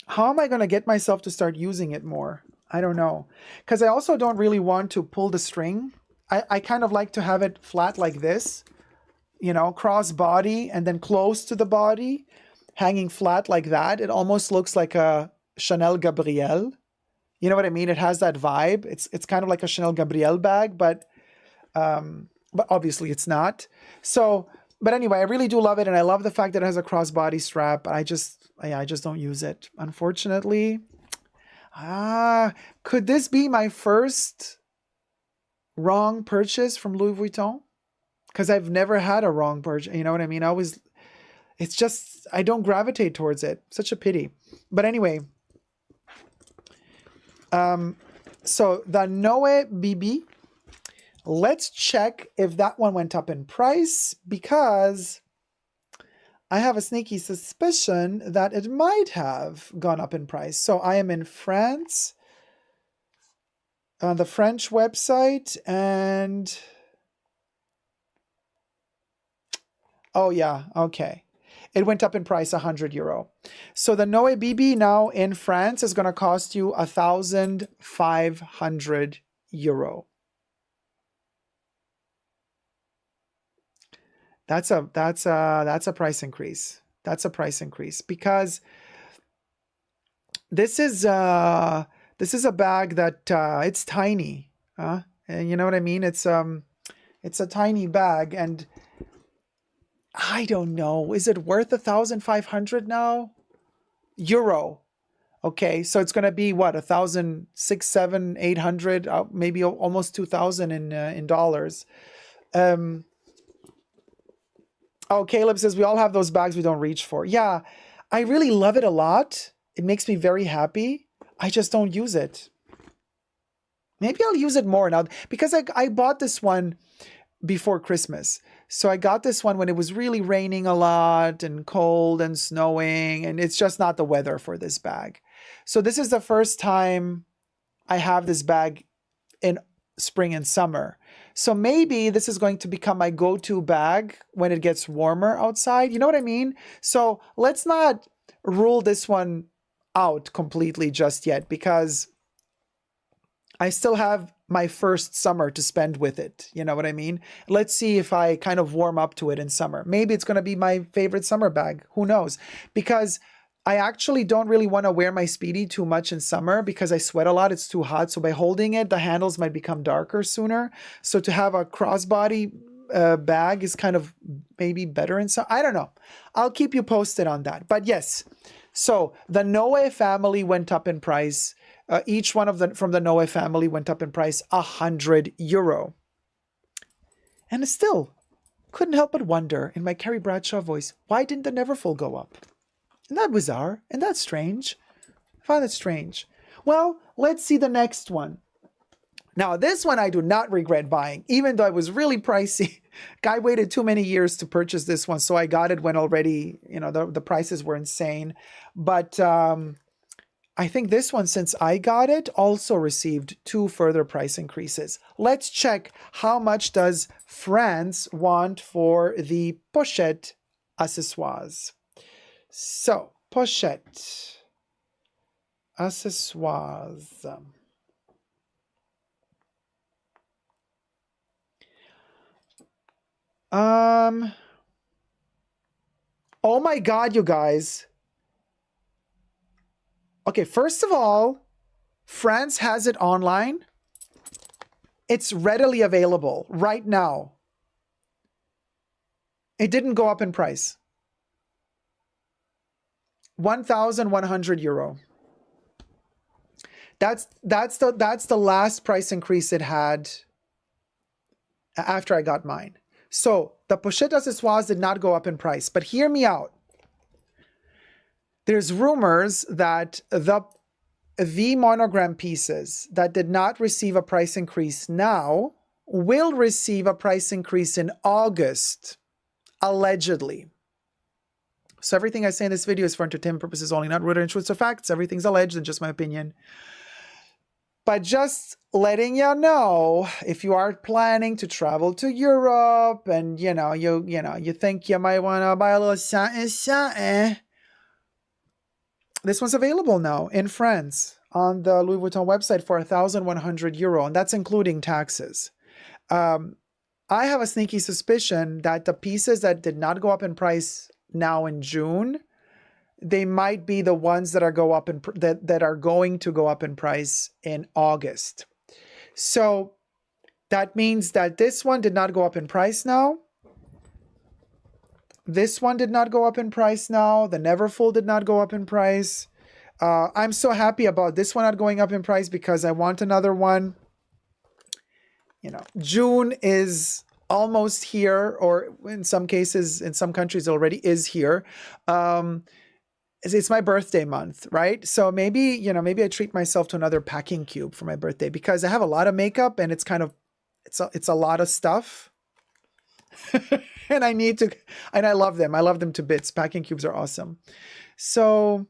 how am I going to get myself to start using it more? I don't know. Because I also don't really want to pull the string. I kind of like to have it flat like this, you know, cross body and then close to the body, hanging flat like that. It almost looks like a Chanel Gabrielle. You know what I mean? It has that vibe. It's kind of like a Chanel Gabrielle bag, but obviously it's not. So, but anyway, I really do love it, and I love the fact that it has a crossbody strap. I just don't use it, unfortunately. Could this be my first wrong purchase from Louis Vuitton? Because I've never had a wrong purchase. You know what I mean? It's just, I don't gravitate towards it. Such a pity. But anyway, so the Noe BB, let's check if that one went up in price, because I have a sneaky suspicion that it might have gone up in price. So I am in France, on the French website, and oh yeah, okay. It went up in price, €100. So the Noe BB now in France is going to cost you €1,500. That's a price increase. That's a price increase, because this is a bag that it's tiny, and you know what I mean? It's a tiny bag, and I don't know. Is it worth 1,500 now? Euro. Okay, so it's gonna be what, 1,600, 700, 800, maybe almost 2,000 in dollars. Oh, Caleb says we all have those bags we don't reach for. Yeah, I really love it a lot. It makes me very happy. I just don't use it. Maybe I'll use it more now, because I bought this one before Christmas. So I got this one when it was really raining a lot and cold and snowing, and it's just not the weather for this bag. So this is the first time I have this bag in spring and summer. So maybe this is going to become my go-to bag when it gets warmer outside. You know what I mean? So let's not rule this one out completely just yet, because I still have my first summer to spend with it. You know what I mean? Let's see if I kind of warm up to it in summer. Maybe it's going to be my favorite summer bag. Who knows? Because I actually don't really want to wear my Speedy too much in summer because I sweat a lot. It's too hot. So by holding it, the handles might become darker sooner. So to have a crossbody bag is kind of maybe better in summer. I don't know. I'll keep you posted on that. But yes, so the Noe family went up in price. Each one of them from the Noe family went up in price €100. And still couldn't help but wonder in my Carrie Bradshaw voice, why didn't the Neverfull go up? Isn't that bizarre? And that's strange. I find that strange. Well, let's see the next one. Now, this one I do not regret buying, even though it was really pricey. Guy waited too many years to purchase this one, so I got it when already, you know, the prices were insane. But I think this one, since I got it, also received 2 further price increases. Let's check how much does France want for the pochette accessoires. So, pochette accessoires. Oh my God, you guys. Okay, first of all, France has it online. It's readily available right now. It didn't go up in price. €1,100. That's the last price increase it had after I got mine. So the pochette accessoires did not go up in price, but hear me out. There's rumors that the monogram pieces that did not receive a price increase now will receive a price increase in August, allegedly. So everything I say in this video is for entertainment purposes only, not rooted in truths or facts. Everything's alleged and just my opinion. But just letting you know, if you are planning to travel to Europe and you think you might want to buy a little something, this one's available now in France on the Louis Vuitton website for €1,100, and that's including taxes. I have a sneaky suspicion that the pieces that did not go up in price now in June, they might be the ones that are that are going to go up in price in August. So that means that this one did not go up in price now. This one did not go up in price now. The Neverfull did not go up in price. I'm so happy about this one not going up in price because I want another one. June is almost here, or in some cases, in some countries already is here. It's my birthday month, right? So maybe I treat myself to another packing cube for my birthday because I have a lot of makeup and it's a lot of stuff. And I love them. I love them to bits. Packing cubes are awesome. So,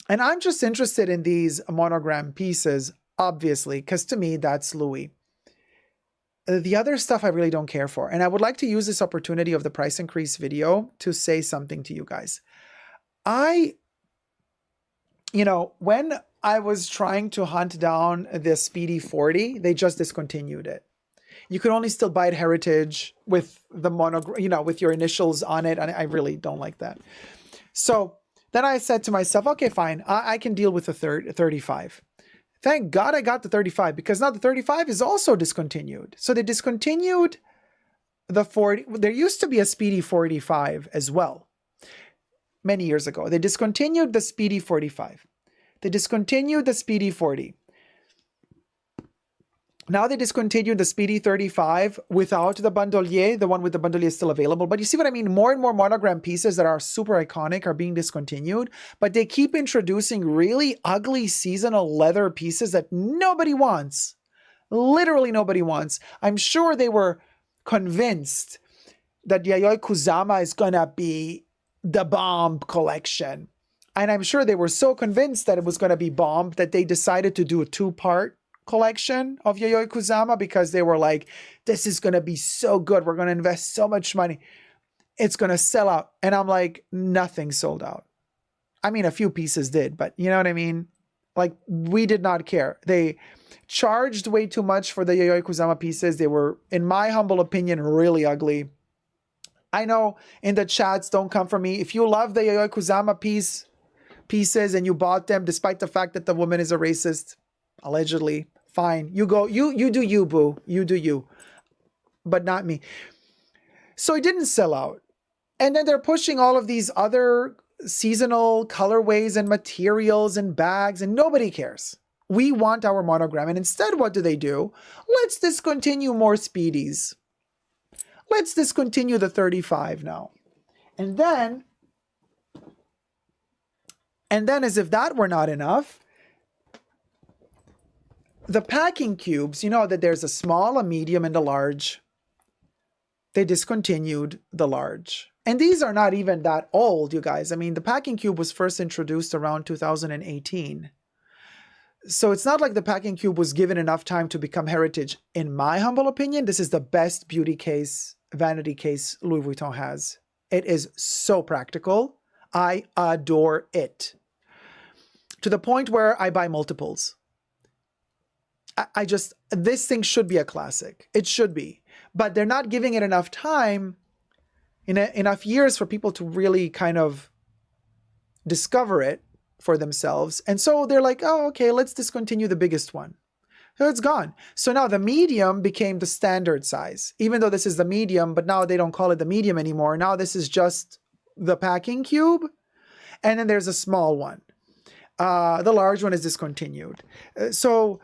and I'm just interested in these monogram pieces, obviously, because to me, that's Louis. The other stuff I really don't care for. And I would like to use this opportunity of the price increase video to say something to you guys. When I was trying to hunt down the Speedy 40, they just discontinued it. You can only still buy it heritage with the monogram, with your initials on it. And I really don't like that. So then I said to myself, okay, fine. I can deal with the 35. Thank God I got the 35 because now the 35 is also discontinued. So they discontinued the 40. There used to be a Speedy 45 as well many years ago. They discontinued the Speedy 45. They discontinued the Speedy 40. Now they discontinued the Speedy 35 without the bandolier. The one with the bandolier is still available. But you see what I mean? More and more monogram pieces that are super iconic are being discontinued. But they keep introducing really ugly seasonal leather pieces that nobody wants. Literally nobody wants. I'm sure they were convinced that Yayoi Kusama is going to be the bomb collection. And I'm sure they were so convinced that it was going to be bomb that they decided to do a 2-part collection of Yayoi Kusama because they were like, this is going to be so good. We're going to invest so much money. It's going to sell out. And I'm like, nothing sold out. I mean, a few pieces did, but you know what I mean? Like, we did not care. They charged way too much for the Yayoi Kusama pieces. They were, in my humble opinion, really ugly. I know in the chats, don't come for me. If you love the Yayoi Kusama pieces and you bought them despite the fact that the woman is a racist, allegedly, fine. You go, you do you, boo. You do you. But not me. So it didn't sell out. And then they're pushing all of these other seasonal colorways and materials and bags, and nobody cares. We want our monogram. And instead, what do? Let's discontinue more Speedies. Let's discontinue the 35 now. And then as if that were not enough, the packing cubes, that there's a small, a medium, and a large. They discontinued the large. And these are not even that old, you guys. I mean, the packing cube was first introduced around 2018. So it's not like the packing cube was given enough time to become heritage. In my humble opinion, this is the best beauty case, vanity case Louis Vuitton has. It is so practical. I adore it. To the point where I buy multiples. This thing should be a classic. It should be. But they're not giving it enough time, enough years for people to really kind of discover it for themselves. And so they're like, oh, okay, let's discontinue the biggest one. So it's gone. So now the medium became the standard size, even though this is the medium, but now they don't call it the medium anymore. Now this is just the packing cube. And then there's a small one. The large one is discontinued. So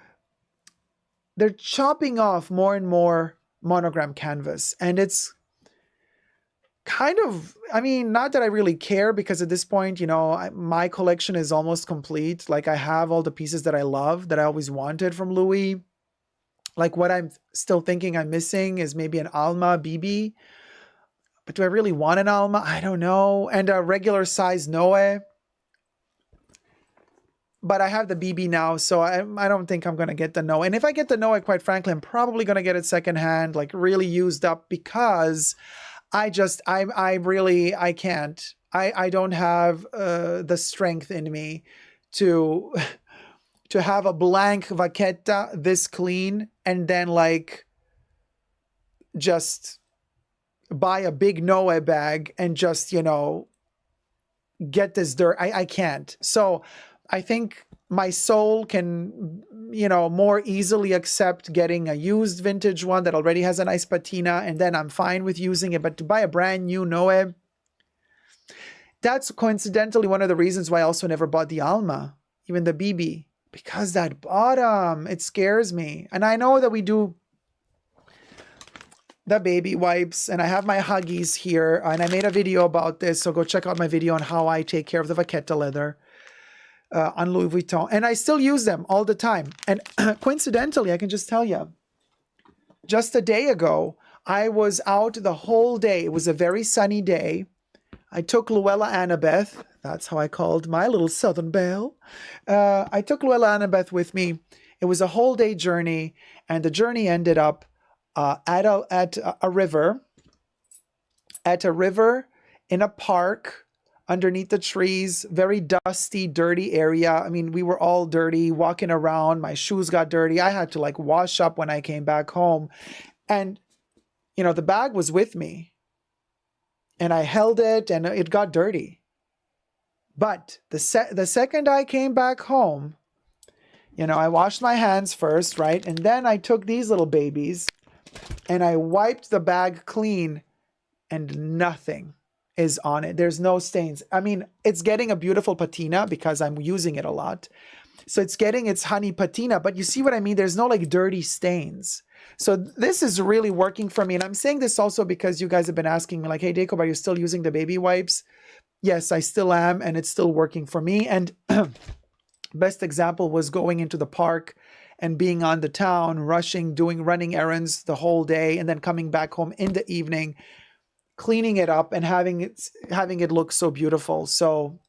they're chopping off more and more monogram canvas, and it's kind of, I mean, not that I really care, because at this point, you know, my collection is almost complete. Like, I have all the pieces that I love, that I always wanted from Louis. Like, what I'm still thinking I'm missing is maybe an Alma BB. But do I really want an Alma? I don't know. And a regular size Noe. But I have the BB now, so I don't think I'm going to get the Noe. And if I get the Noe, quite frankly, I'm probably going to get it secondhand, like really used up, because I can't. I don't have the strength in me to have a blank vaqueta this clean and then like just buy a big Noe bag and just, you know, get this dirt. I can't. So I think my soul can, you know, more easily accept getting a used vintage one that already has a nice patina, and then I'm fine with using it. But to buy a brand new Noe, that's coincidentally one of the reasons why I also never bought the Alma, even the BB, because that bottom, it scares me. And I know that we do the baby wipes, and I have my Huggies here, and I made a video about this, so go check out my video on how I take care of the vaqueta leather on Louis Vuitton, and I still use them all the time. And coincidentally, I can just tell you, just a day ago, I was out the whole day. It was a very sunny day. I took Luella Annabeth, that's how I called my little Southern belle. I took Luella Annabeth with me. It was a whole day journey, and the journey ended up at a river in a park underneath the trees, very dusty, dirty area. I mean, we were all dirty, walking around. My shoes got dirty. I had to like wash up when I came back home. And, you know, the bag was with me. And I held it, and it got dirty. But the second I came back home, you know, I washed my hands first, right? And then I took these little babies and I wiped the bag clean, and nothing is on it. There's no stains. I mean, it's getting a beautiful patina because I'm using it a lot. So it's getting its honey patina, but you see what I mean? There's no like dirty stains. So this is really working for me. And I'm saying this also because you guys have been asking me like, hey, Jacob, are you still using the baby wipes? Yes, I still am. And it's still working for me. And best example was going into the park and being on the town, running errands the whole day, and then coming back home in the evening, cleaning it up and having it look so beautiful. So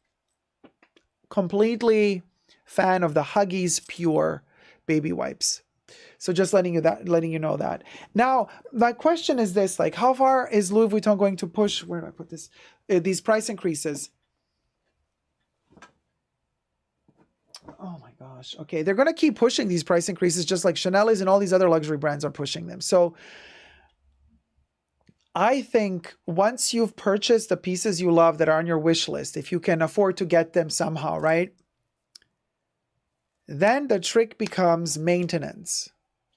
completely fan of the Huggies Pure baby wipes. So just letting you know that. Now, my question is this, like, how far is Louis Vuitton going to push, where do I put this, these price increases? Oh my gosh. Okay, they're going to keep pushing these price increases just like Chanel is and all these other luxury brands are pushing them. So I think once you've purchased the pieces you love that are on your wish list, if you can afford to get them somehow, right? Then the trick becomes maintenance.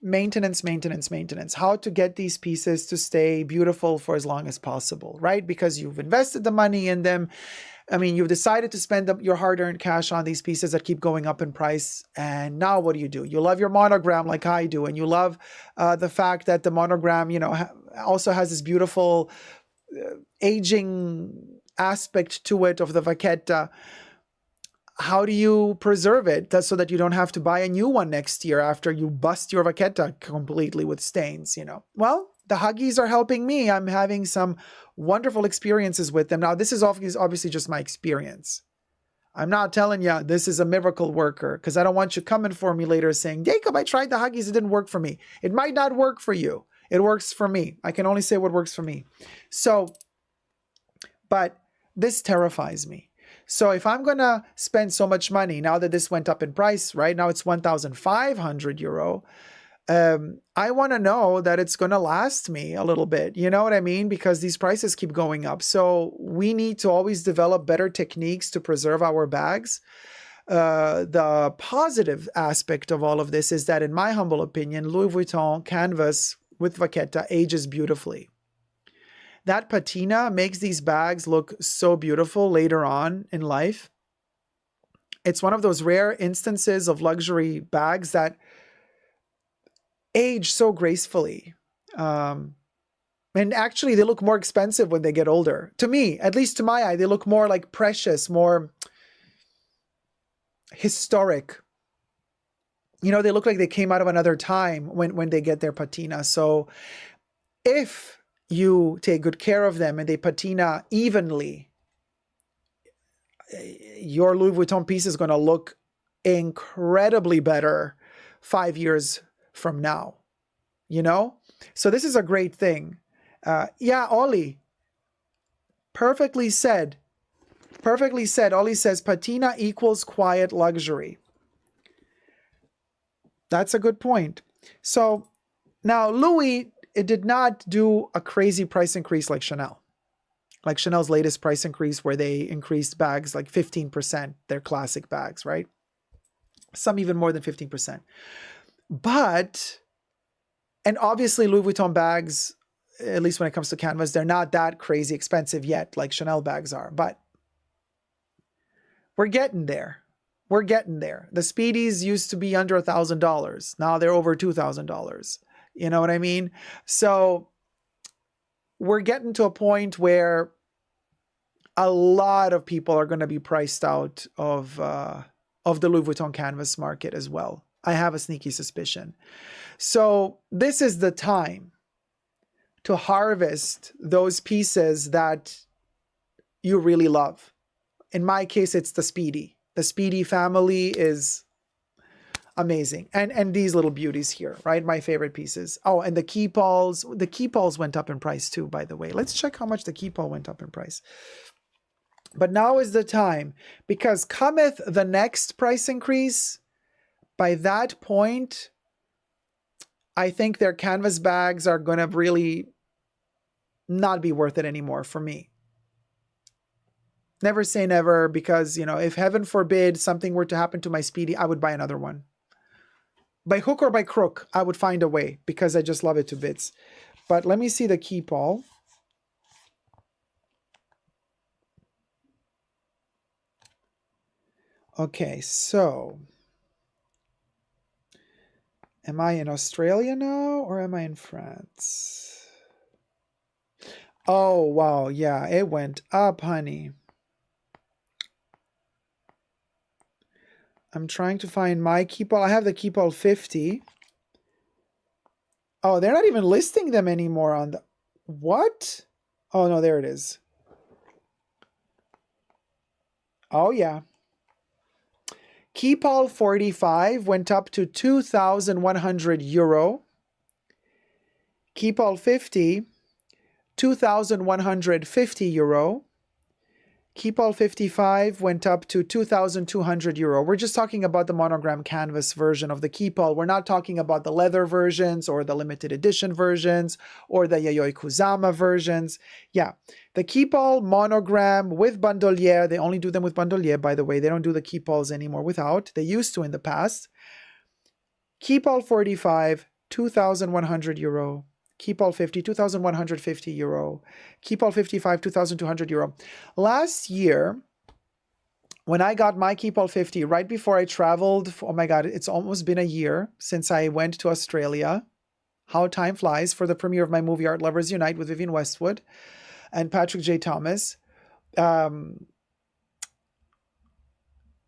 Maintenance. How to get these pieces to stay beautiful for as long as possible, right? Because you've invested the money in them. I mean, you've decided to spend your hard-earned cash on these pieces that keep going up in price. And now what do? You love your monogram like I do. And you love the fact that the monogram, you know, also has this beautiful aging aspect to it of the vaqueta. How do you preserve it so that you don't have to buy a new one next year after you bust your vaqueta completely with stains, you know? Well, the Huggies are helping me. I'm having some wonderful experiences with them. Now, this is obviously just my experience. I'm not telling you this is a miracle worker, because I don't want you coming for me later saying, Jacob, I tried the Huggies. It didn't work for me. It might not work for you. It works for me. I can only say what works for me. So, but this terrifies me. So if I'm going to spend so much money, now that this went up in price, right now it's 1,500 euro, I want to know that it's going to last me a little bit. You know what I mean? Because these prices keep going up. So we need to always develop better techniques to preserve our bags. The positive aspect of all of this is that, in my humble opinion, Louis Vuitton canvas with vaqueta ages beautifully. That patina makes these bags look so beautiful later on in life. It's one of those rare instances of luxury bags that age so gracefully. And actually, they look more expensive when they get older. To me, at least to my eye, they look more like precious, more historic. You know, they look like they came out of another time when they get their patina. So if you take good care of them and they patina evenly, your Louis Vuitton piece is going to look incredibly better 5 years from now, you know? So this is a great thing. Yeah, Ollie, perfectly said. Perfectly said. Ollie says patina equals quiet luxury. That's a good point. So now Louis, it did not do a crazy price increase like Chanel. Like Chanel's latest price increase where they increased bags like 15%, their classic bags, right? Some even more than 15%. But, and obviously Louis Vuitton bags, at least when it comes to canvas, they're not that crazy expensive yet like Chanel bags are, but we're getting there. We're getting there. The Speedies used to be under $1,000. Now they're over $2,000. You know what I mean? So we're getting to a point where a lot of people are going to be priced out of the Louis Vuitton canvas market as well. I have a sneaky suspicion. So this is the time to harvest those pieces that you really love. In my case, it's the Speedy. The Speedy family is amazing. And these little beauties here, right? My favorite pieces. Oh, and the Keepalls. The Keepalls went up in price too, by the way. Let's check how much the Keepall went up in price. But now is the time, because cometh the next price increase. By that point, I think their canvas bags are going to really not be worth it anymore for me. Never say never, because, you know, if heaven forbid something were to happen to my Speedy, I would buy another one. By hook or by crook, I would find a way, because I just love it to bits. But let me see the Keepall. Okay, so am I in Australia now or am I in France? Oh, wow. Yeah, it went up, honey. I'm trying to find my Keepall. I have the Keepall 50. Oh, they're not even listing them anymore on the... What? Oh, no, there it is. Oh, yeah. Keepall 45 went up to 2,100 euro. Keepall 50, 2,150 euro. Keepall 55 went up to 2,200 euro. We're just talking about the monogram canvas version of the Keepall. We're not talking about the leather versions or the limited edition versions or the Yayoi Kusama versions. Yeah, the Keepall monogram with bandolier. They only do them with bandolier, by the way. They don't do the Keepalls anymore without. They used to in the past. Keepall 45, 2,100 euro. Keepall 50, 2,150 euro. Keepall 55, 2,200 euro. Last year, when I got my Keepall 50, right before I traveled, oh my God, it's almost been a year since I went to Australia. How time flies, for the premiere of my movie Art Lovers Unite with Vivienne Westwood and Patrick J. Thomas.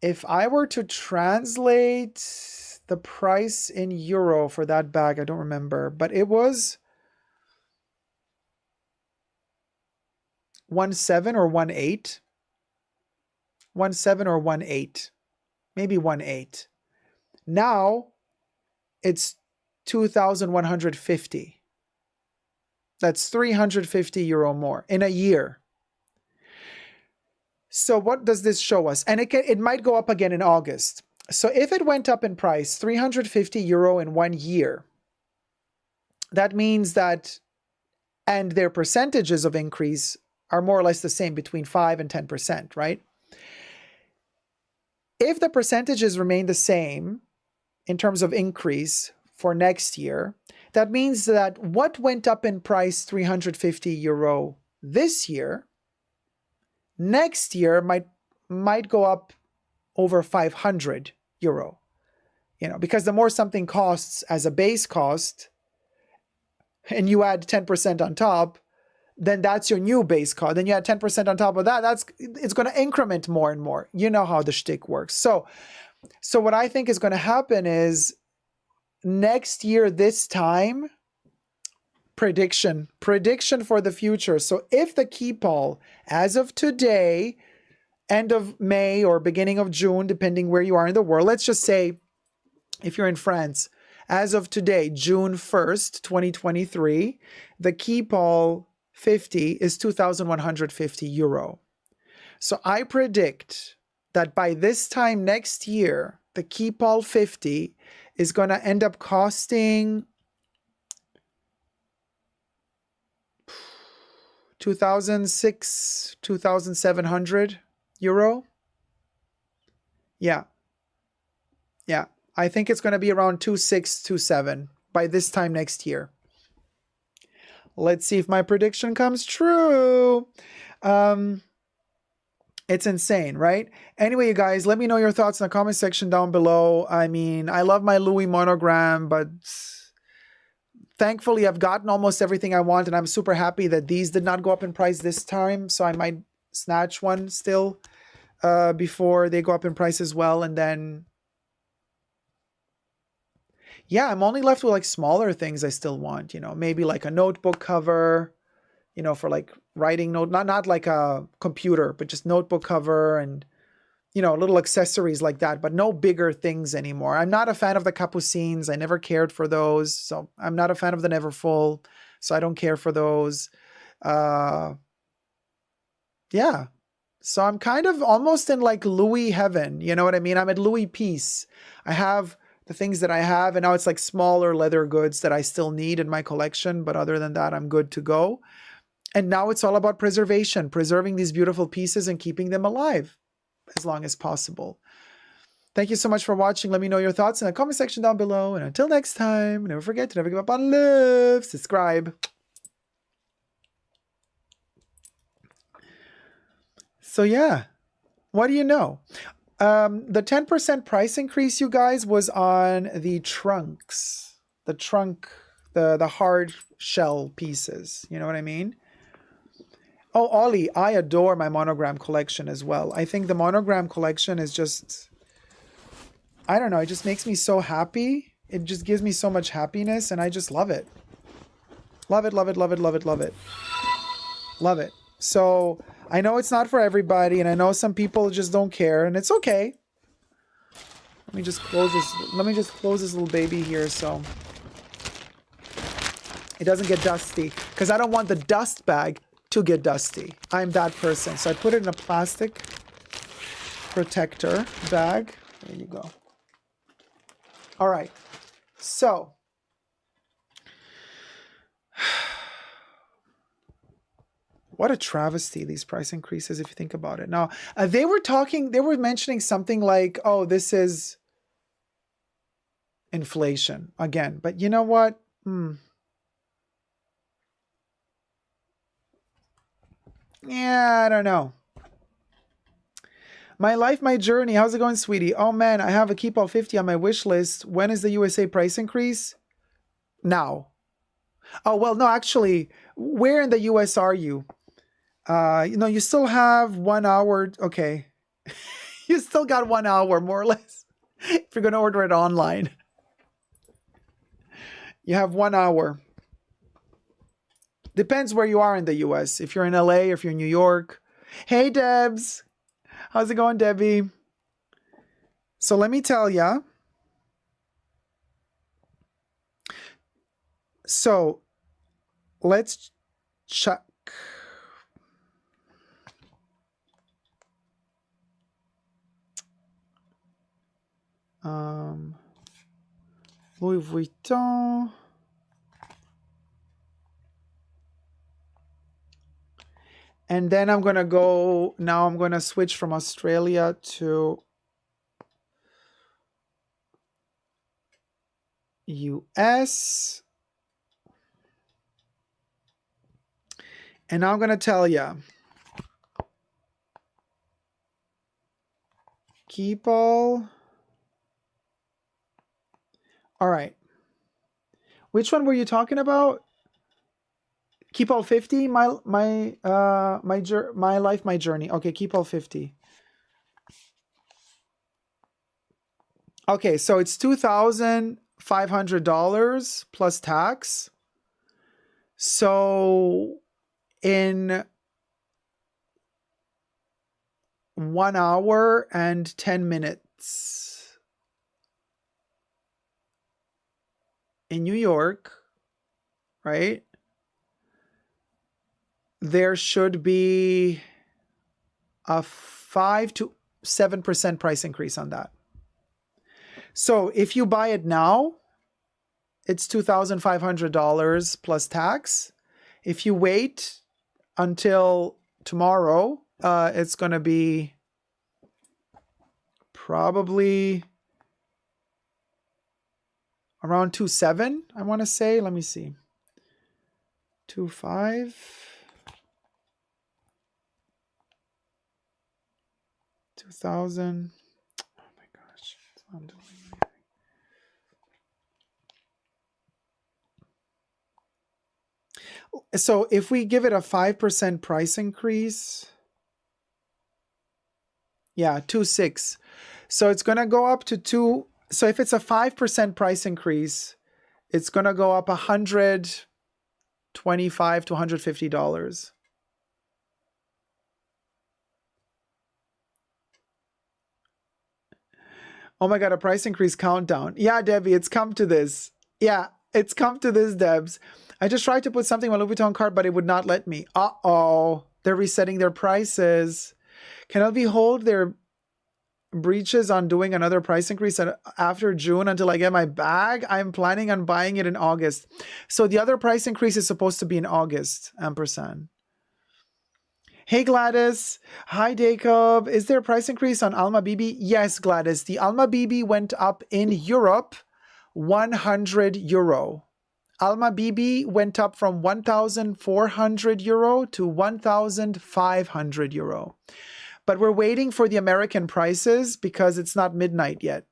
If I were to translate the price in euro for that bag, I don't remember, but it was 1.7 or 1.8. 1.7 or 1.8. Maybe 1.8. Now it's 2,150. That's 350 euro more in a year. So what does this show us? And it might go up again in August. So if it went up in price, 350 euro in 1 year, that means that, and their percentages of increase are more or less the same, between 5 and 10%, right? If the percentages remain the same in terms of increase for next year, that means that what went up in price 350 euro this year, next year might go up over 500 euro. You know, because the more something costs as a base cost and you add 10% on top, then that's your new base cost. Then you add 10% on top of that. It's going to increment more and more. You know how the shtick works. So what I think is going to happen is next year, this time, prediction for the future. So if the Keepall, as of today, end of May or beginning of June, depending where you are in the world, let's just say if you're in France, as of today, June 1st, 2023, the Keepall 50 is 2,150 euro. So I predict that by this time next year, the Keepall 50 is going to end up costing 2,600, 2,700 euro. Yeah. I think it's going to be around 2,600, 2,700 by this time next year. Let's see if my prediction comes true. It's insane, right? Anyway, you guys, let me know your thoughts in the comment section down below. I mean, I love my Louis monogram, but thankfully I've gotten almost everything I want, and I'm super happy that these did not go up in price this time. So I might snatch one still before they go up in price as well. And then, yeah, I'm only left with like smaller things I still want, you know, maybe like a notebook cover, you know, for like writing note, not like a computer, but just notebook cover and, you know, little accessories like that, but no bigger things anymore. I'm not a fan of the Capucines. I never cared for those. So I'm not a fan of the Neverfull. So I don't care for those. Yeah. So I'm kind of almost in like Louis heaven. You know what I mean? I'm at Louis peace. I have the things that I have, and now it's like smaller leather goods that I still need in my collection. But other than that, I'm good to go. And now it's all about preservation, preserving these beautiful pieces and keeping them alive as long as possible. Thank you so much for watching. Let me know your thoughts in the comment section down below. And until next time, never forget to never give up on love. Subscribe. So yeah, what do you know? The 10% price increase, you guys, was on the trunks. The trunk, the hard shell pieces. You know what I mean? Oh, Ollie, I adore my monogram collection as well. I think the monogram collection is just, I don't know, it just makes me so happy. It just gives me so much happiness, and I just love it. Love it, love it, love it, love it, love it. Love it. So I know it's not for everybody, and I know some people just don't care, and it's okay. Let me just close this. Let me just close this little baby here so it doesn't get dusty, because I don't want the dust bag to get dusty. I'm that person. So I put it in a plastic protector bag. There you go. All right. So what a travesty, these price increases, if you think about it. Now, they were mentioning something like, oh, this is inflation again. But you know what? Yeah, I don't know. My life, my journey. How's it going, sweetie? Oh man, I have a Keepall 50 on my wish list. When is the USA price increase? Now. Oh, well, no, actually, where in the US are you? You know, you still have 1 hour. Okay. You still got 1 hour, more or less, if you're going to order it online. You have 1 hour. Depends where you are in the US. If you're in LA, if you're in New York. Hey, Debs. How's it going, Debbie? So let me tell ya. So let's check. Louis Vuitton. And then I'm going to go, now I'm going to switch from Australia to US. And now I'm going to tell you. Keep all. All right. Which one were you talking about? Keep all 50. My life, my journey. Okay, keep all 50. Okay, so it's $2,500 plus tax. So in 1 hour and 10 minutes in New York, right? There should be a 5 to 7% price increase on that. So if you buy it now, it's $2,500 plus tax. If you wait until tomorrow, it's going to be probably around 2.7, I want to say. Let me see. 2.5. 2,000. Oh my gosh. It's not doing anything. So if we give it a 5% price increase, yeah, 2.6. So it's going to go up to 2. So if it's a 5% price increase, it's going to go up $125 to $150. Oh my God, a price increase countdown. Yeah, Debbie, it's come to this. Yeah, it's come to this, Debs. I just tried to put something on my Louis Vuitton card, but it would not let me. Uh-oh. They're resetting their prices. Can LV hold their breaches on doing another price increase after June until I get my bag? I'm planning on buying it in August. So the other price increase is supposed to be in August, ampersand. Hey Gladys. Hi Jacob. Is there a price increase on Alma BB? Yes, Gladys. The Alma BB went up in Europe 100 euro. Alma BB went up from 1,400 euro to 1,500 euro. But we're waiting for the American prices because it's not midnight yet.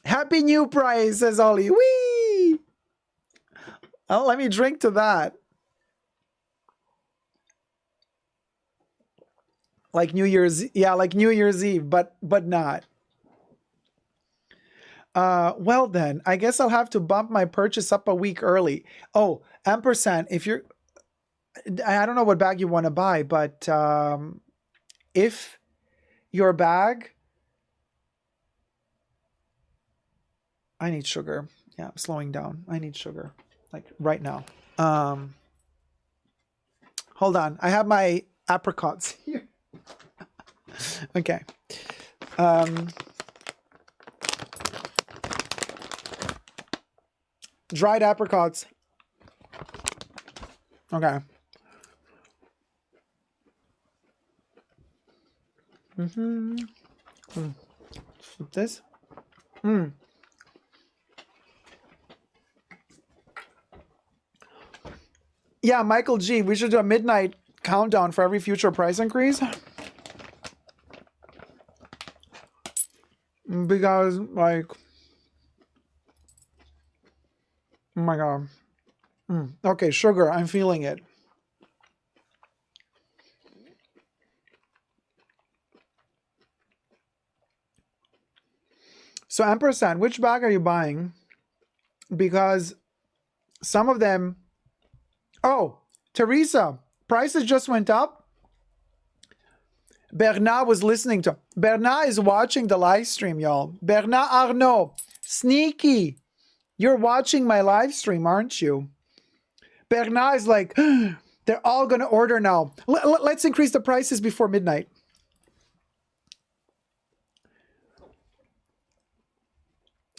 Happy new price, says Ollie. Whee! Oh, let me drink to that. Like New Year's, yeah, like New Year's Eve, but not. Well then, I guess I'll have to bump my purchase up a week early. Oh, ampersand, if you're, I don't know what bag you want to buy, but if your bag, I need sugar. Yeah, I'm slowing down. I need sugar, like right now. Hold on, I have my apricots here. Okay. Dried apricots. Okay. This? Yeah, Michael G, we should do a midnight countdown for every future price increase. Because, like, oh my God. Okay, sugar, I'm feeling it. So, ampersand, which bag are you buying? Because some of them... Oh, Teresa, prices just went up. Bernard was listening to... Bernard is watching the live stream, y'all. Bernard Arnault, sneaky. You're watching my live stream, aren't you? Bernard is like, they're all going to order now. Let's increase the prices before midnight.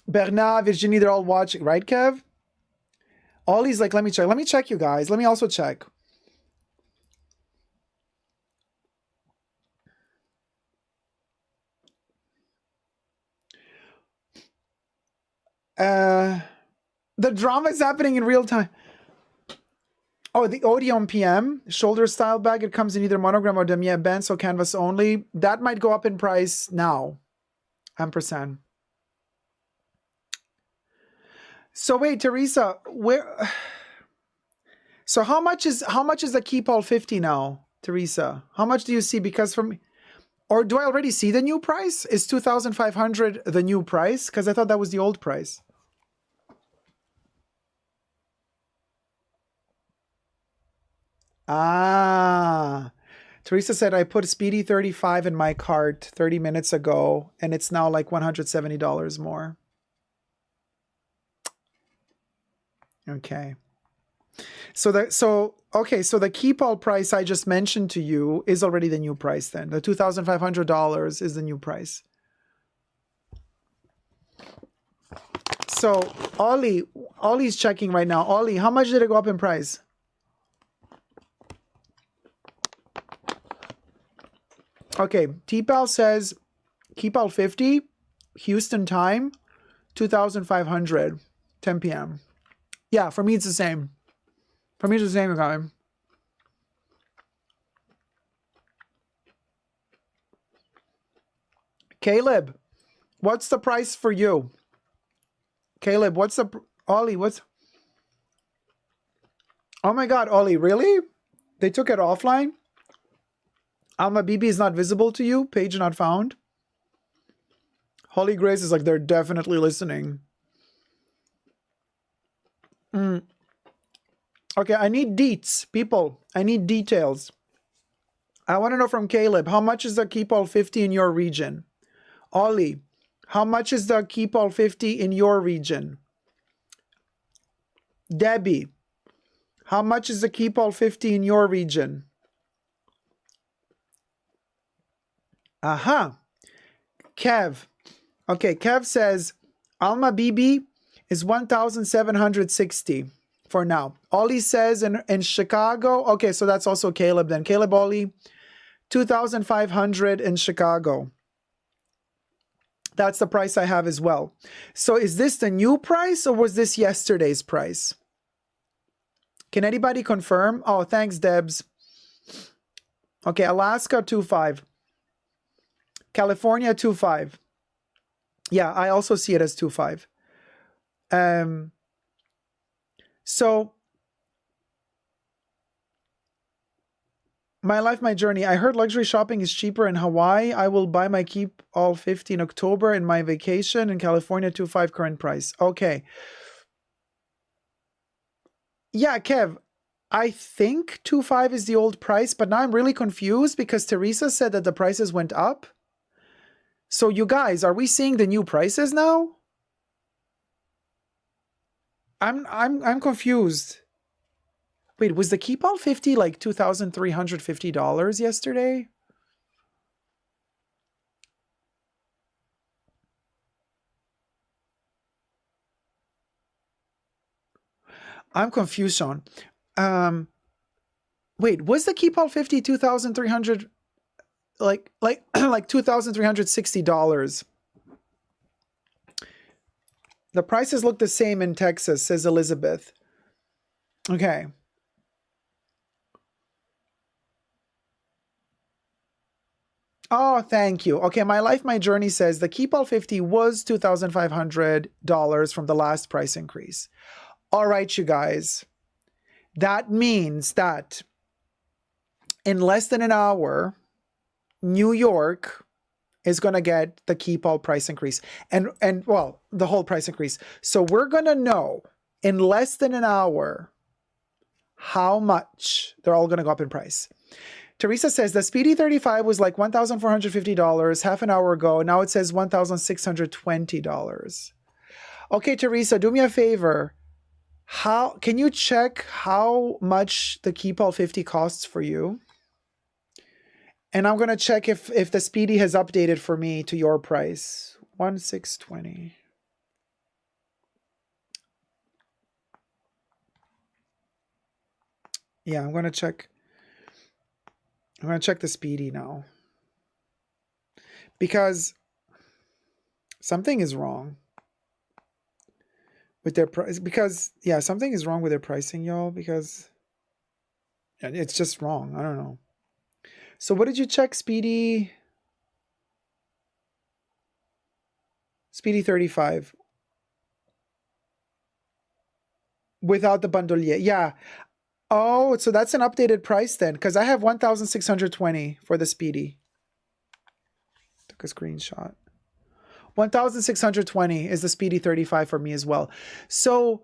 Bernard, Virginie, they're all watching. Right, Kev? Ollie's like, let me check. Let me check, you guys. Let me also check. The drama is happening in real time. Oh, the Odeon PM shoulder style bag. It comes in either monogram or damier band, so canvas only. That might go up in price now. Ampersand. So wait, Teresa, where? So how much is the Keepall 50 now, Teresa? How much do you see? Because from, or do I already see the new price? Is 2,500 the new price? Because I thought that was the old price. Ah, Teresa said I put Speedy 35 in my cart 30 minutes ago, and it's now like $170 more. Okay. So the Keepall price I just mentioned to you is already the new price then. The $2,500 is the new price. So Ollie's checking right now. Ollie, how much did it go up in price? Okay, T-Pal says Keepall 50, Houston time, 2,500, 10 p.m. Yeah, for me it's the same. For me it's the same time. Caleb, what's the price for you? Caleb, what's the... Ollie, what's... Oh my God, Ollie, really? They took it offline? Alma BB is not visible to you? Page not found? Holly Grace is like, they're definitely listening. Okay, I need deets, people. I need details. I want to know from Caleb, how much is the Keepall 50 in your region? Ollie, how much is the Keepall 50 in your region? Debbie, how much is the Keepall 50 in your region? Aha. Kev. Okay, Kev says Alma BB is 1,760 for now. Ollie says in Chicago. Okay, so that's also Caleb then. Caleb Ollie, 2,500 in Chicago. That's the price I have as well. So is this the new price or was this yesterday's price? Can anybody confirm? Oh, thanks, Debs. Okay, Alaska 2.5. California 2.5. Yeah, I also see it as 2.5. So my life, my journey. I heard luxury shopping is cheaper in Hawaii. I will buy my Keepall 50 in October in my vacation in California 2.5 current price. Okay. Yeah, Kev, I think 2.5 is the old price, but now I'm really confused because Teresa said that the prices went up. So you guys, are we seeing the new prices now? I'm confused. Wait, was the Keepall 50 like $2,350 yesterday? I'm confused, Sean. Wait, was the Keepall 50 $2,300 like $2,360? The prices look the same in Texas, says Elizabeth. Okay. Oh, thank you. Okay, My Life, My Journey says the Keepall 50 was $2,500 from the last price increase. All right, you guys. That means that in less than an hour, New York is going to get the Keepall price increase. And well, the whole price increase. So we're going to know in less than an hour how much they're all going to go up in price. Teresa says the Speedy 35 was like $1,450 half an hour ago. Now it says $1,620. Okay, Teresa, do me a favor. Can you check how much the Keepall 50 costs for you? And I'm going to check if the Speedy has updated for me to your price. 1,620. Yeah, I'm going to check. I'm going to check the Speedy now. Because something is wrong with their price. Because, yeah, something is wrong with their pricing, y'all. Because And it's just wrong. I don't know. So what did you check, Speedy? Speedy 35. Without the bandolier. Yeah. Oh, so that's an updated price then, because I have 1,620 for the Speedy. Took a screenshot. 1,620 is the Speedy 35 for me as well. So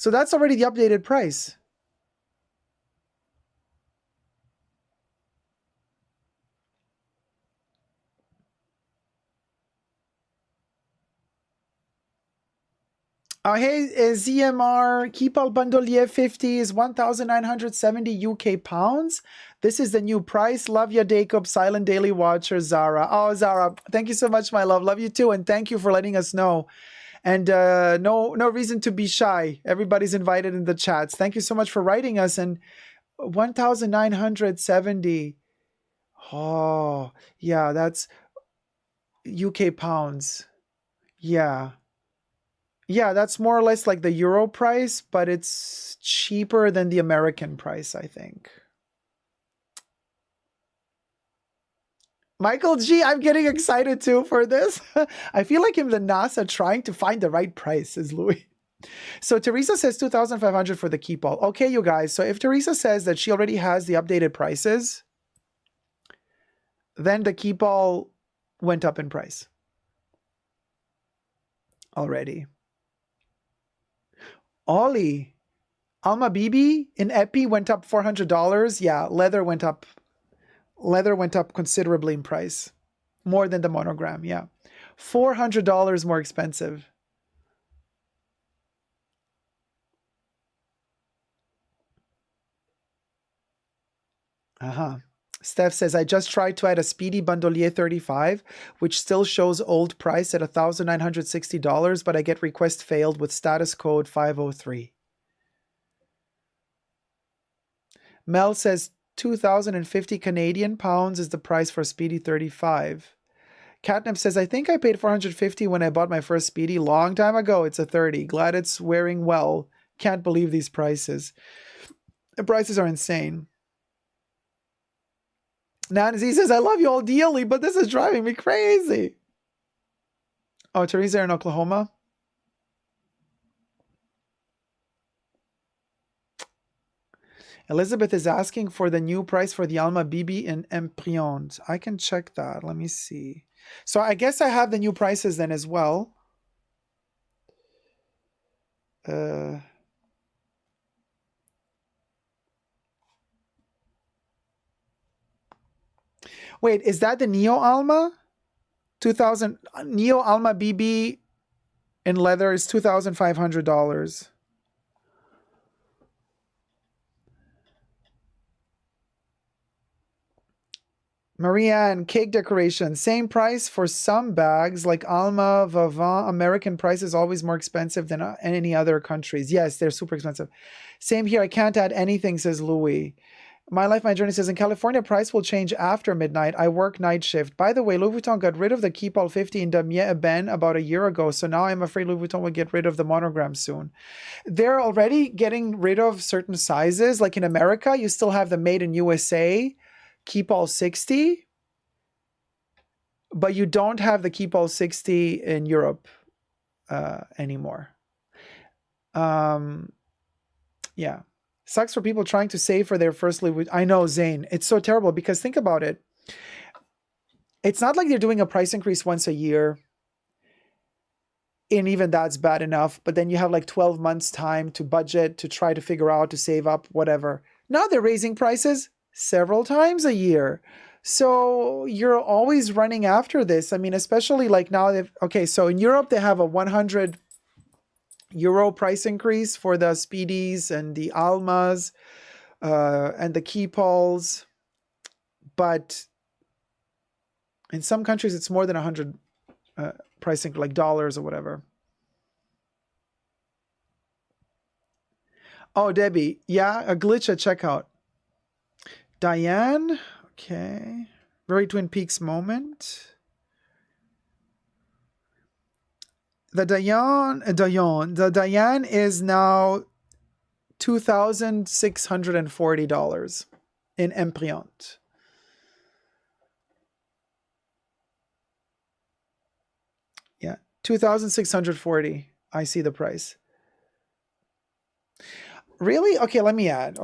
that's already the updated price. Hey, ZMR, Keepal Bandolier 50 is 1,970 UK pounds. This is the new price. Love ya, Jacob, Silent Daily Watcher, Zara. Oh, Zara, thank you so much, my love. Love you too, and thank you for letting us know. And no reason to be shy. Everybody's invited in the chats. Thank you so much for writing us. And 1,970. Oh, yeah, that's UK pounds. Yeah. Yeah, that's more or less like the euro price, but it's cheaper than the American price, I think. Michael G, I'm getting excited too for this. I feel like I'm the NASA trying to find the right price, says Louis. So Teresa says 2,500 for the Keepall. Okay, you guys. So if Teresa says that she already has the updated prices, then the Keepall went up in price already. Ollie, Alma Bibi in Epi went up $400. Yeah, leather went up. Leather went up considerably in price, more than the monogram. Yeah, $400 more expensive. Steph says, I just tried to add a Speedy Bandolier 35, which still shows old price at $1,960, but I get request failed with status code 503. Mel says 2,050 Canadian pounds is the price for Speedy 35. Catnip says, I think I paid 450 when I bought my first Speedy long time ago. It's a 30. Glad it's wearing well. Can't believe these prices. The prices are insane. Nancy says, I love you all dearly, but this is driving me crazy. Oh, Teresa in Oklahoma. Elizabeth is asking for the new price for the Alma Bibi in Emprions. I can check that. Let me see. So I guess I have the new prices then as well. Wait, is that the Neo Alma? 2000 Neo Alma BB in leather is $2,500. Marianne, cake decoration, same price for some bags like Alma, Vivant. American price is always more expensive than any other countries. Yes, they're super expensive. Same here. I can't add anything, says Louis. My Life, My Journey says, in California, price will change after midnight. I work night shift. By the way, Louis Vuitton got rid of the Keepall 50 in Damier Ebene about a year ago, so now I'm afraid Louis Vuitton will get rid of the monogram soon. They're already getting rid of certain sizes. Like in America, you still have the Made in USA Keepall 60, but you don't have the Keepall 60 in Europe anymore. Yeah. Sucks for people trying to save for their first Louis Vuitton. I know, Zane. It's so terrible because think about it. It's not like they're doing a price increase once a year. And even that's bad enough. But then you have like 12 months time to budget, to try to figure out, to save up, whatever. Now they're raising prices several times a year. So you're always running after this. I mean, especially like now, okay, so in Europe, they have a 100 euro price increase for the Speedies and the Almas and the Keepalls. But in some countries, it's more than 100 price increase, like dollars or whatever. Oh, Debbie. Yeah, a glitch at checkout. Diane. Okay. Very Twin Peaks moment. The Diane is now $2,640 in Empriant. Yeah, 2,640. I see the price. Really? Okay, let me add.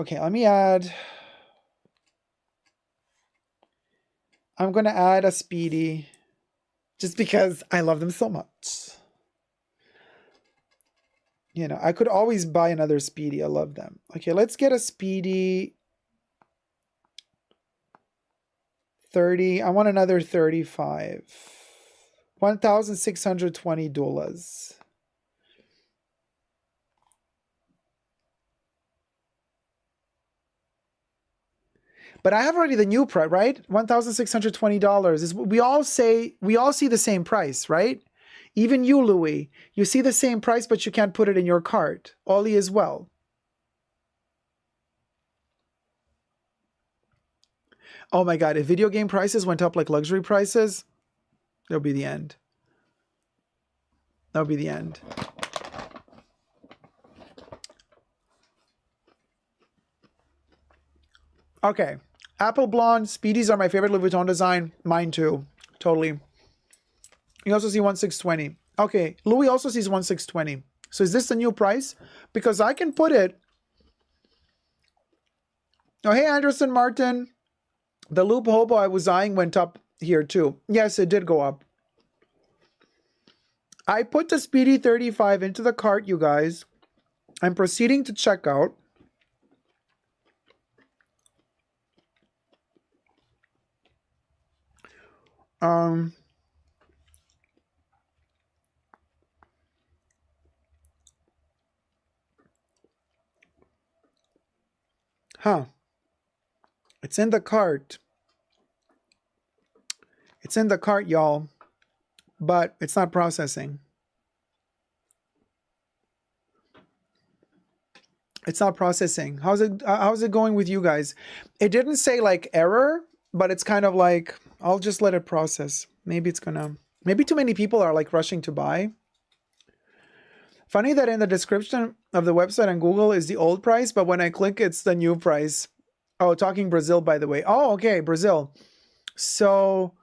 I'm going to add a Speedy just because I love them so much. You know, I could always buy another Speedy. I love them. Okay, let's get a Speedy 30. I want another 35. $1,620. But I have already the new price, right? $1,620 is we all see the same price, right? Even you, Louis, you see the same price, but you can't put it in your cart. Ollie as well. Oh my God, if video game prices went up like luxury prices, that'll be the end. That'll be the end. Okay. Apple Blonde, Speedies are my favorite Louis Vuitton design. Mine too. Totally. You also see 1,620. Okay. Louis also sees 1,620. So is this the new price? Because I can put it. Oh, hey, Anderson Martin. The Loop Hobo I was eyeing went up here too. Yes, it did go up. I put the Speedy 35 into the cart, you guys. I'm proceeding to checkout. It's in the cart. It's in the cart, y'all. But it's not processing. It's not processing. How's it going with you guys? It didn't say like error, but it's kind of like, I'll just let it process. Maybe it's gonna, maybe too many people are like rushing to buy. Funny that in the description of the website on Google is the old price, but when I click, it's the new price. Oh, talking Brazil, by the way. Oh, okay, Brazil. So,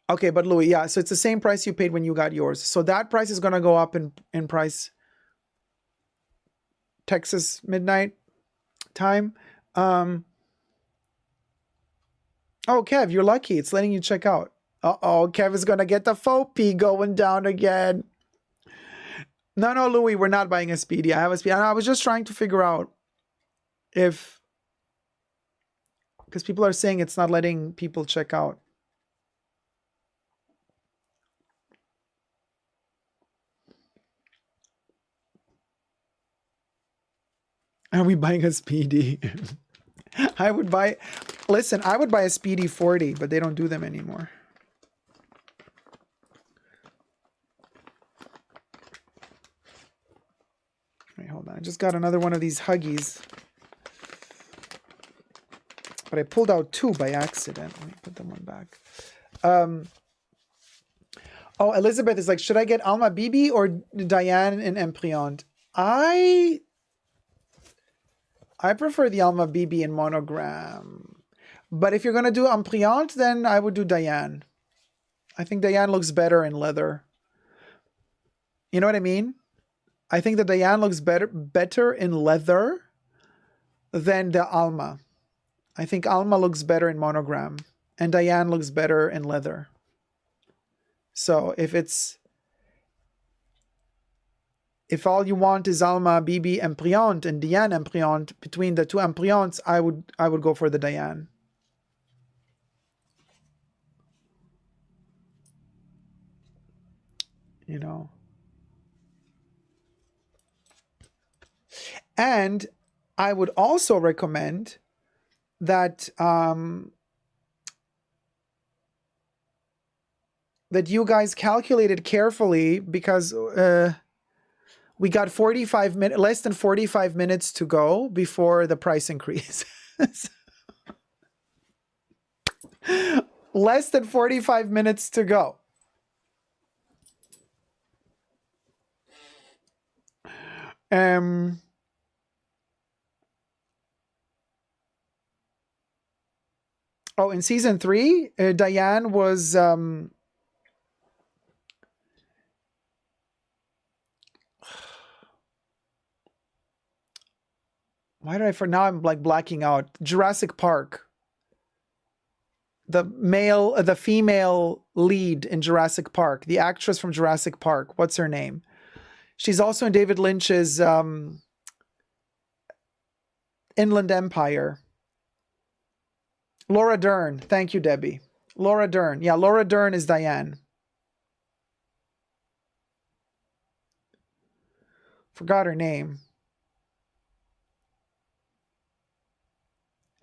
okay, but Louis, yeah, so it's the same price you paid when you got yours. So that price is gonna go up in price. Texas midnight time. Oh, Kev, you're lucky. It's letting you check out. Uh-oh, Kev is going to get the faux P going down again. No, Louis, we're not buying a Speedy. I have a Speedy. I was just trying to figure out if... Because people are saying it's not letting people check out. Are we buying a Speedy? I would buy... Listen, I would buy a Speedy 40, but they don't do them anymore. Wait, hold on. I just got another one of these Huggies. But I pulled out two by accident. Let me put them one back. Oh, Elizabeth is like, should I get Alma Bibi or Diane in Empriant? I prefer the Alma Bibi in monogram. But if you're going to do Empriant, then I would do Diane. I think Diane looks better in leather. You know what I mean? I think the Diane looks better in leather than the Alma. I think Alma looks better in monogram. And Diane looks better in leather. So if all you want is Alma, Bibi, Empriant, and Diane Empriant, between the two Empriants, I would go for the Diane. You know. And I would also recommend that that you guys calculated carefully, because we got less than 45 minutes to go before the price increase. Less than 45 minutes to go. Oh, in season 3, Diane was why did I for now I'm like blacking out. Jurassic Park. The female lead in Jurassic Park, the actress from Jurassic Park. What's her name? She's also in David Lynch's Inland Empire. Laura Dern. Thank you, Debbie. Laura Dern. Yeah, Laura Dern is Diane. Forgot her name.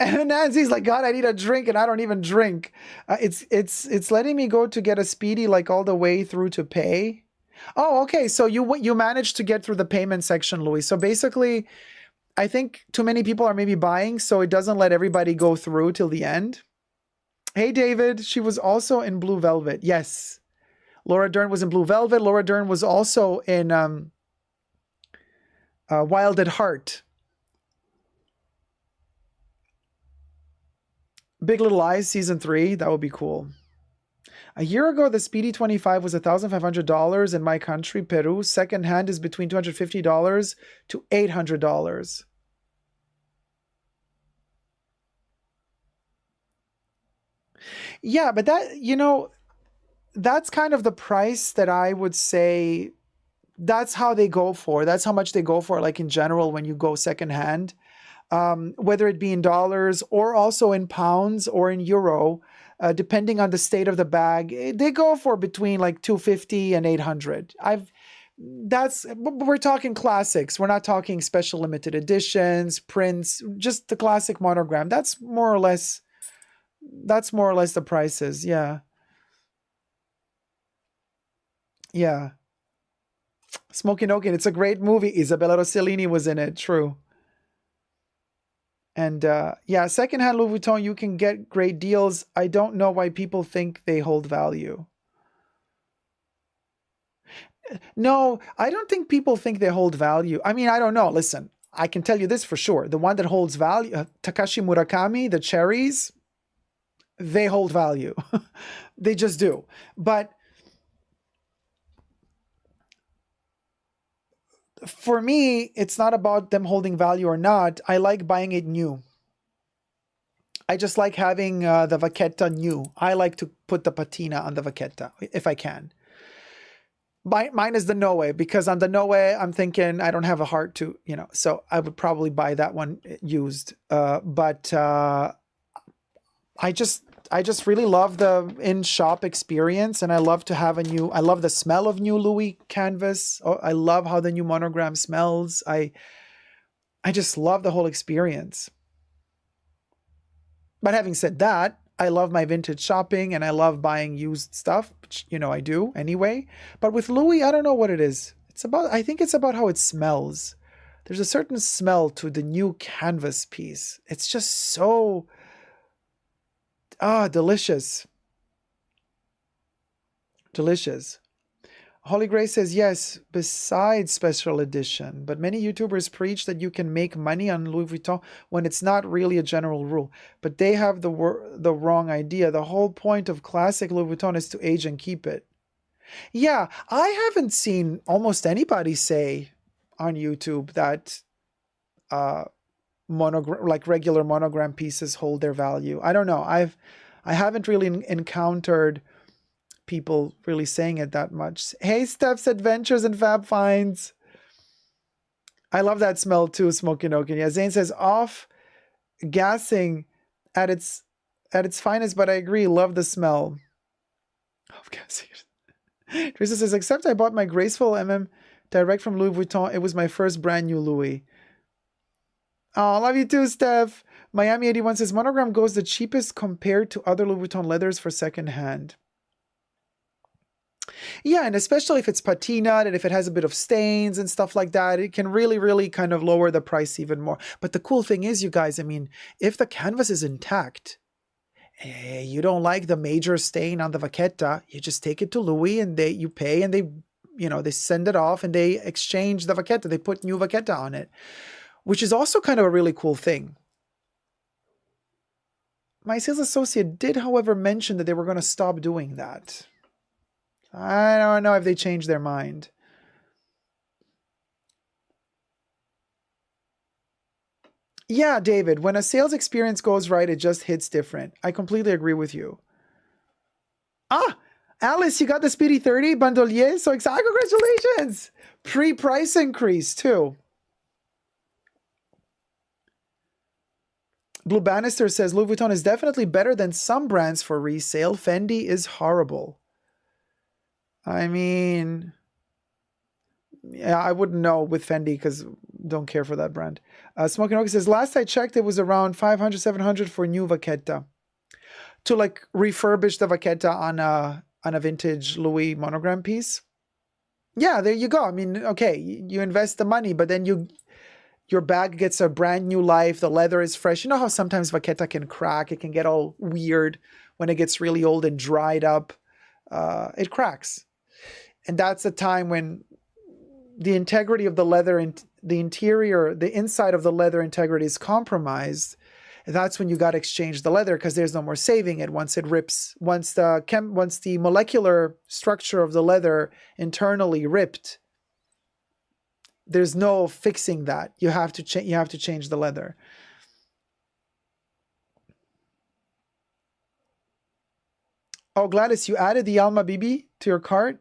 And Nancy's like, God, I need a drink, and I don't even drink. It's letting me go to get a speedy like all the way through to pay. Oh, okay. So you managed to get through the payment section, Louis. So basically, I think too many people are maybe buying, so it doesn't let everybody go through till the end. Hey, David. She was also in Blue Velvet. Yes. Laura Dern was in Blue Velvet. Laura Dern was also in Wild at Heart. Big Little Lies season 3. That would be cool. A year ago, the Speedy 25 was $1,500 in my country, Peru. Second hand is between $250 to $800. Yeah, but that, that's kind of the price that I would say that's how they go for. That's how much they go for, like in general, when you go secondhand. Whether it be in dollars or also in pounds or in euro, depending on the state of the bag, they go for between like $250 and $800. We're talking classics. We're not talking special limited editions, prints, just the classic monogram. That's more or less the prices. Yeah. Yeah. Smoking Oaken. It's a great movie. Isabella Rossellini was in it. True. And yeah, secondhand Louis Vuitton, you can get great deals. I don't know why people think they hold value. No, I don't think people think they hold value. I mean, I don't know. Listen, I can tell you this for sure. The one that holds value, Takashi Murakami, the cherries, they hold value. They just do. But for me, it's not about them holding value or not. I like buying it new. I just like having the Vachetta new. I like to put the patina on the Vachetta if I can. Mine is the Noe, because on the Noe, I'm thinking I don't have a heart to, so I would probably buy that one used. But I just really love the in-shop experience, and I love to have I love the smell of new Louis canvas. Oh, I love how the new monogram smells. I just love the whole experience. But having said that, I love my vintage shopping and I love buying used stuff, which, I do anyway. But with Louis, I don't know what it is. I think it's about how it smells. There's a certain smell to the new canvas piece. It's just so, delicious. Delicious. Holy Grace says, yes, besides special edition, but many YouTubers preach that you can make money on Louis Vuitton when it's not really a general rule. But they have the wrong idea. The whole point of classic Louis Vuitton is to age and keep it. Yeah, I haven't seen almost anybody say on YouTube that like regular monogram pieces hold their value. I don't know. I haven't really encountered people really saying it that much. Hey, Steph's Adventures and Fab Finds. I love that smell too, Smoking Oaken. Yeah, Zane says off gassing at its finest, but I agree, love the smell. Off gassing. Teresa says, except I bought my graceful direct from Louis Vuitton. It was my first brand new Louis. Oh, love you too, Steph. Miami 81 says, monogram goes the cheapest compared to other Louis Vuitton leathers for second hand. Yeah, and especially if it's patinaed and if it has a bit of stains and stuff like that, it can really, really kind of lower the price even more. But the cool thing is, you guys, I mean, if the canvas is intact, you don't like the major stain on the Vachetta, you just take it to Louis and you pay and they send it off and they exchange the Vachetta. They put new Vachetta on it, which is also kind of a really cool thing. My sales associate did, however, mention that they were going to stop doing that. I don't know if they changed their mind. Yeah, David, when a sales experience goes right, it just hits different. I completely agree with you. Ah, Alice, you got the Speedy 30 Bandolier? So excited. Congratulations. Pre-price increase, too. Blue Bannister says, Louis Vuitton is definitely better than some brands for resale. Fendi is horrible. I mean, yeah, I wouldn't know with Fendi because don't care for that brand. Smoking Oak says, last I checked, it was around 500, 700 for new Vaquetta. To like refurbish the Vaquetta on a vintage Louis monogram piece. Yeah, there you go. I mean, okay, you invest the money, but then your bag gets a brand new life. The leather is fresh. You know how sometimes Vaquetta can crack. It can get all weird when it gets really old and dried up. It cracks. And that's the time when the integrity of the leather and the interior, the inside of the leather integrity is compromised. And that's when you got to exchange the leather because there's no more saving it once it rips. Once the molecular structure of the leather internally ripped, there's no fixing that. You have to change the leather. Oh, Gladys, you added the Alma Bibi to your cart?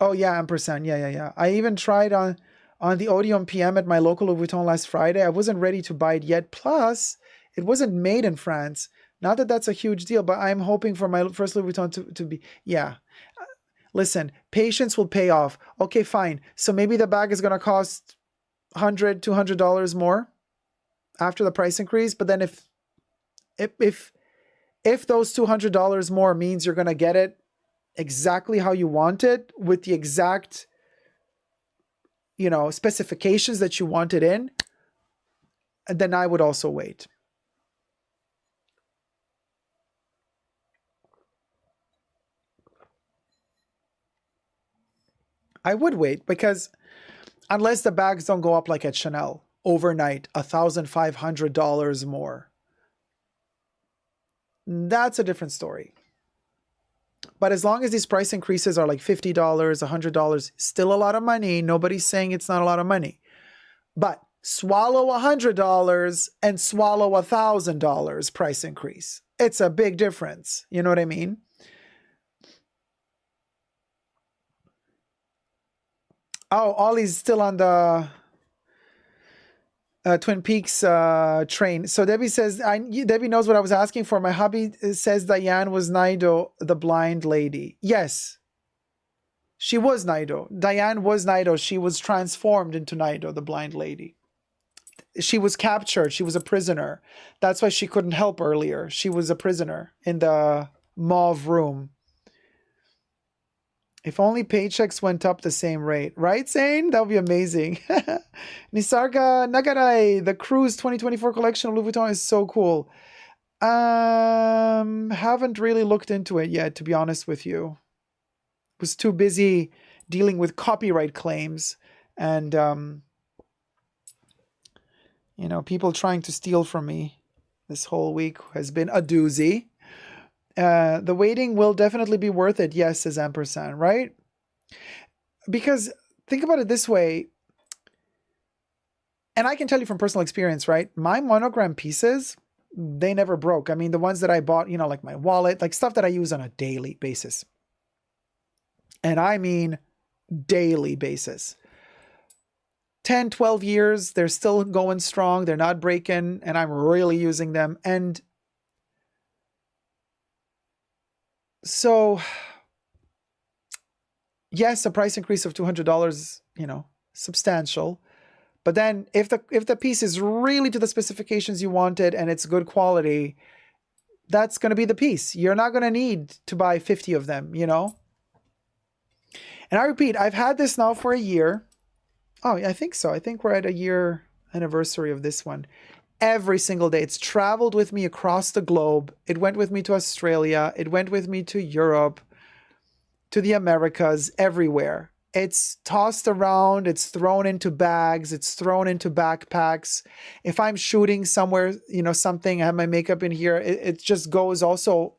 Oh yeah, ampersand. Yeah. I even tried on the Odeon PM at my local Louis Vuitton last Friday. I wasn't ready to buy it yet. Plus, it wasn't made in France. Not that that's a huge deal, but I'm hoping for my first Louis Vuitton to be, yeah. Listen, patience will pay off. Okay, fine. So maybe the bag is going to cost $100, $200 more after the price increase. But then if those $200 more means you're going to get it exactly how you want it with the exact, specifications that you want it in, then I would also wait. I would wait because unless the bags don't go up like at Chanel overnight, $1,500 more, that's a different story. But as long as these price increases are like $50, $100, still a lot of money. Nobody's saying it's not a lot of money. But swallow $100 and swallow $1,000 price increase. It's a big difference. You know what I mean? Oh, Ollie's still on the Twin Peaks train. So Debbie says, Debbie knows what I was asking for. My hubby says Diane was Naido, the blind lady. Yes, she was Naido. Diane was Naido. She was transformed into Naido, the blind lady. She was captured. She was a prisoner. That's why she couldn't help earlier. She was a prisoner in the mauve room. If only paychecks went up the same rate. Right, Zane? That would be amazing. Nisarga Nagarai, the Cruise 2024 collection of Louis Vuitton is so cool. Haven't really looked into it yet, to be honest with you. Was too busy dealing with copyright claims and, people trying to steal from me. This whole week has been a doozy. The waiting will definitely be worth it. Yes, says Ampersand, right? Because think about it this way. And I can tell you from personal experience, right? My monogram pieces, they never broke. I mean, the ones that I bought, like my wallet, like stuff that I use on a daily basis. And I mean daily basis. 10, 12 years, they're still going strong. They're not breaking, and I'm really using them. And so, yes, a price increase of $200, substantial. But then if the piece is really to the specifications you wanted and it's good quality, that's going to be the piece. You're not going to need to buy 50 of them, And I repeat, I've had this now for a year. Oh, I think so. I think we're at a year anniversary of this one. Every single day. It's traveled with me across the globe. It went with me to Australia. It went with me to Europe, to the Americas, everywhere. It's tossed around, it's thrown into bags, it's thrown into backpacks. If I'm shooting somewhere, you know, something, I have my makeup in here, it just goes also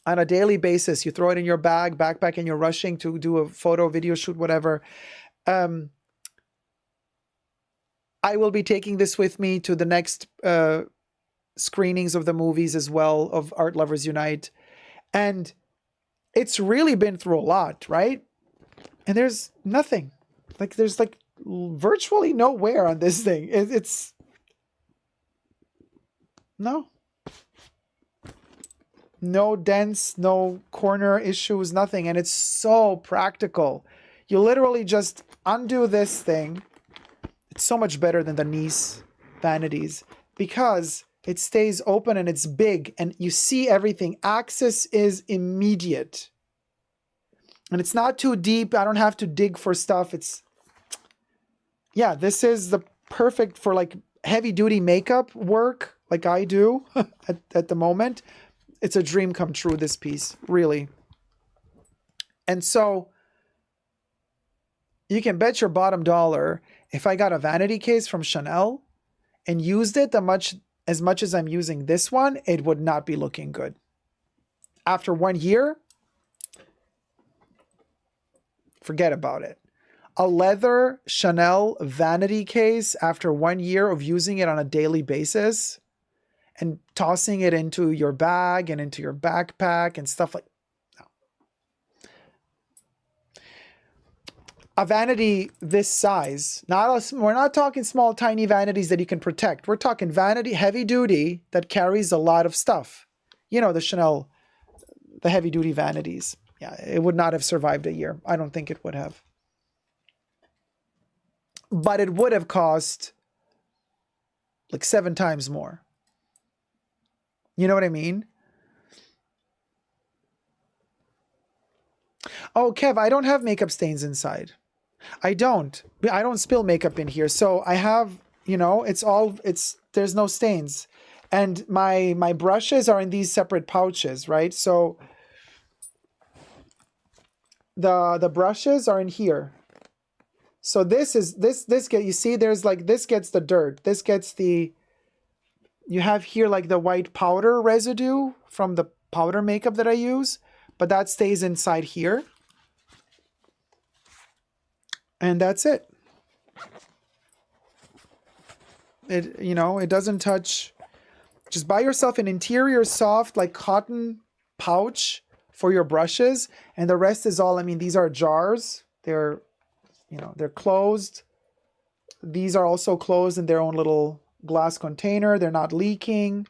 on a daily basis. You throw it in your backpack, and you're rushing to do a photo, video shoot, whatever. I will be taking this with me to the next screenings of the movies as well, of Art Lovers Unite. And it's really been through a lot, right? And there's nothing. Like, there's like virtually no wear on this thing. It's no dents, no corner issues, nothing. And it's so practical. You literally just undo this thing. It's so much better than the Nice vanities because it stays open and it's big and you see everything. Access is immediate. And it's not too deep. I don't have to dig for stuff. Yeah, this is the perfect for like heavy duty makeup work like I do at the moment. It's a dream come true, this piece, really. And so you can bet your bottom dollar if I got a vanity case from Chanel and used it as much as I'm using this one, it would not be looking good. After 1 year, forget about it. A leather Chanel vanity case after 1 year of using it on a daily basis and tossing it into your bag and into your backpack and stuff like no. A vanity this size, we're not talking small, tiny vanities that you can protect. We're talking vanity, heavy duty, that carries a lot of stuff. You know, the Chanel, the heavy duty vanities. Yeah, it would not have survived a year. I don't think it would have. But it would have cost like 7 times more. You know what I mean? Oh, Kev, I don't have makeup stains inside. I don't spill makeup in here. So I have, you know, there's no stains. And my brushes are in these separate pouches, right? So the brushes are in here. So this you see, there's like, this gets the dirt. This gets you have here like the white powder residue from the powder makeup that I use, but that stays inside here. And that's it. It doesn't touch. Just buy yourself an interior soft, like cotton pouch for your brushes. And the rest is all, I mean, these are jars. They're closed. These are also closed in their own little glass container. They're not leaking.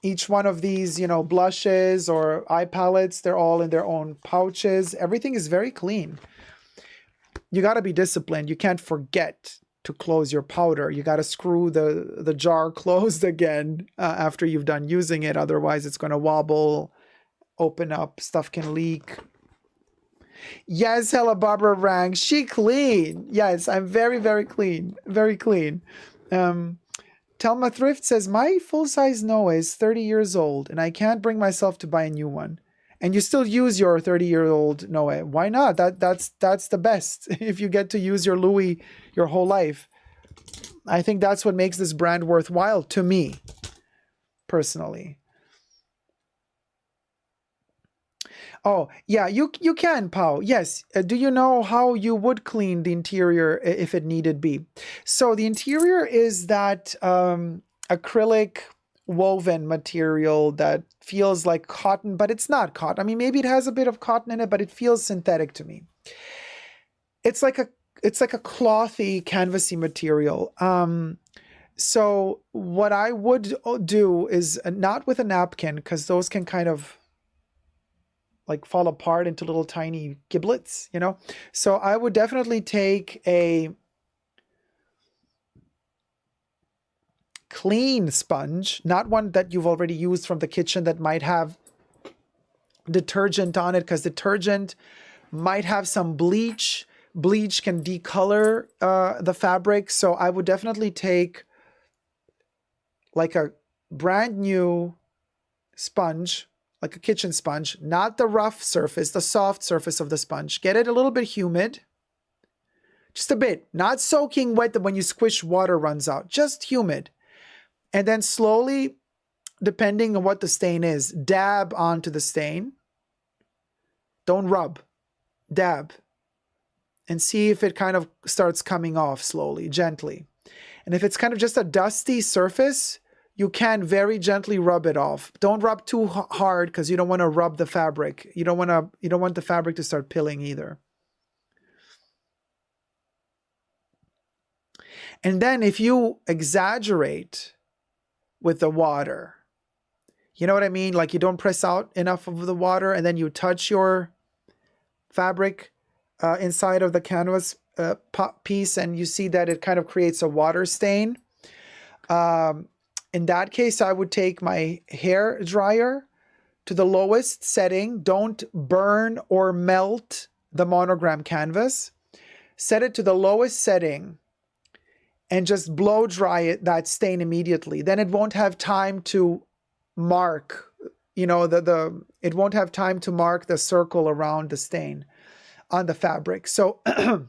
Each one of these, blushes or eye palettes, they're all in their own pouches. Everything is very clean. You got to be disciplined. You can't forget to close your powder. You got to screw the jar closed again after you've done using it. Otherwise, it's going to wobble, open up, stuff can leak. Yes, Hella Barbara Rang. She clean. Yes, I'm very, very clean. Very clean. Telma Thrift says, my full-size Noah is 30 years old and I can't bring myself to buy a new one. And you still use your 30-year-old Noah. Why not? That's the best. If you get to use your Louis your whole life. I think that's what makes this brand worthwhile to me, personally. Oh, yeah, you can, Pau. Yes. Do you know how you would clean the interior if it needed be? So the interior is that acrylic woven material that feels like cotton, but it's not cotton. I mean, maybe it has a bit of cotton in it, but it feels synthetic to me. It's like a clothy, canvasy material. So what I would do is not with a napkin, because those can kind of like fall apart into little tiny giblets, So I would definitely take a clean sponge, not one that you've already used from the kitchen that might have detergent on it, because detergent might have some bleach. Bleach can decolor the fabric. So I would definitely take like a brand new sponge, like a kitchen sponge, not the rough surface, the soft surface of the sponge. Get it a little bit humid. Just a bit, not soaking wet that when you squish water runs out, just humid. And then slowly, depending on what the stain is, dab onto the stain. Don't rub, dab. And see if it kind of starts coming off slowly, gently. And if it's kind of just a dusty surface, you can very gently rub it off. Don't rub too hard because you don't want to rub the fabric. You don't want the fabric to start pilling either. And then if you exaggerate with the water, you know what I mean? Like you don't press out enough of the water and then you touch your fabric inside of the canvas piece and you see that it kind of creates a water stain. In that case, I would take my hair dryer to the lowest setting. Don't burn or melt the monogram canvas. Set it to the lowest setting and just blow dry that stain immediately. Then it won't have time to mark, you know, it won't have time to mark the circle around the stain on the fabric. So, did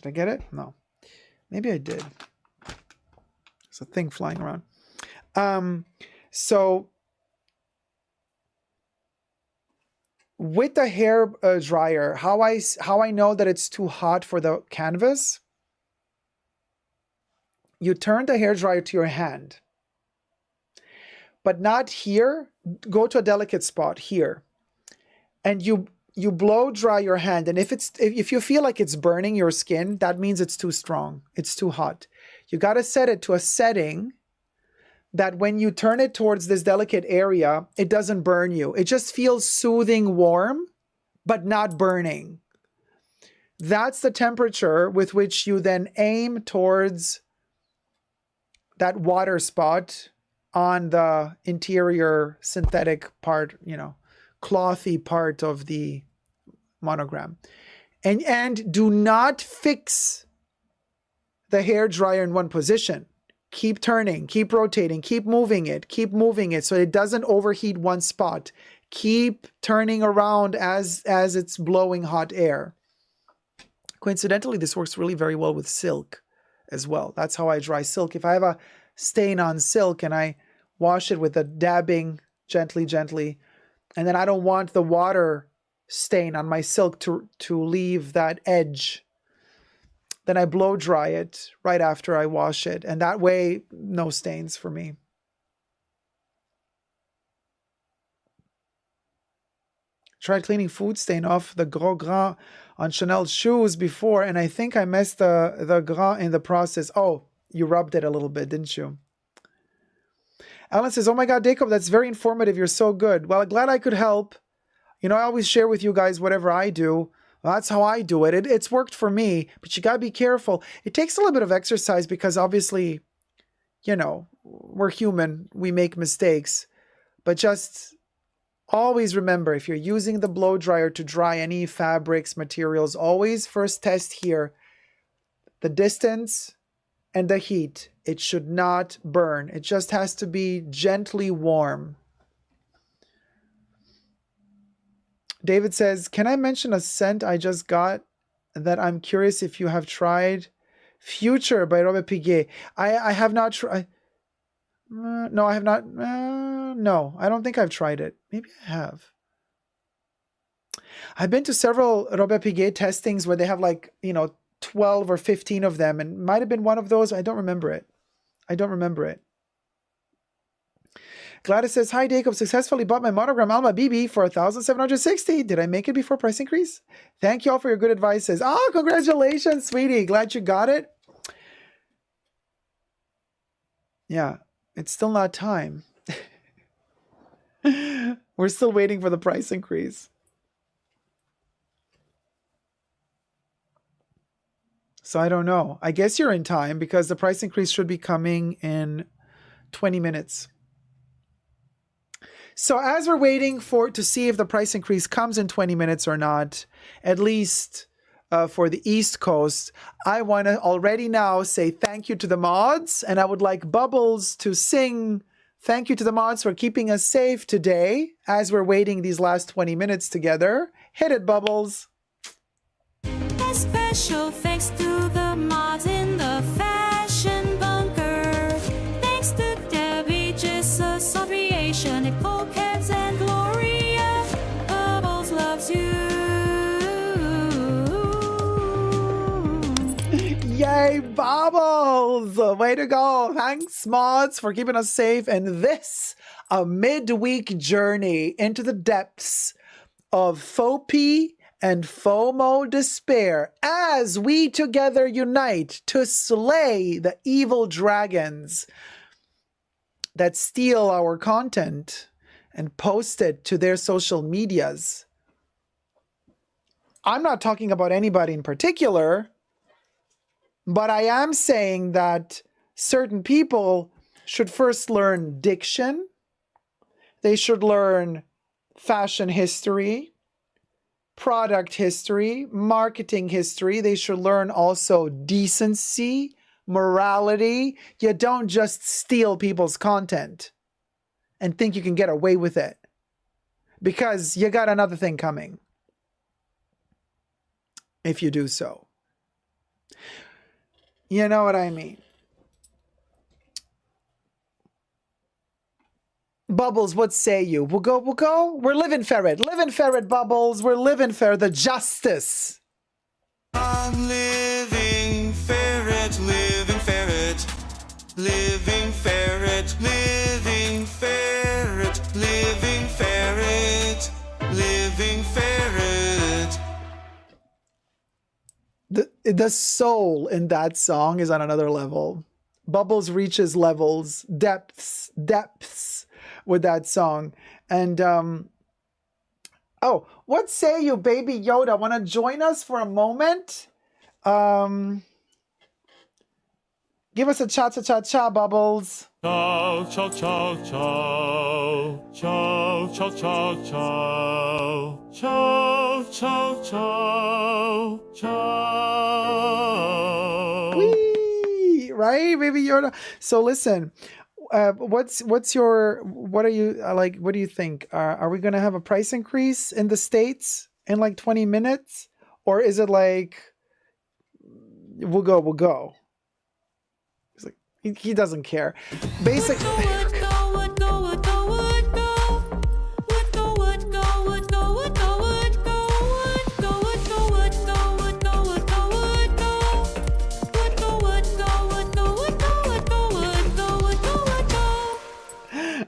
I get it? No. Maybe I did. There's a thing flying around. So, with the hair dryer, how I know that it's too hot for the canvas, you turn the hair dryer to your hand. But not here. Go to a delicate spot here. And you blow dry your hand. And if you feel like it's burning your skin, that means it's too strong. It's too hot. You got to set it to a setting that when you turn it towards this delicate area, it doesn't burn you. It just feels soothing, warm, but not burning. That's the temperature with which you then aim towards that water spot on the interior synthetic part, you know, clothy part of the monogram. And do not fix the hair dryer in one position. Keep turning, keep rotating, keep moving it so it doesn't overheat one spot. Keep turning around as it's blowing hot air. Coincidentally, this works really very well with silk as well. That's how I dry silk. If I have a stain on silk and I wash it with a dabbing gently, and then I don't want the water stain on my silk to leave that edge, then I blow dry it right after I wash it. And that way, no stains for me. Tried cleaning food stain off the gros gras on Chanel's shoes before, and I think I messed the gras in the process. Oh, you rubbed it a little bit, didn't you? Alan says, oh my God, Jacob, that's very informative. You're so good. Well, glad I could help. You know, I always share with you guys whatever I do. Well, that's how I do it. It's worked for me, but you got to be careful. It takes a little bit of exercise because obviously, you know, we're human. We make mistakes. But just always remember, if you're using the blow dryer to dry any fabrics, materials, always first test here the distance and the heat. It should not burn. It just has to be gently warm. David says, can I mention a scent I just got that I'm curious if you have tried? Future by Robert Piguet. I have not tried. No, I have not. No, I don't think I've tried it. Maybe I have. I've been to several Robert Piguet testings where they have 12 or 15 of them, and might have been one of those. I don't remember it. Gladys says, hi, Jacob, successfully bought my monogram Alma BB for $1,760. Did I make it before price increase? Thank you all for your good advices. Oh, congratulations, sweetie. Glad you got it. Yeah, it's still not time. We're still waiting for the price increase. So I don't know. I guess you're in time because the price increase should be coming in 20 minutes. So as we're waiting to see if the price increase comes in 20 minutes or not, at least for the East Coast, I want to already now say thank you to the mods, and I would like Bubbles to sing Thank you to the mods for keeping us safe today as we're waiting these last 20 minutes together. Hit it, Bubbles. A special thanks to the mods in the fashion bunker. Thanks to Debbie, Jesus, Creation, Nicole, Kebs, and Gloria. Bubbles loves you. Yay, Bubbles! Way to go. Thanks, mods, for keeping us safe. And this, a midweek journey into the depths of faux P and FOMO despair as we together unite to slay the evil dragons that steal our content and post it to their social medias. I'm not talking about anybody in particular, but I am saying that certain people should first learn diction. They should learn fashion history, product history, marketing history. They should learn also decency, morality. You don't just steal people's content and think you can get away with it, because you got another thing coming if you do so. You know what I mean? Bubbles, what say you? We'll go. We're living for it. Living for it, Bubbles. We're living for the justice. I'm living ferret, living ferret, living ferret, living ferret, living ferret, living ferret. The soul in that song is on another level. Bubbles reaches levels, depths with that song. And oh, what say you, Baby Yoda? Want to join us for a moment? Give us a cha-cha-cha-cha, Bubbles. Ciao, ciao, ciao, ciao. Ciao, ciao, ciao, ciao. Ciao, ciao, ciao. Ciao. Whee! Right, Baby Yoda? So listen, what do you think? Are we going to have a price increase in the States in like 20 minutes? Or is it like, we'll go? He's like, he doesn't care. Basically.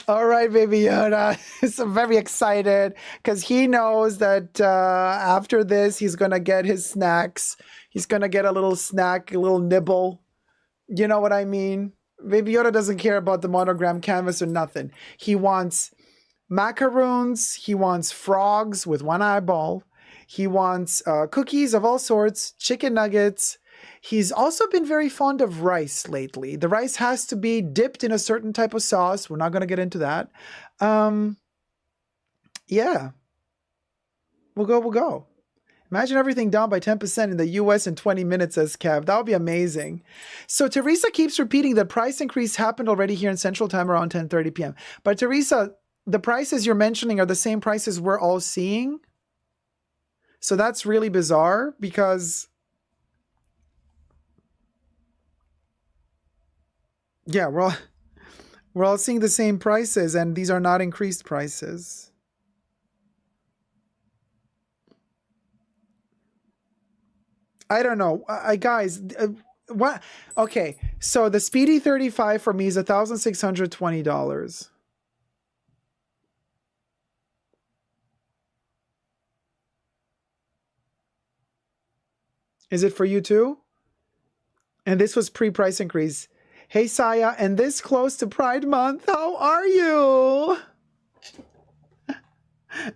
All right, Baby Yoda. So very excited because he knows that after this, he's going to get his snacks. He's going to get a little snack, a little nibble. You know what I mean? Baby Yoda doesn't care about the monogram canvas or nothing. He wants macaroons. He wants frogs with one eyeball. He wants cookies of all sorts, chicken nuggets. He's also been very fond of rice lately. The rice has to be dipped in a certain type of sauce. We're not going to get into that. Yeah. We'll go. Imagine everything down by 10% in the US in 20 minutes, says Kev. That would be amazing. So Teresa keeps repeating that price increase happened already here in Central Time around 10:30 p.m. But Teresa, the prices you're mentioning are the same prices we're all seeing. So that's really bizarre because... yeah, we're all seeing the same prices, and these are not increased prices. I don't know, guys. What? Okay, so the Speedy 35 for me is $1,620. Is it for you too? And this was pre-price increase. Hey, Saya, and this close to Pride Month, how are you?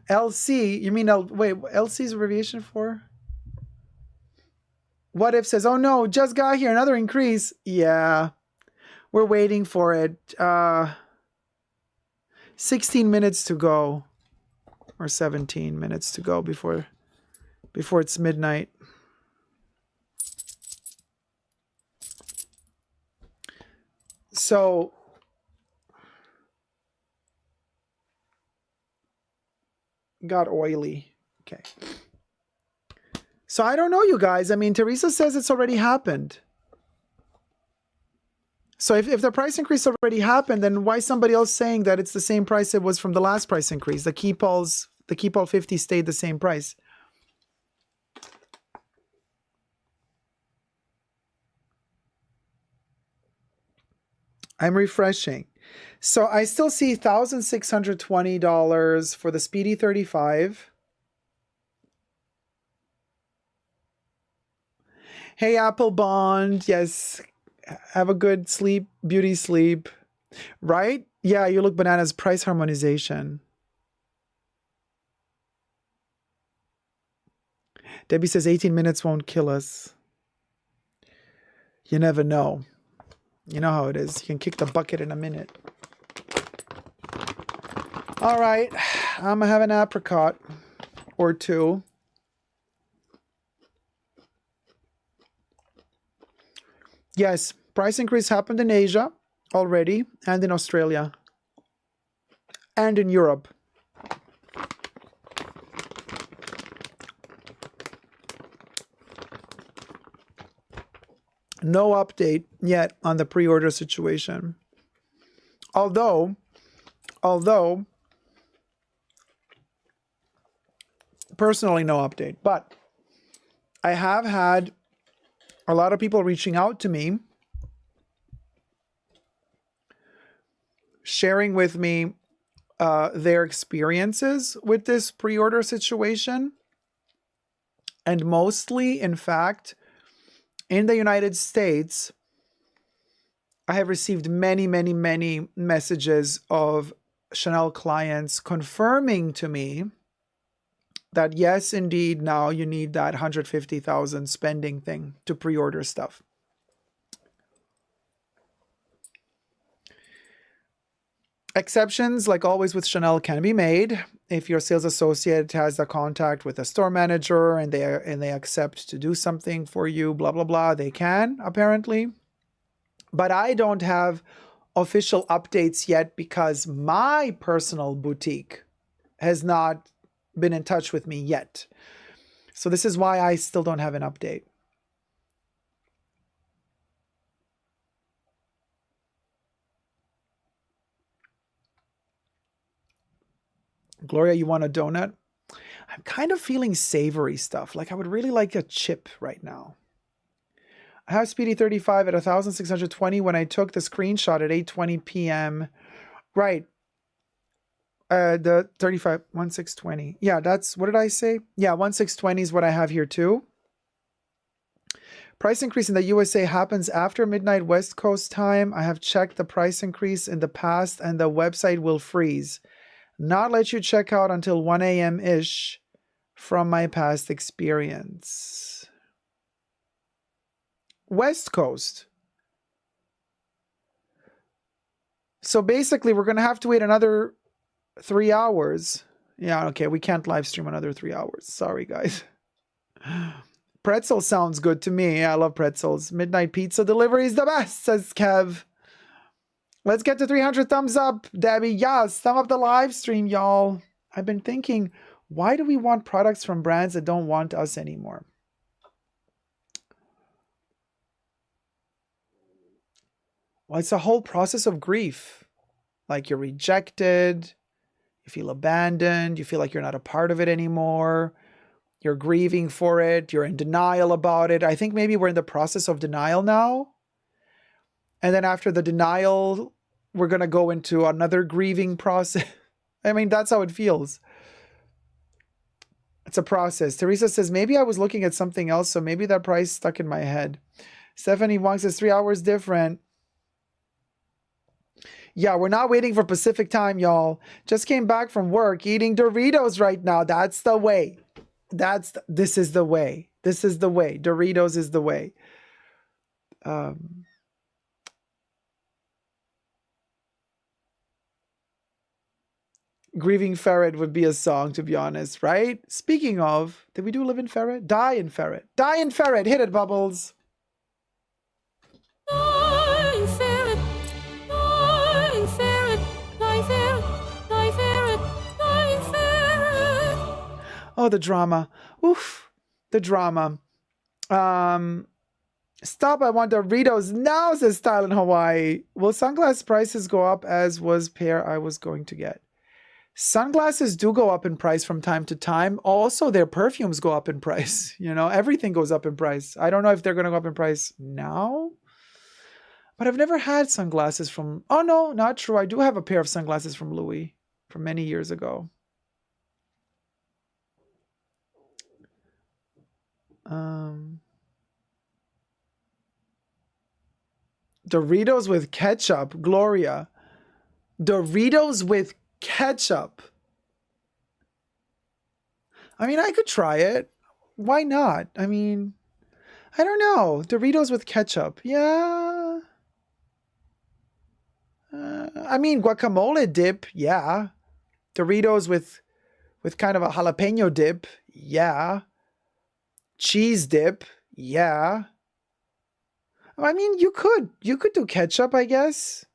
LC, you mean, wait, LC's abbreviation for? What If says, oh no, just got here, another increase. Yeah, we're waiting for it. 16 minutes to go, or 17 minutes to go before it's midnight. So got oily. Okay. So I don't know, you guys. I mean, Teresa says it's already happened. So if the price increase already happened, then why is somebody else saying that it's the same price it was from the last price increase? The Keepall 50 stayed the same price. I'm refreshing. So I still see $1,620 for the Speedy 35. Hey, Apple Bond. Yes. Have a good sleep, beauty sleep. Right? Yeah, you look bananas. Price harmonization. Debbie says 18 minutes won't kill us. You never know. You know how it is. You can kick the bucket in a minute. All right. I'm going to have an apricot or two. Yes, price increase happened in Asia already and in Australia and in Europe. No update yet on the pre-order situation. Although, personally, no update. But I have had a lot of people reaching out to me, sharing with me their experiences with this pre-order situation. And mostly, in fact, in the United States, I have received many, many, many messages of Chanel clients confirming to me that yes, indeed, now you need that 150,000 spending thing to pre-order stuff. Exceptions, like always with Chanel, can be made. If your sales associate has a contact with a store manager and they accept to do something for you, blah, blah, blah, they can, apparently. But I don't have official updates yet because my personal boutique has not been in touch with me yet. So this is why I still don't have an update. Gloria, you want a donut? I'm kind of feeling savory stuff. Like I would really like a chip right now. I have Speedy 35 at 1,620 when I took the screenshot at 8:20 p.m. Right. The 35, 1,620. Yeah, that's, what did I say? Yeah, 1,620 is what I have here too. Price increase in the USA happens after midnight West Coast time. I have checked the price increase in the past and the website will freeze. Not let you check out until 1 a.m.-ish from my past experience. West Coast. So basically, we're going to have to wait another 3 hours. Yeah, okay, we can't live stream another 3 hours. Sorry, guys. Pretzel sounds good to me. Yeah, I love pretzels. Midnight pizza delivery is the best, says Kev. Let's get to 300 thumbs up, Debbie. Yes, thumb up the live stream, y'all. I've been thinking, why do we want products from brands that don't want us anymore? Well, it's a whole process of grief. Like you're rejected, you feel abandoned, you feel like you're not a part of it anymore. You're grieving for it, you're in denial about it. I think maybe we're in the process of denial now. And then after the denial, we're going to go into another grieving process. I mean, that's how it feels. It's a process. Teresa says, maybe I was looking at something else, so maybe that price stuck in my head. Stephanie Wong says, 3 hours different. Yeah, we're not waiting for Pacific time, y'all. Just came back from work eating Doritos right now. That's the way. This is the way. This is the way. Doritos is the way. Grieving Ferret would be a song, to be honest, right? Speaking of, did we do Live in Ferret? Die in Ferret. Die in Ferret. Hit it, Bubbles. Dying ferret, dying ferret, dying ferret, dying ferret, dying ferret. Oh, the drama. Oof, the drama. Stop, I want Doritos now, says Style in Hawaii. Will sunglass prices go up as was pair I was going to get? Sunglasses do go up in price from time to time. Also, their perfumes go up in price. You know, everything goes up in price. I don't know if they're going to go up in price now. But I've never had sunglasses from... Oh, no, not true. I do have a pair of sunglasses from Louis from many years ago. Doritos with ketchup. Gloria. Doritos with ketchup. I mean, I could try it. Why not? I mean, I don't know. Doritos with ketchup. Yeah. I mean, guacamole dip. Yeah. Doritos with kind of a jalapeno dip. Yeah. Cheese dip. Yeah. I mean, you could do ketchup, I guess.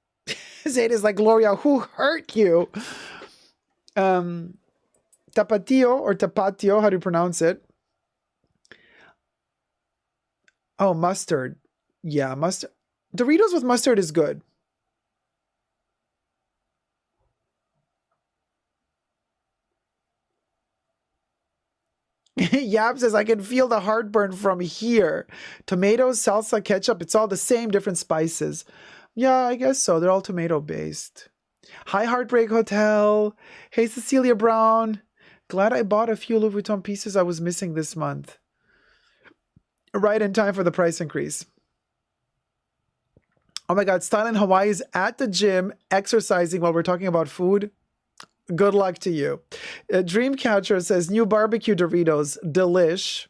Zayd is like, Gloria, who hurt you? Tapatio or tapatio, how do you pronounce it? Oh, mustard. Yeah, mustard. Doritos with mustard is good. Yab says, I can feel the heartburn from here. Tomatoes, salsa, ketchup, it's all the same, different spices. Yeah, I guess so. They're all tomato-based. Hi, Heartbreak Hotel. Hey, Cecilia Brown. Glad I bought a few Louis Vuitton pieces I was missing this month. Right in time for the price increase. Oh my God, Style in Hawaii is at the gym exercising while we're talking about food. Good luck to you. Dreamcatcher says, new barbecue Doritos. Delish.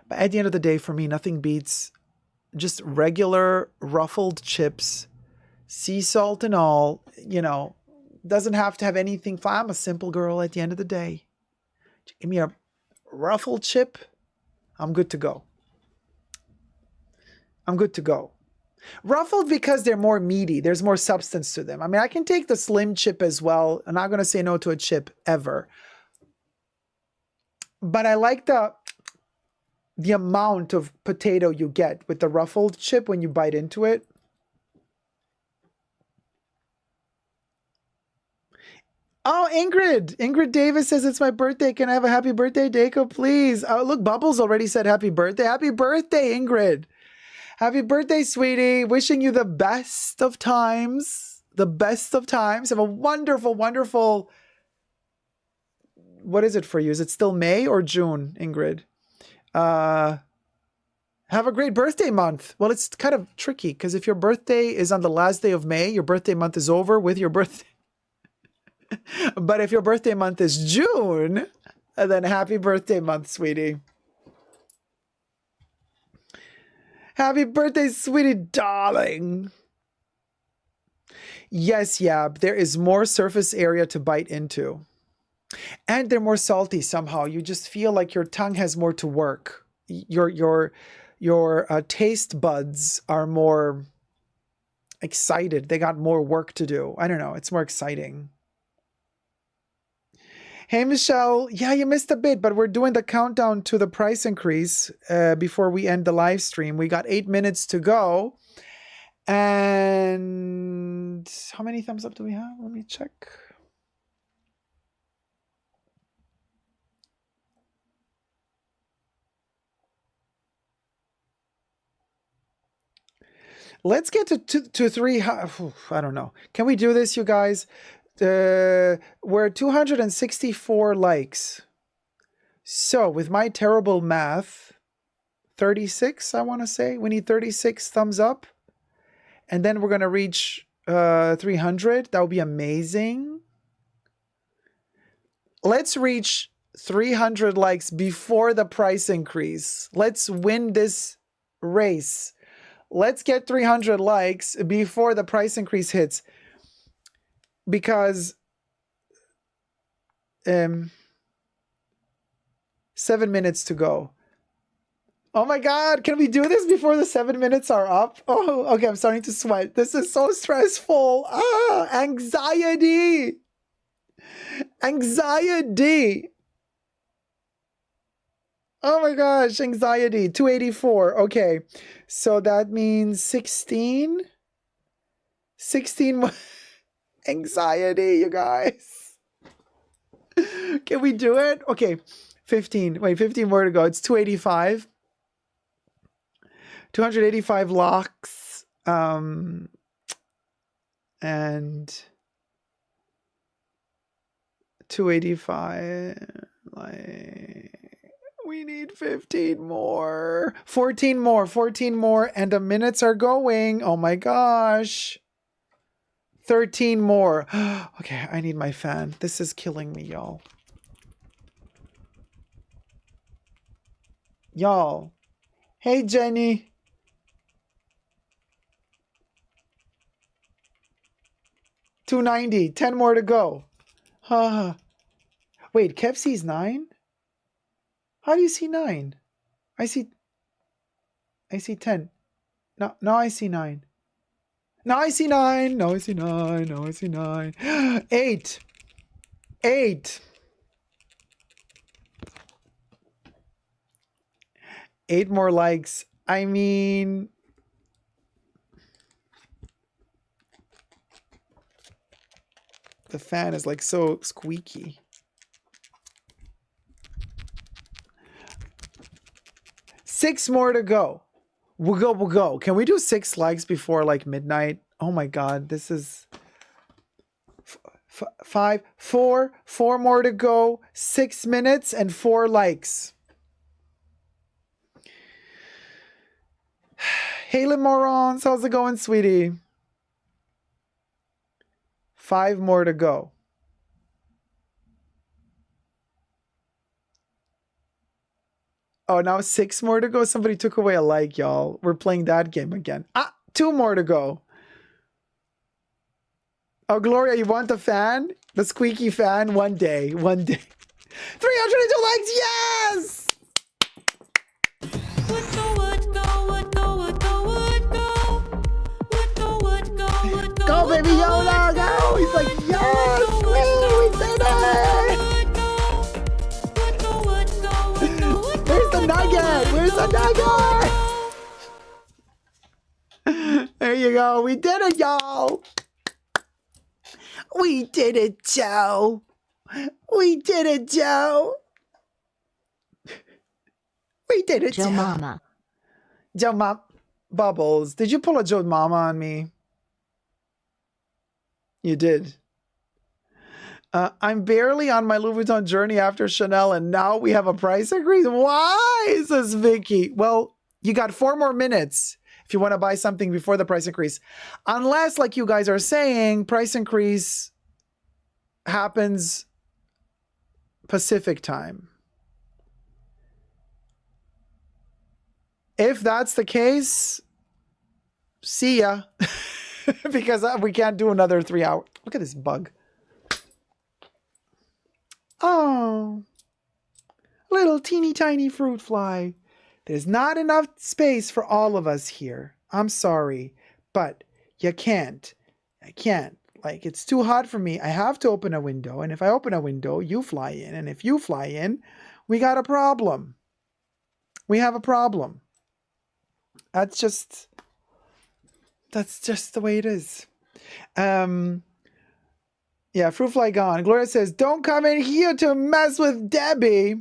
But at the end of the day, for me, nothing beats just regular ruffled chips, sea salt and all. You know, doesn't have to have anything. I'm a simple girl at the end of the day. Give me a ruffled chip. I'm good to go. I'm good to go. Ruffled because they're more meaty. There's more substance to them. I mean, I can take the slim chip as well. I'm not going to say no to a chip ever. But I like the amount of potato you get with the ruffled chip when you bite into it. Oh, Ingrid. Ingrid Davis says, it's my birthday. Can I have a happy birthday, Deco, please? Oh, look, Bubbles already said happy birthday. Happy birthday, Ingrid. Happy birthday, sweetie. Wishing you the best of times. The best of times. Have a wonderful, wonderful... What is it for you? Is it still May or June, Ingrid? Have a great birthday month. Well, it's kind of tricky because if your birthday is on the last day of May, your birthday month is over with your birthday. But if your birthday month is June, then happy birthday month, sweetie. Happy birthday, sweetie darling. Yes, Yab, there is more surface area to bite into. And they're more salty somehow. You just feel like your tongue has more to work. Your taste buds are more excited. They got more work to do. I don't know. It's more exciting. Hey, Michelle. Yeah, you missed a bit, but we're doing the countdown to the price increase before we end the live stream. We got 8 minutes to go. And how many thumbs up do we have? Let me check. Let's get to three. I don't know. Can we do this, you guys? We're 264 likes. So with my terrible math, 36, I want to say. We need 36 thumbs up. And then we're going to reach 300. That would be amazing. Let's reach 300 likes before the price increase. Let's win this race. Let's get 300 likes before the price increase hits. Because 7 minutes to go. Oh my God, can we do this before the 7 minutes are up? Oh, okay, I'm starting to sweat. This is so stressful. Anxiety. Anxiety. Oh my gosh, anxiety. 284. Okay. So that means 16. 16 more. Anxiety, you guys. Can we do it? Okay. 15. Wait, 15 more to go. It's 285. 285 locks. And and 285, like, we need 15 more. 14 more, 14 more, and the minutes are going. Oh my gosh. 13 more. Okay, I need my fan. This is killing me, y'all. Y'all. Hey, Jenny. $290. 10 more to go. Wait, Kev sees 9? How do you see 9? I see 10. No, I see 9. Now I see 9. Now I see 9. Now I see 9. 8. 8. 8 more likes. I mean, the fan is like so squeaky. Six more to go. We'll go. Can we do 6 likes before like midnight? Oh my God, this is 4 more to go. 6 minutes and 4 likes. Hey, Morons, how's it going, sweetie? 5 more to go. Oh, now 6 more to go. Somebody took away a like, y'all. We're playing that game again. 2 more to go. Oh, Gloria, you want the fan? The squeaky fan? One day. 302 likes, yes! Go, baby Yoda, go! He's like, yes! We did it! Where's the nugget? Where's the nugget? There you go. We did it, y'all. We did it, Joe. We did it, Joe. We did it, Joe Mama. Joe Mama. Bubbles, did you pull a Joe Mama on me? You did. I'm barely on my Louis Vuitton journey after Chanel, and now we have a price increase. Why, says Vicky? Well, you got 4 more minutes if you want to buy something before the price increase. Unless, like you guys are saying, price increase happens Pacific time. If that's the case, see ya. Because we can't do another 3 hours. Look at this bug. Oh, little teeny tiny fruit fly. There's not enough space for all of us here. I'm sorry, but you can't. I can't. Like, it's too hot for me. I have to open a window. And if I open a window, you fly in. And if you fly in, we got a problem. We have a problem. That's just the way it is. Yeah, fruit fly gone. Gloria says, don't come in here to mess with Debbie.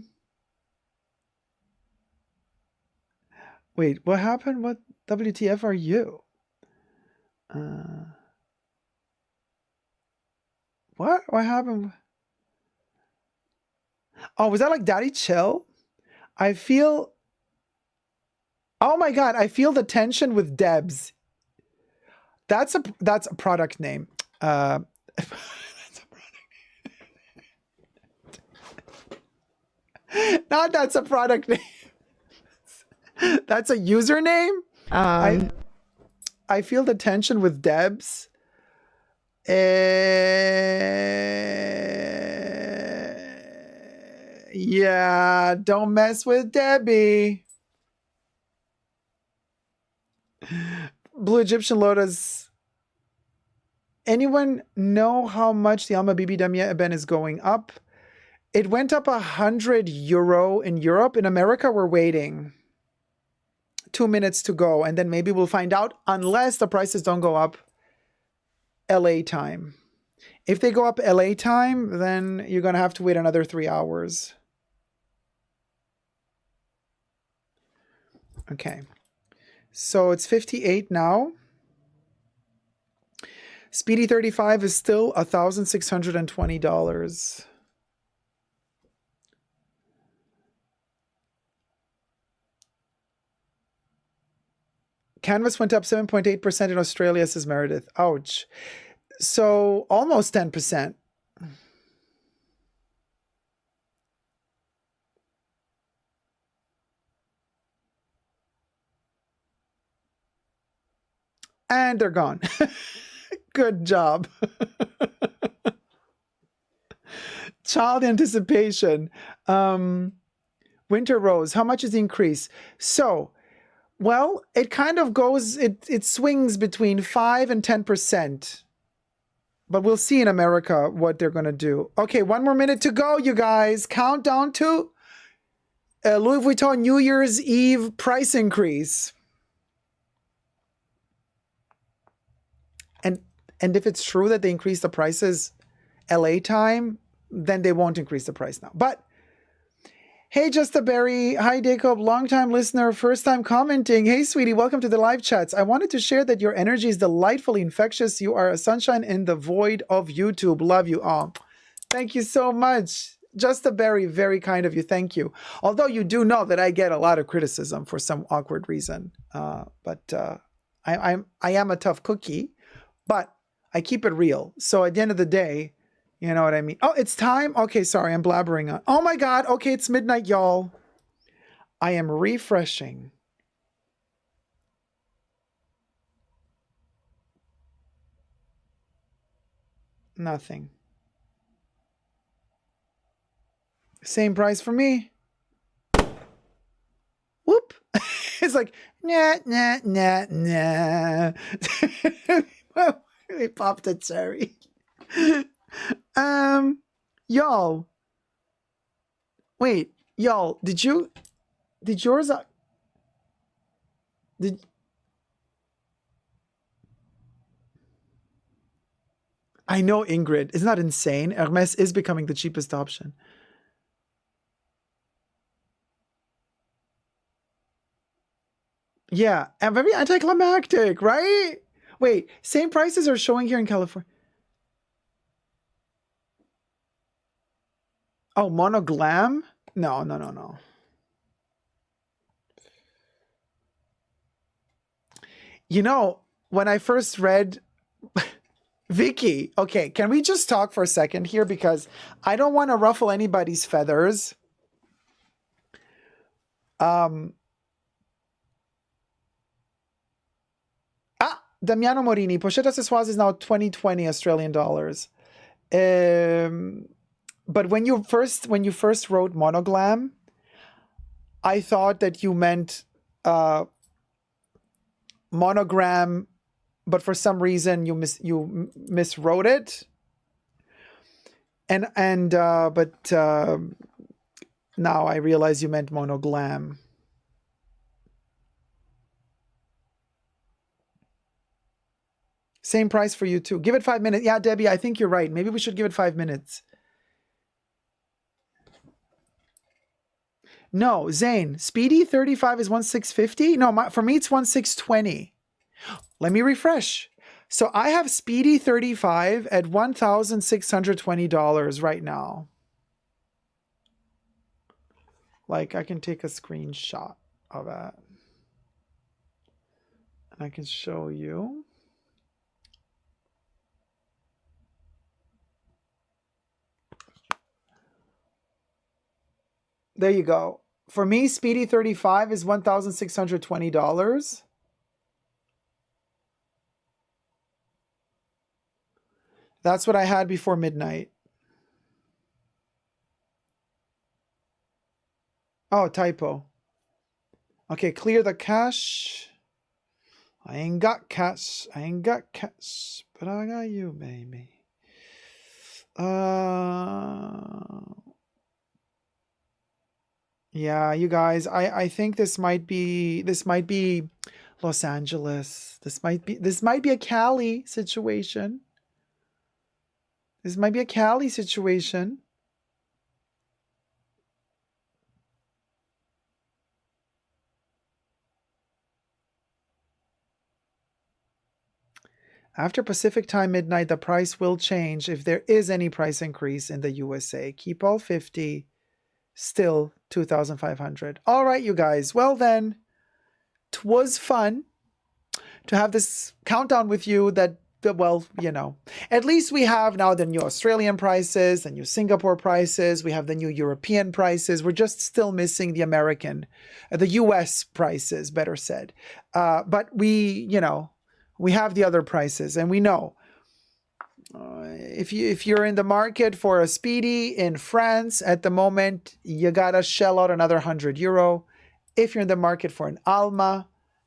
Wait, what happened? What WTF are you? What? What happened? Oh, was that like Daddy Chill? I feel... Oh my God, I feel the tension with Debs. That's a product name. That's a product name. Not that's a product name. That's a username. I feel the tension with Debs. Yeah, don't mess with Debbie. Blue Egyptian Lotus. Anyone know how much the Alma Bibi Damia Eben is going up? It went up €100 in Europe. In America, we're waiting. 2 minutes to go, and then maybe we'll find out, unless the prices don't go up LA time. If they go up LA time, then you're going to have to wait another 3 hours. Okay. So it's 58 now. Speedy 35 is still $1,620. Canvas went up 7.8% in Australia, says Meredith. Ouch. So almost 10%. And they're gone. Good job. Child anticipation. Winter Rose, how much is the increase? So, well, it kind of goes, it swings between 5 and 10%. But we'll see in America what they're going to do. Okay, 1 more minute to go, you guys. Countdown to Louis Vuitton New Year's Eve price increase. And if it's true that they increase the prices LA time, then they won't increase the price now. But hey, Just a Berry. Hi, Jacob. Long-time listener, first-time commenting. Hey, sweetie. Welcome to the live chats. I wanted to share that your energy is delightfully infectious. You are a sunshine in the void of YouTube. Love you all. Thank you so much. Just a Berry. Very kind of you. Thank you. Although you do know that I get a lot of criticism for some awkward reason. But I am a tough cookie. But I keep it real. So at the end of the day, you know what I mean? Oh, it's time? Okay, sorry, I'm blabbering on. Oh my God, okay, it's midnight, y'all. I am refreshing. Nothing. Same price for me. Whoop. It's like, nah, nah, nah, nah. We popped a cherry. Y'all. Wait, y'all, did yours, I know, Ingrid, isn't that insane? Hermes is becoming the cheapest option. Yeah, and very anticlimactic, right? Wait, same prices are showing here in California. Oh, Monoglam? No, no, no, no. You know, when I first read Vicky, okay, can we just talk for a second here? Because I don't want to ruffle anybody's feathers. Damiano Morini, Pochette Accessoires is now 2020 Australian dollars. But when you first wrote Monoglam, I thought that you meant monogram, but for some reason you miswrote it. But now I realize you meant Monoglam. Same price for you too. Give it 5 minutes. Yeah, Debbie, I think you're right. Maybe we should give it 5 minutes. No, Zane, Speedy 35 is 1,650. No, for me it's 1,620. Let me refresh. So I have Speedy 35 at $1,620 right now. Like, I can take a screenshot of that. And I can show you. There you go. For me, Speedy 35 is $1,620. That's what I had before midnight. Oh, typo. Okay, clear the cache. I ain't got cash. I ain't got cash. But I got you, baby. Yeah, you guys, I think this might be Los Angeles. This might be a Cali situation. This might be a Cali situation. After Pacific time midnight, the price will change if there is any price increase in the USA. Keep all 50, still 2,500. All right, you guys. Well then, 'twas fun to have this countdown with you that, well, you know, at least we have now the new Australian prices, the new Singapore prices, we have the new European prices. We're just still missing the American, the US prices, better said. But we, you know, we have the other prices, and we know if you're in the market for a Speedy in France at the moment, you gotta shell out another €100. If you're in the market for an Alma,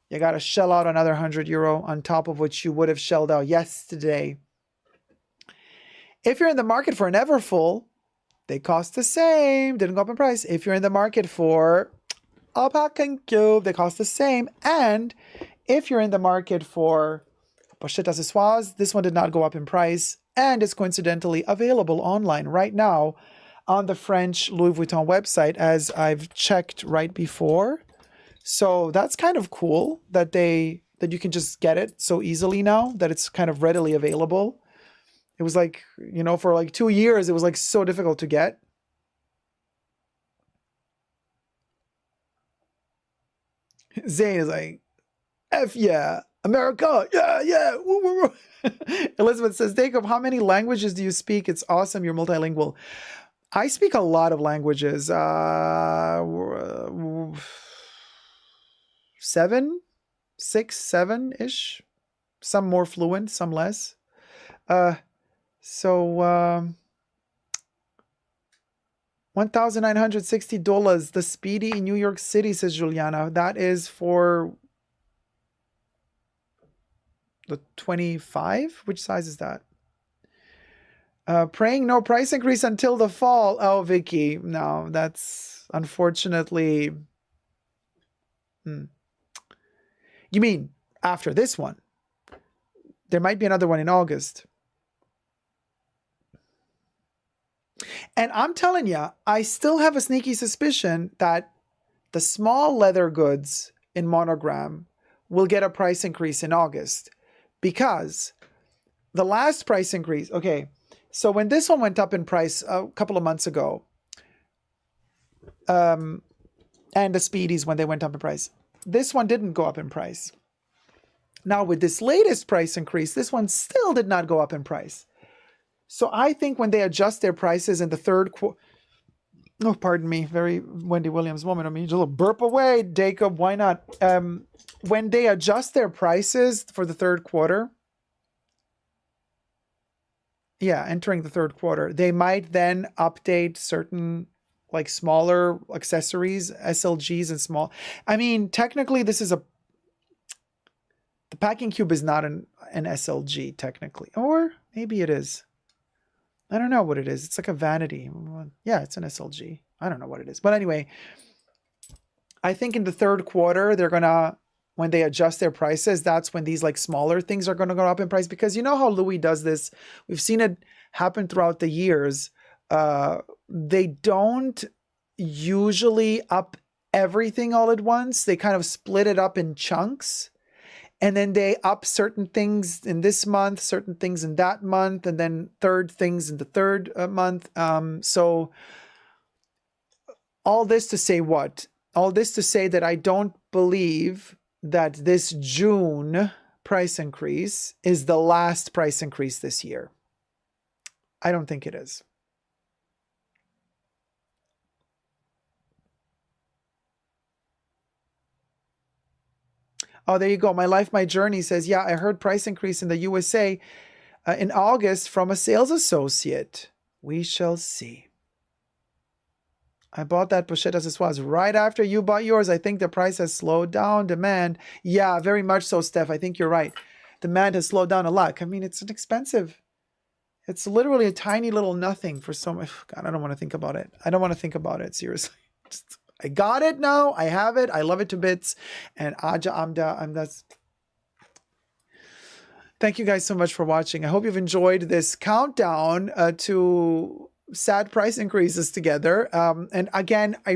you gotta shell out another €100 on top of what you would have shelled out yesterday. If you're in the market for an Everfull, they cost the same, didn't go up in price. If you're in the market for a Pack and Cube, they cost the same. And if you're in the market for Pochette Accessoires, this one did not go up in price and is coincidentally available online right now on the French Louis Vuitton website, as I've checked right before. So that's kind of cool that you can just get it so easily now, that it's kind of readily available. It was like, you know, for like 2 years, it was like so difficult to get. Zane is like, F yeah, America, yeah. Woo, woo, woo. Elizabeth says, Jacob, how many languages do you speak? It's awesome, you're multilingual. I speak a lot of languages. 7, 6, 7-ish. Some more fluent, some less. $1,960. The Speedy in New York City, says Juliana. That is for the 25? Which size is that? Praying no price increase until the fall. Oh, Vicky. No, that's unfortunately... You mean after this one? There might be another one in August. And I'm telling you, I still have a sneaky suspicion that the small leather goods in Monogram will get a price increase in August, because the last price increase, okay, so when this one went up in price a couple of months ago, and the Speedies when they went up in price, this one didn't go up in price. Now with this latest price increase, this one still did not go up in price. So I think when they adjust their prices in the third quarter, oh, pardon me, very Wendy Williams moment. I mean, just a little burp away, Jacob, why not? When they adjust their prices for the third quarter, entering the third quarter, they might then update certain like smaller accessories, SLGs and small. I mean, technically this is the packing cube is not an SLG technically, or maybe it is. I don't know what it is. It's like a vanity. Yeah, it's an SLG. I don't know what it is. But anyway, I think in the third quarter, they're going to, when they adjust their prices, that's when these like smaller things are going to go up in price. Because you know how Louis does this. We've seen it happen throughout the years. They don't usually up everything all at once. They kind of split it up in chunks. And then they up certain things in this month, certain things in that month, and then third things in the third month. So all this to say what? All this to say that I don't believe that this June price increase is the last price increase this year. I don't think it is. Oh, there you go. My Life, My Journey says, yeah, I heard price increase in the USA in August from a sales associate. We shall see. I bought that Pochette Accessoires right after you bought yours. I think the price has slowed down demand. Yeah, very much so, Steph. I think you're right. demand has slowed down a lot. I mean, it's inexpensive. It's literally a tiny little nothing for so much. God, I don't want to think about it. I don't want to think about it, seriously. I got it now. I have it. I love it to bits. And Aja Amda, that's... Thank you guys so much for watching. I hope you've enjoyed this countdown to sad price increases together. And again, I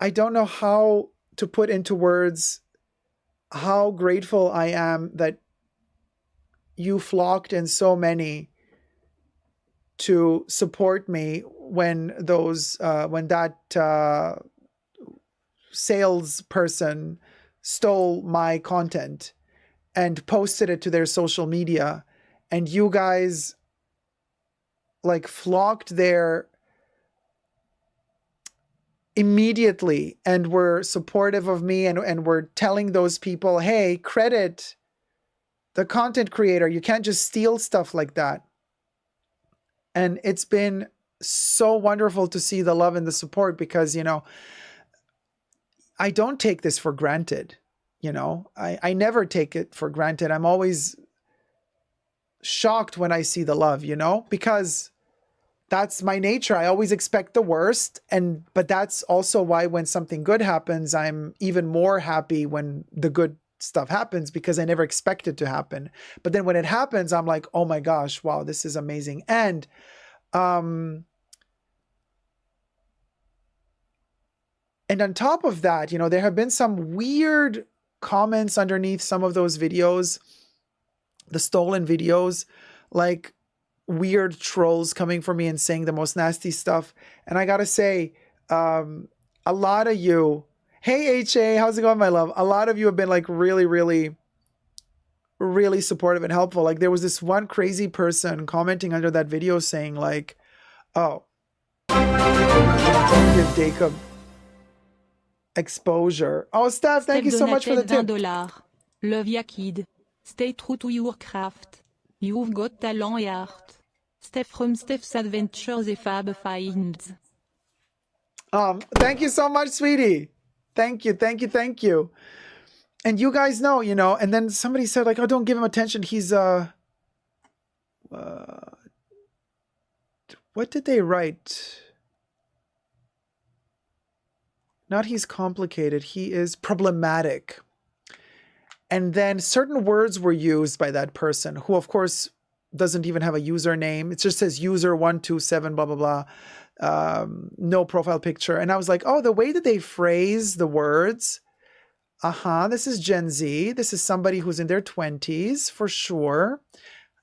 don't know how to put into words how grateful I am that you flocked in so many to support me when that salesperson stole my content and posted it to their social media, and you guys like flocked there immediately and were supportive of me and were telling those people, hey, credit the content creator. You can't just steal stuff like that. And it's been so wonderful to see the love and the support because, you know, I don't take this for granted. You know, I never take it for granted. I'm always shocked when I see the love, you know, because that's my nature. I always expect the worst. But that's also why when something good happens, I'm even more happy when the good stuff happens because I never expect it to happen. But then when it happens, I'm like, oh my gosh, wow, this is amazing. And on top of that, you know, there have been some weird comments underneath some of those videos, the stolen videos, like weird trolls coming for me and saying the most nasty stuff. And I gotta say, a lot of you, hey HA, how's it going, my love? A lot of you have been like really, really, really supportive and helpful. Like there was this one crazy person commenting under that video saying like, oh, don't give Jacob exposure. Oh, Steph, thank you so much for the tip. $20. Love ya kid. Stay true to your craft. You've got talent and art. Steph from Steph's Adventures et Fab Finds. Thank you so much, sweetie. Thank you, thank you, thank you. And you guys know, you know, and then somebody said like, oh, don't give him attention. He's, what did they write? Not he's complicated, he is problematic. And then certain words were used by that person who, of course, doesn't even have a username. It just says user 127, blah, blah, blah. No profile picture. And I was like, oh, the way that they phrase the words, this is Gen Z. This is somebody who's in their 20s for sure.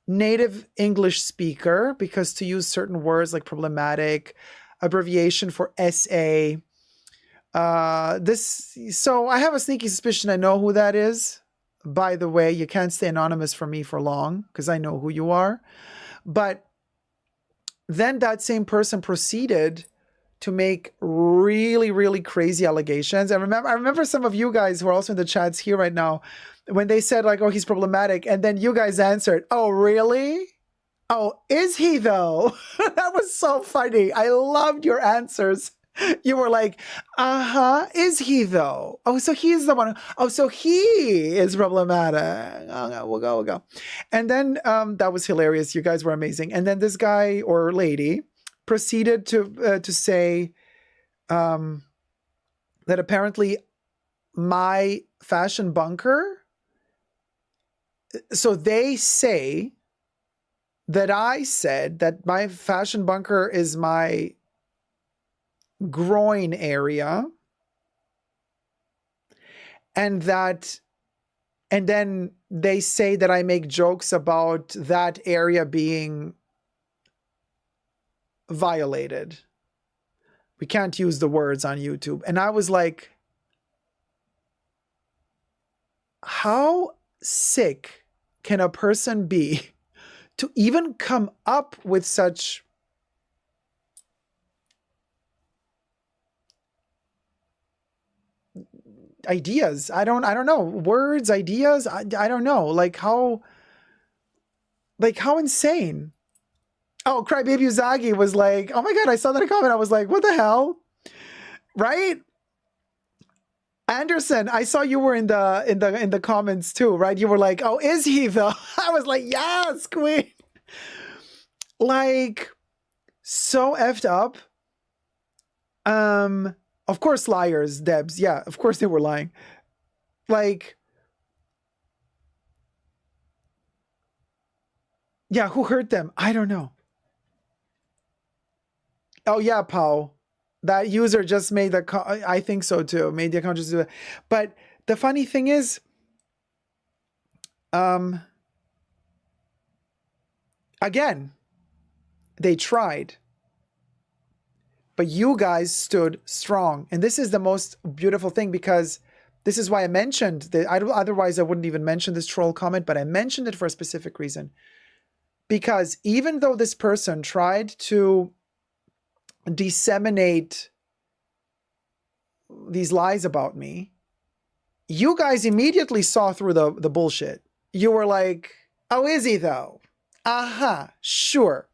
Native English speaker, because to use certain words like problematic, abbreviation for SA. So I have a sneaky suspicion I know who that is. By the way, you can't stay anonymous for me for long because I know who you are. But then that same person proceeded to make really, really crazy allegations. I remember some of you guys who are also in the chats here right now, when they said like, oh, he's problematic. And then you guys answered, oh, really? Oh, is he though? That was so funny. I loved your answers. You were like, is he though? Oh, so he's the one. Oh, so he is problematic. Oh, no, we'll go. And then that was hilarious. You guys were amazing. And then this guy or lady proceeded to say that apparently my fashion bunker. So they say that I said that my fashion bunker is my groin area, and then they say that I make jokes about that area being violated. We can't use the words on YouTube. And I was like, how sick can a person be to even come up with such ideas? I don't know. Words, ideas, I don't know. Like how insane. Oh, Crybaby Uzagi was like, oh my God, I saw that comment. I was like, what the hell? Right? Anderson, I saw you were in the comments too, right? You were like, "Oh, is he though?" I was like, "Yes, queen." Like, so effed up. Of course, liars, Debs. Yeah, of course they were lying. Like, yeah, who hurt them? I don't know. Oh yeah, Pau. That user just made the. I think so too. Made the account just do it. But the funny thing is, again, they tried, but you guys stood strong, and this is the most beautiful thing, because this is why I mentioned that. Otherwise, I wouldn't even mention this troll comment, but I mentioned it for a specific reason, because even though this person tried to disseminate these lies about me, you guys immediately saw through the bullshit. You were like, "Oh, is he though? Sure,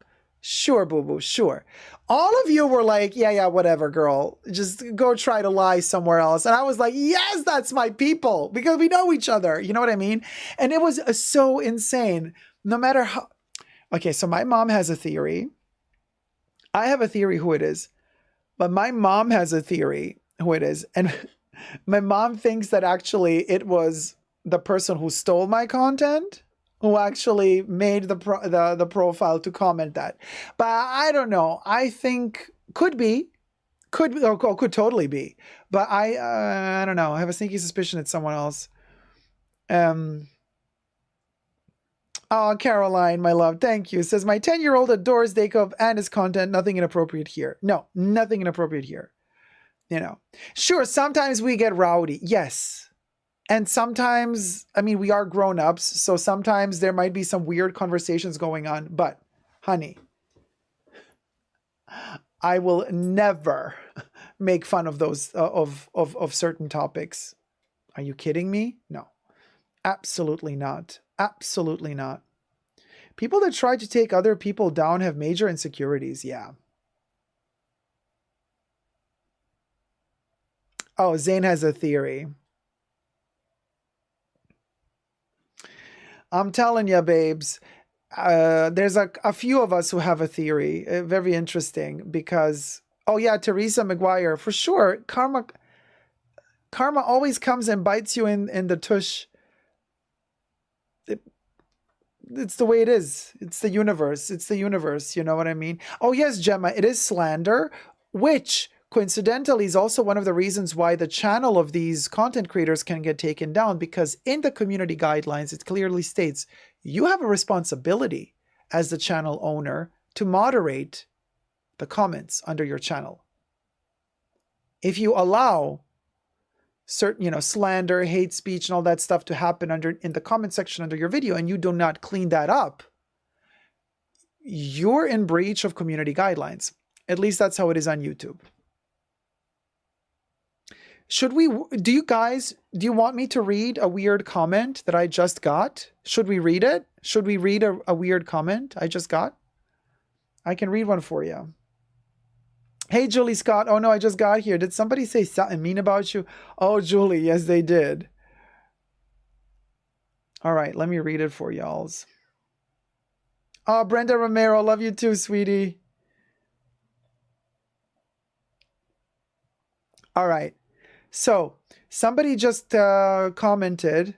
boo-boo, sure." All of you were like, yeah, whatever, girl, just go try to lie somewhere else. And I was like, yes, that's my people, because we know each other, you know what I mean? And it was so insane. No matter how. Okay, so my mom has a theory. I have a theory who it is, but my mom has a theory who it is. And my mom thinks that actually it was the person who stole my content who actually made the profile to comment that. But I don't know. I think could totally be. But I don't know. I have a sneaky suspicion it's someone else. Oh, Caroline, my love, thank you. Says, my 10-year-old adores Dakov and his content. Nothing inappropriate here. No, nothing inappropriate here. You know, sure, sometimes we get rowdy. Yes. And sometimes, I mean, we are grown-ups, so sometimes there might be some weird conversations going on. But, honey, I will never make fun of those, of certain topics. Are you kidding me? No. Absolutely not. Absolutely not. People that try to take other people down have major insecurities. Yeah. Oh, Zane has a theory. I'm telling you, babes, there's a few of us who have a theory. Very interesting because, oh yeah, Teresa McGuire, for sure. Karma always comes and bites you in the tush. It's the way it is. It's the universe. It's the universe. You know what I mean? Oh yes, Gemma, it is slander, which coincidentally is also one of the reasons why the channel of these content creators can get taken down, because in the community guidelines, it clearly states you have a responsibility as the channel owner to moderate the comments under your channel. If you allow certain, slander, hate speech, and all that stuff to happen in the comment section under your video, and you do not clean that up, you're in breach of community guidelines. At least that's how it is on YouTube. Do you want me to read a weird comment that I just got? Should we read it? Should we read a weird comment I just got? I can read one for you. Hey, Julie Scott. Oh no, I just got here. Did somebody say something mean about you? Oh, Julie, yes, they did. All right, let me read it for y'alls. Oh, Brenda Romero, love you too, sweetie. All right. So somebody just commented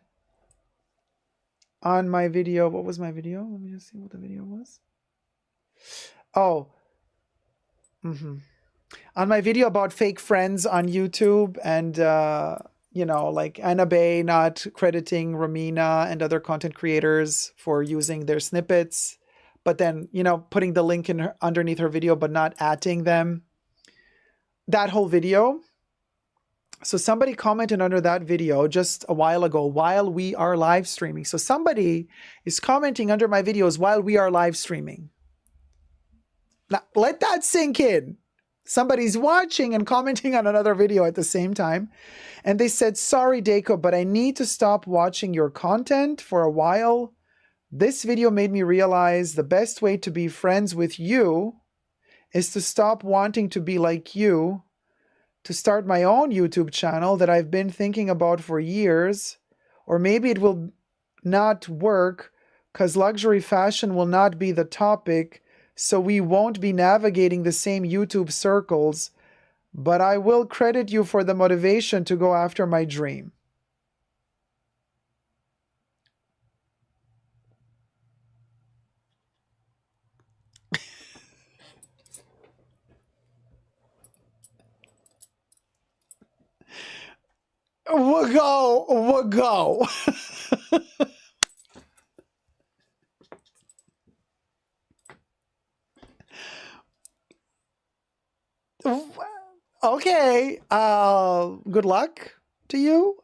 on my video. What was my video? Let me just see what the video was. Oh. On my video about fake friends on YouTube and, like Anna Bay not crediting Romina and other content creators for using their snippets, but then, putting the link underneath her video, but not @ing them. That whole video. So somebody commented under that video just a while ago while we are live streaming. So somebody is commenting under my videos while we are live streaming. Now, let that sink in. Somebody's watching and commenting on another video at the same time. And they said, sorry, Dako, but I need to stop watching your content for a while. This video made me realize the best way to be friends with you is to stop wanting to be like you, to start my own YouTube channel that I've been thinking about for years, or maybe it will not work because luxury fashion will not be the topic, so we won't be navigating the same YouTube circles, but I will credit you for the motivation to go after my dream. We'll go. Okay. Good luck to you.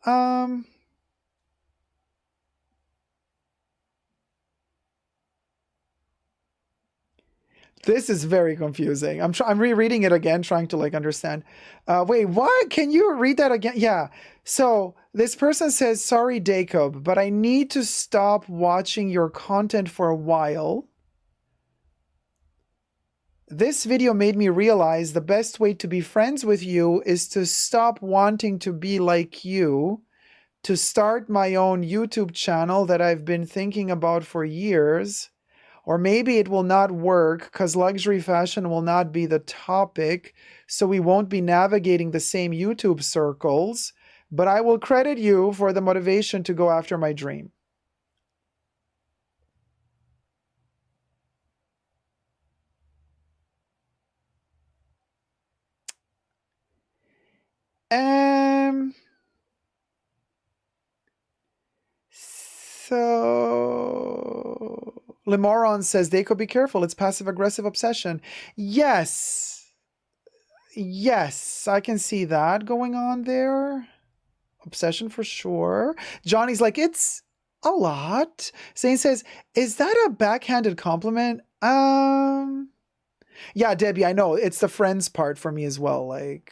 This is very confusing. I'm rereading it again, trying to like understand. Wait, what? Can you read that again? Yeah. So this person says, sorry, Jacob, but I need to stop watching your content for a while. This video made me realize the best way to be friends with you is to stop wanting to be like you, to start my own YouTube channel that I've been thinking about for years. Or maybe it will not work because luxury fashion will not be the topic, so we won't be navigating the same YouTube circles, but I will credit you for the motivation to go after my dream. So Lemoron says, they could be careful. It's passive-aggressive obsession. Yes. Yes, I can see that going on there. Obsession for sure. Johnny's like, it's a lot. Zane says, is that a backhanded compliment? Yeah, Debbie, I know. It's the friends part for me as well. Like,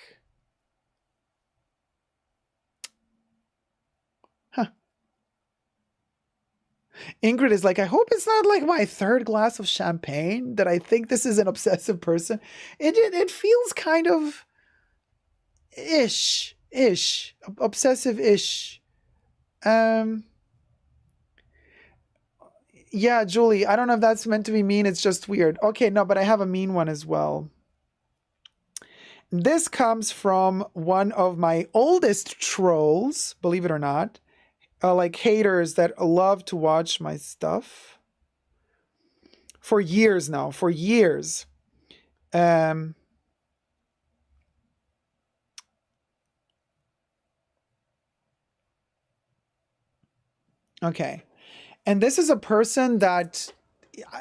Ingrid is like, I hope it's not like my third glass of champagne that I think this is an obsessive person. It feels kind of obsessive-ish. Yeah, Julie, I don't know if that's meant to be mean. It's just weird. Okay, no, but I have a mean one as well. This comes from one of my oldest trolls, believe it or not. Like haters that love to watch my stuff for years now, for years. Okay. And this is a person that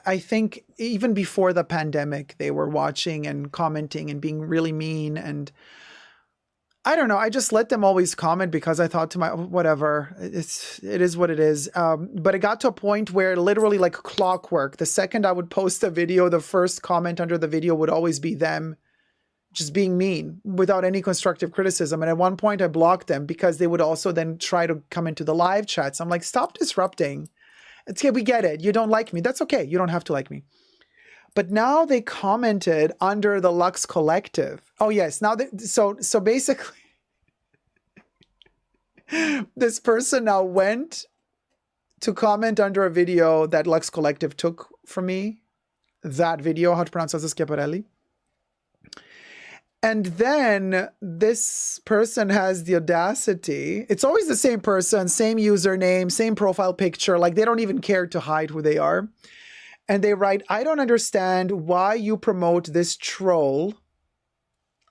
I think even before the pandemic, they were watching and commenting and being really mean, and I don't know. I just let them always comment because I thought to my, whatever, it is what it is. But it got to a point where literally like clockwork, the second I would post a video, the first comment under the video would always be them just being mean without any constructive criticism. And at one point I blocked them because they would also then try to come into the live chats. I'm like, stop disrupting. It's okay. We get it. You don't like me. That's okay. You don't have to like me. But now they commented under the Lux Collective. Oh yes, now so basically, this person now went to comment under a video that Lux Collective took from me. That video, how to pronounce Schiaparelli. And then this person has the audacity. It's always the same person, same username, same profile picture. Like they don't even care to hide who they are. And they write, I don't understand why you promote this troll.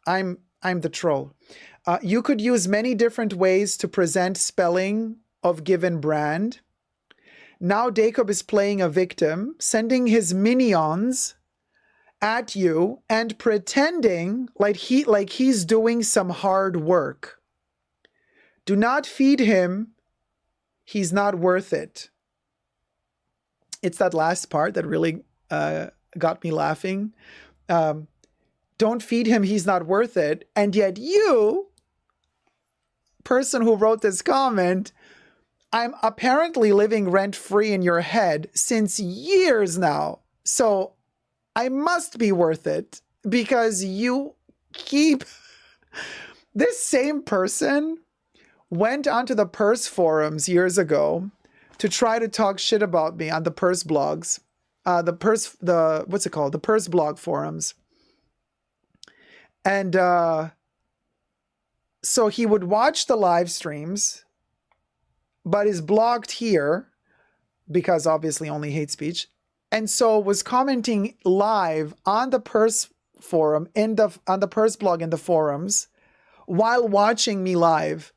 I'm the troll. You could use many different ways to present spelling of given brand. Now Jacob is playing a victim, sending his minions at you and pretending like he's doing some hard work. Do not feed him. He's not worth it. It's that last part that really got me laughing. Don't feed him, he's not worth it. And yet you, person who wrote this comment, I'm apparently living rent-free in your head since years now. So I must be worth it because you keep This same person went onto the purse forums years ago to try to talk shit about me on the purse blogs. What's it called? The purse blog forums. And so he would watch the live streams, but is blocked here because obviously only hate speech. And so was commenting live on the purse forum on the purse blog in the forums while watching me live.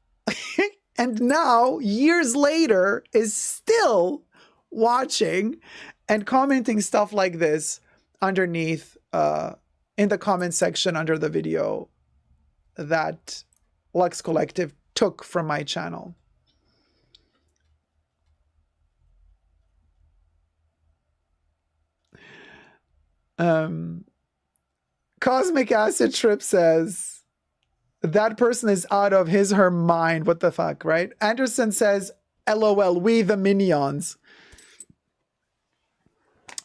And now, years later, is still watching and commenting stuff like this underneath in the comment section under the video that Lux Collective took from my channel. Cosmic Acid Trip says, that person is out of her mind. What the fuck, right? Anderson says, LOL, we the minions.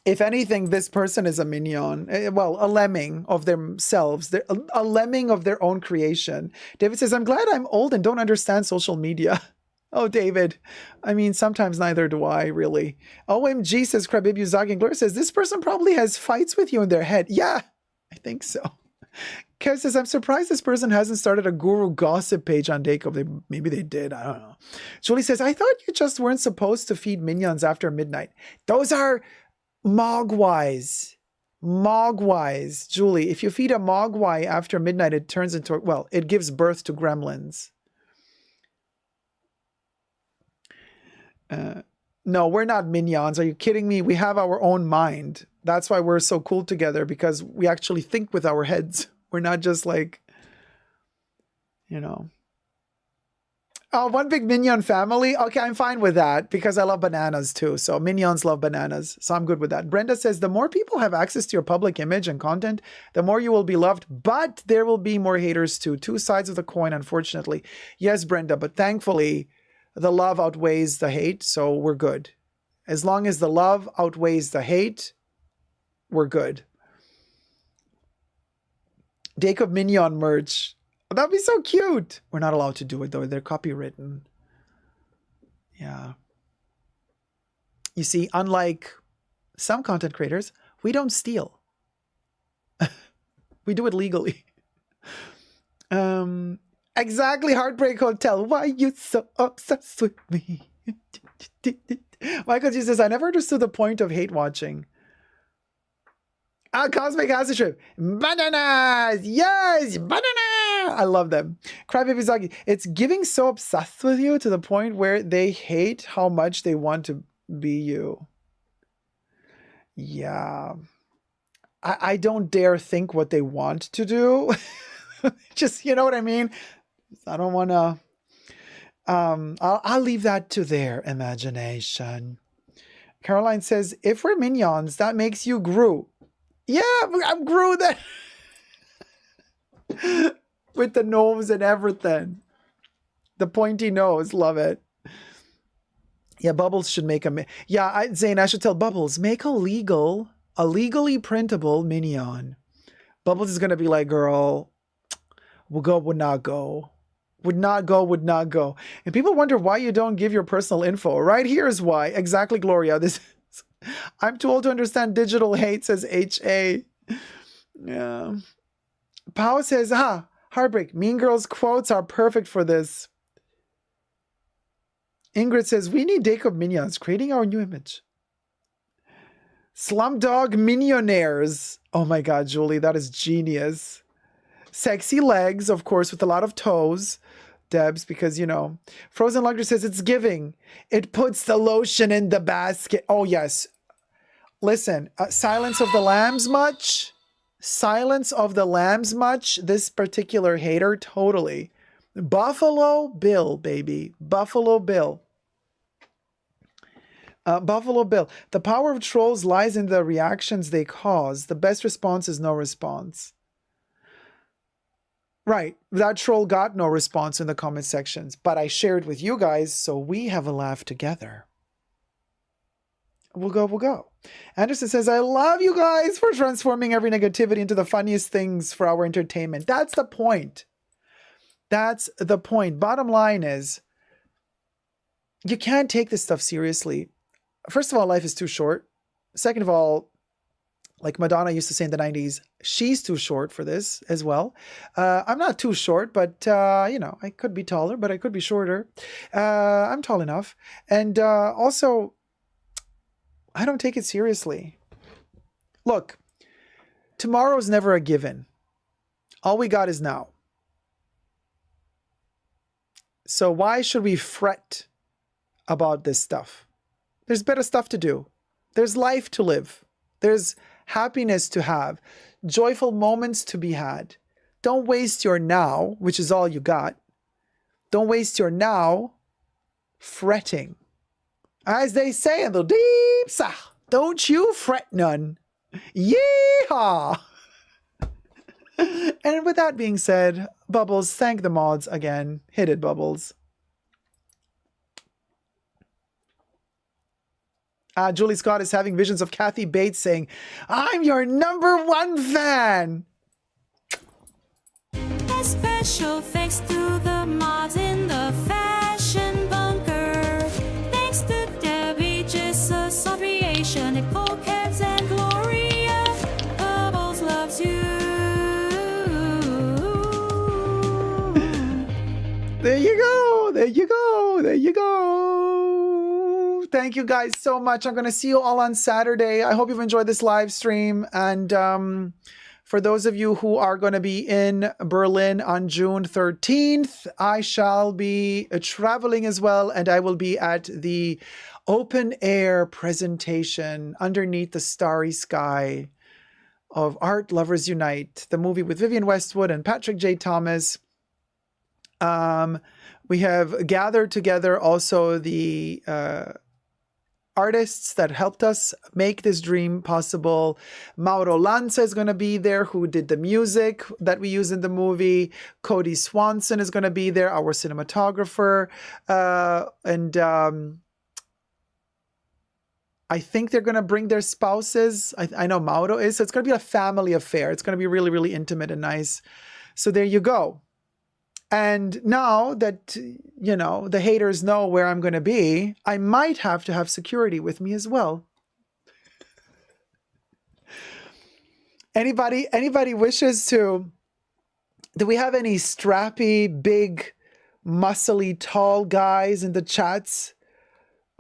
If anything, this person is a minion. Well, a lemming of themselves. They're a lemming of their own creation. David says, I'm glad I'm old and don't understand social media. Oh, David. I mean, sometimes neither do I, really. OMG, says Krabib Yuzagi. And Gloria says, this person probably has fights with you in their head. Yeah, I think so. Kev says, I'm surprised this person hasn't started a guru gossip page on Daco. Maybe they did. I don't know. Julie says, I thought you just weren't supposed to feed minions after midnight. Those are mogwais. Mogwais. Julie, if you feed a mogwai after midnight, it turns into, well, it gives birth to gremlins. No, we're not minions. Are you kidding me? We have our own mind. That's why we're so cool together, because we actually think with our heads. We're not just like, you know. Oh, one big minion family? Okay, I'm fine with that because I love bananas too. So minions love bananas. So I'm good with that. Brenda says, the more people have access to your public image and content, the more you will be loved, but there will be more haters too. Two sides of the coin, unfortunately. Yes, Brenda, but thankfully, the love outweighs the hate, so we're good. As long as the love outweighs the hate, we're good. Jacob Minion merch. That'd be so cute. We're not allowed to do it, though. They're copywritten. Yeah. You see, unlike some content creators, we don't steal. We do it legally. Exactly, Heartbreak Hotel. Why are you so obsessed with me? Michael G says, I never understood the point of hate watching. Cosmic Acid Trip. Bananas! Yes! Banana! I love them. Crybaby Zaki. It's giving so obsessed with you to the point where they hate how much they want to be you. Yeah. I don't dare think what they want to do. Just, you know what I mean? I don't want to... I'll leave that to their imagination. Caroline says, if we're minions, that makes you Gru. Yeah, I'm Gru then. With the nose and everything. The pointy nose, love it. Yeah, Bubbles should make a... Yeah, Zane, I should tell Bubbles, make a legally printable minion. Bubbles is going to be like, girl, will go, would not go. Would not go, would not go. And people wonder why you don't give your personal info. Right here's why. Exactly, Gloria. This is, I'm too old to understand digital hate, says H.A. Yeah. Pao says, Heartbreak. Mean Girls quotes are perfect for this. Ingrid says, we need Jacob Minions, creating our new image. Slumdog Millionaires. Oh my God, Julie, that is genius. Sexy legs, of course, with a lot of toes. Debs, because, you know. Frozen Luxury says, it's giving. It puts the lotion in the basket. Oh, yes. Listen, Silence of the Lambs much? Silence of the Lambs much? This particular hater, totally. Buffalo Bill, baby. Buffalo Bill. Buffalo Bill. The power of trolls lies in the reactions they cause. The best response is no response. Right. That troll got no response in the comment sections, but I shared with you guys, so we have a laugh together. We'll go. Anderson says, I love you guys for transforming every negativity into the funniest things for our entertainment. That's the point. That's the point. Bottom line is, you can't take this stuff seriously. First of all, life is too short. Second of all, like Madonna used to say in the 90s, she's too short for this as well. I'm not too short, but, you know, I could be taller, but I could be shorter. I'm tall enough. And also, I don't take it seriously. Look, tomorrow's never a given. All we got is now. So why should we fret about this stuff? There's better stuff to do. There's life to live. There's happiness to have. Joyful moments to be had. Don't waste your now, which is all you got. Don't waste your now fretting. As they say in the deep south, don't you fret none. Yeehaw! And with that being said, Bubbles, thank the mods again. Hit it, Bubbles. Julie Scott is having visions of Kathy Bates saying, I'm your #1 fan. A special thanks to the mods in the fashion bunker. Thanks to Debbie, Jesus, Creation, Nicole, Kebs, and Gloria. Bubbles loves you. There you go. There you go. There you go. Thank you guys so much. I'm going to see you all on Saturday. I hope you've enjoyed this live stream. And for those of you who are going to be in Berlin on June 13th, I shall be traveling as well. And I will be at the open air presentation underneath the starry sky of Art Lovers Unite, the movie with Vivienne Westwood and Patrick J. Thomas. We have gathered together also the artists that helped us make this dream possible. Mauro Lanza is going to be there, who did the music that we use in the movie. Cody Swanson is going to be there, our cinematographer. I think they're going to bring their spouses. I know Mauro is. So it's going to be a family affair. It's going to be really, really intimate and nice. So there you go. And now that, you know, the haters know where I'm going to be, I might have to have security with me as well. Anybody wishes to, do we have any strappy, big, muscly, tall guys in the chats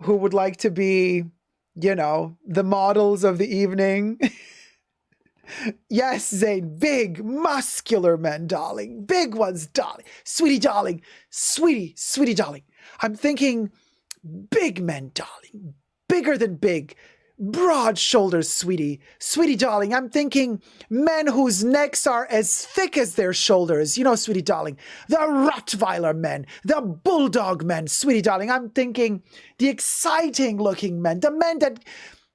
who would like to be, you know, the models of the evening? Yes, Zane, big, muscular men, darling. Big ones, darling. Sweetie, darling. Sweetie, darling. I'm thinking big men, darling. Bigger than big. Broad shoulders, sweetie. Sweetie, darling, I'm thinking men whose necks are as thick as their shoulders. You know, sweetie, darling. The Rottweiler men. The Bulldog men, sweetie, darling. I'm thinking the exciting looking men. The men that...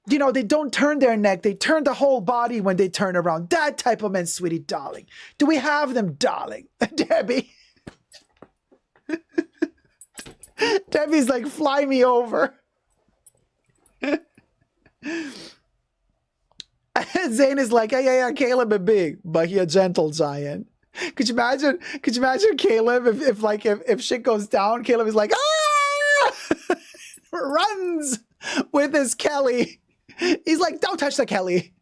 you know, they don't turn their neck. They turn the whole body when they turn around. That type of men, sweetie, darling. Do we have them, darling? Debbie. Debbie's like, fly me over. Zane is like, yeah, Caleb is big, but he a gentle giant. Could you imagine Caleb if shit goes down, Caleb is like, ah! Runs with his Kelly. He's like, don't touch the Kelly.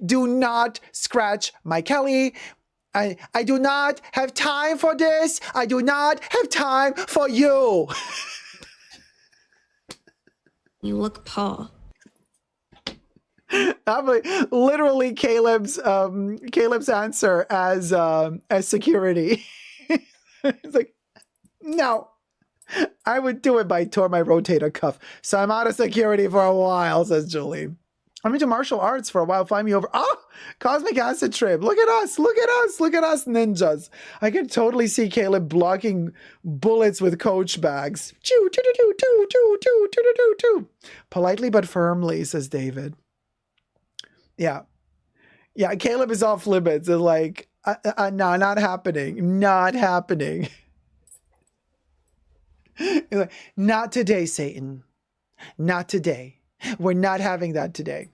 Do not scratch my Kelly. I do not have time for this. I do not have time for you. You look Paul. I'm like, literally Caleb's answer as security. It's like, no. I would do it, but I tore my rotator cuff. So I'm out of security for a while, says Julie. I'm into martial arts for a while. Find me over. Oh, Cosmic Acid Trip. Look at us. Look at us. Look at us ninjas. I can totally see Caleb blocking bullets with Coach bags. Choo, choo, choo, choo, choo, choo, choo, choo, choo, choo. Politely but firmly, says David. Yeah. Yeah, Caleb is off limits. It's like, no, not happening. Not happening. Like, not today, Satan. Not today. We're not having that today.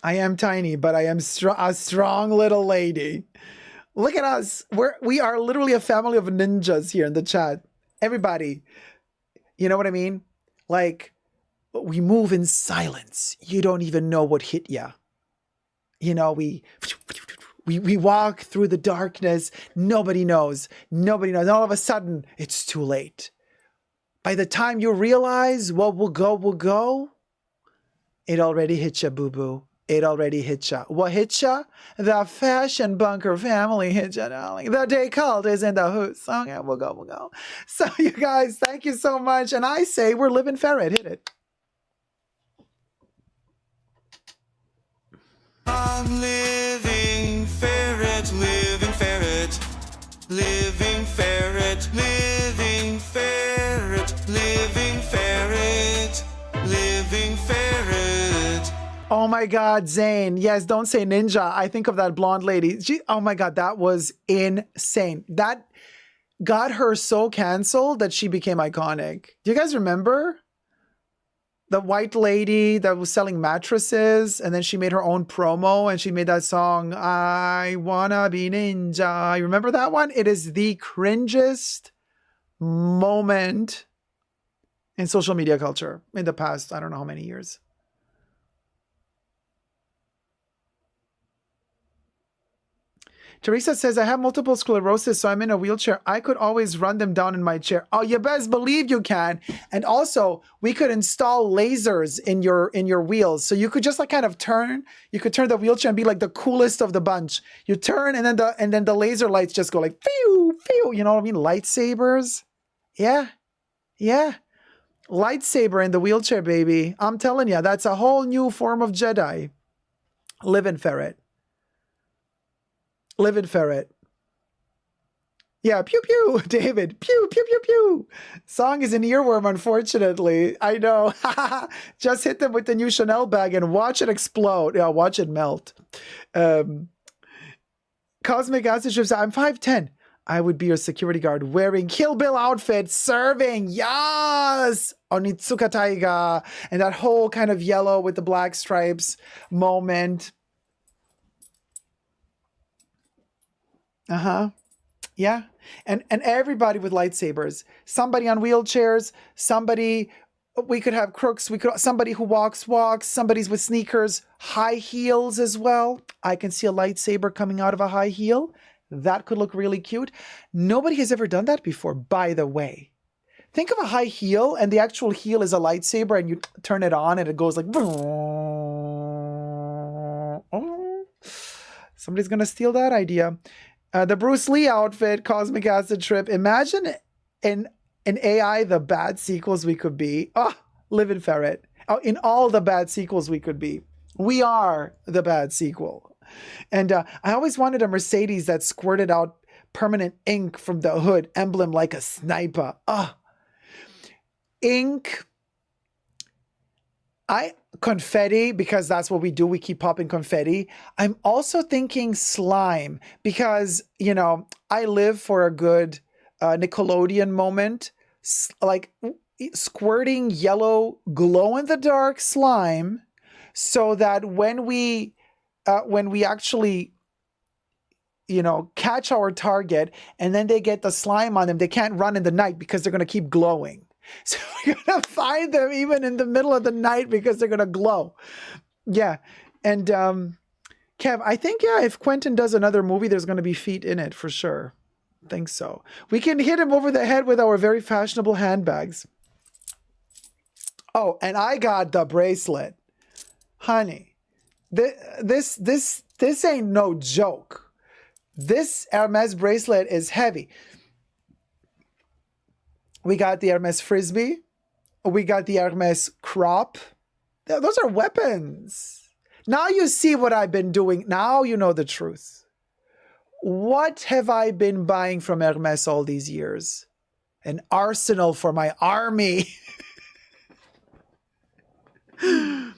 I am tiny, but I am a strong little lady. Look at us. We are literally a family of ninjas here in the chat. Everybody. You know what I mean? Like, we move in silence. You don't even know what hit ya. You know, we walk through the darkness. Nobody knows. Nobody knows. And all of a sudden, it's too late. By the time you realize what will go, it already hit ya, boo-boo. It already hit ya. What hit ya? The fashion bunker family hit ya, darling. The day cult is in the house. Okay, we'll go. So you guys, thank you so much. And I say we're living ferret. Hit it. I'm living ferret, living ferret, living ferret, living ferret, living ferret, living ferret. Oh my God, Zayn. Yes, don't say ninja. I think of that blonde lady. Oh my God, that was insane. That got her so canceled that she became iconic. Do you guys remember? The white lady that was selling mattresses, and then she made her own promo and she made that song, I Wanna Be Ninja. You remember that one? It is the cringest moment in social media culture in the past, I don't know how many years. Teresa says, I have multiple sclerosis, so I'm in a wheelchair. I could always run them down in my chair. Oh, you best believe you can. And also, we could install lasers in your wheels. So you could just like kind of turn. You could turn the wheelchair and be like the coolest of the bunch. You turn and then the laser lights just go like, phew, phew. You know what I mean? Lightsabers. Yeah. Yeah. Lightsaber in the wheelchair, baby. I'm telling you, that's a whole new form of Jedi. Living ferret. Livid ferret. Yeah, pew pew, David. Pew pew pew pew. Song is an earworm, unfortunately. I know. Just hit them with the new Chanel bag and watch it explode. Yeah, watch it melt. Cosmic Acid Strips. I'm 5'10". I would be your security guard wearing Kill Bill outfit, serving. Yes! Onitsuka Taiga. And that whole kind of yellow with the black stripes moment. Yeah. And everybody with lightsabers. Somebody on wheelchairs, somebody, we could have crooks, somebody who walks, somebody's with sneakers, high heels as well. I can see a lightsaber coming out of a high heel. That could look really cute. Nobody has ever done that before, by the way. Think of a high heel and the actual heel is a lightsaber and you turn it on and it goes like, somebody's going to steal that idea. The Bruce Lee outfit, Cosmic Acid Trip. Imagine in AI the bad sequels we could be. Live in ferret. In all the bad sequels we could be. We are the bad sequel. And I always wanted a Mercedes that squirted out permanent ink from the hood, emblem like a sniper. Ink. Confetti, because that's what we do. We keep popping confetti. I'm also thinking slime because, you know, I live for a good Nickelodeon moment, like squirting yellow glow-in-the-dark slime so that when we actually, you know, catch our target and then they get the slime on them, they can't run in the night because they're going to keep glowing. So we're going to find them even in the middle of the night because they're going to glow. Yeah. And Kev, I think, yeah, if Quentin does another movie, there's going to be feet in it for sure. I think so. We can hit him over the head with our very fashionable handbags. Oh, and I got the bracelet. Honey, this ain't no joke. This Hermes bracelet is heavy. We got the Hermes Frisbee. We got the Hermes Crop. Those are weapons. Now you see what I've been doing. Now you know the truth. What have I been buying from Hermes all these years? An arsenal for my army. The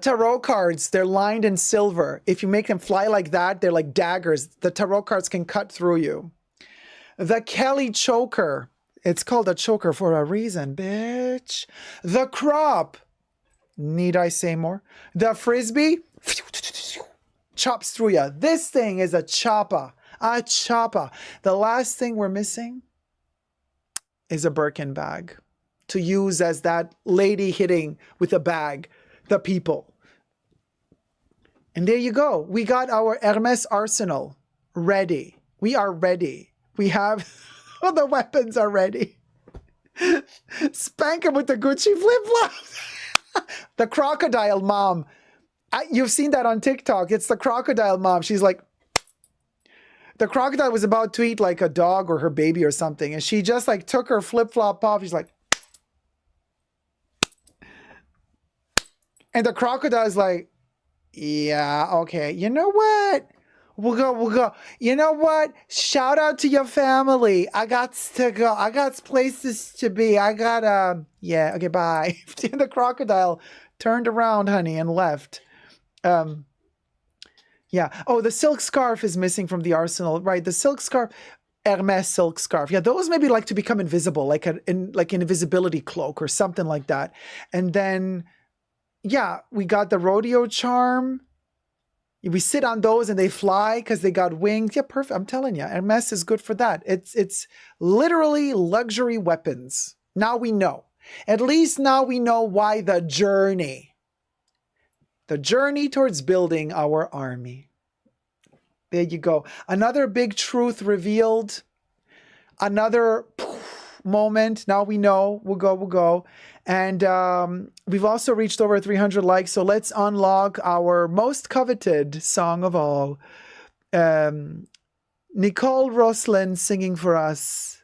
tarot cards, they're lined in silver. If you make them fly like that, they're like daggers. The tarot cards can cut through you. The Kelly choker. It's called a choker for a reason, bitch. The crop. Need I say more? The frisbee chops through ya. This thing is a chopper. A chopper. The last thing we're missing is a Birkin bag to use as that lady hitting with a bag the people. And there you go. We got our Hermes arsenal ready. We are ready. We have the weapons are ready. Spank him with the Gucci flip-flops. The crocodile mom. You've seen that on TikTok. It's the crocodile mom. She's like, the crocodile was about to eat like a dog or her baby or something. And she just like took her flip-flop off. She's like, and the crocodile's like, yeah, okay. You know what? We'll go. You know what? Shout out to your family. I got to go. I got places to be. Yeah, okay, bye. The crocodile turned around, honey, and left. Yeah. Oh, the silk scarf is missing from the arsenal, right? The silk scarf, Hermes silk scarf. Yeah, those maybe like to become invisible, like an invisibility cloak or something like that. And then, yeah, we got the rodeo charm. We sit on those and they fly because they got wings. Yeah, perfect. I'm telling you, Hermes is good for that. It's literally luxury weapons. Now we know. At least now we know why the journey. The journey towards building our army. There you go. Another big truth revealed. Another moment. Now we know. We'll go. And we've also reached over 300 likes. So let's unlock our most coveted song of all. Nicole Roslin singing for us,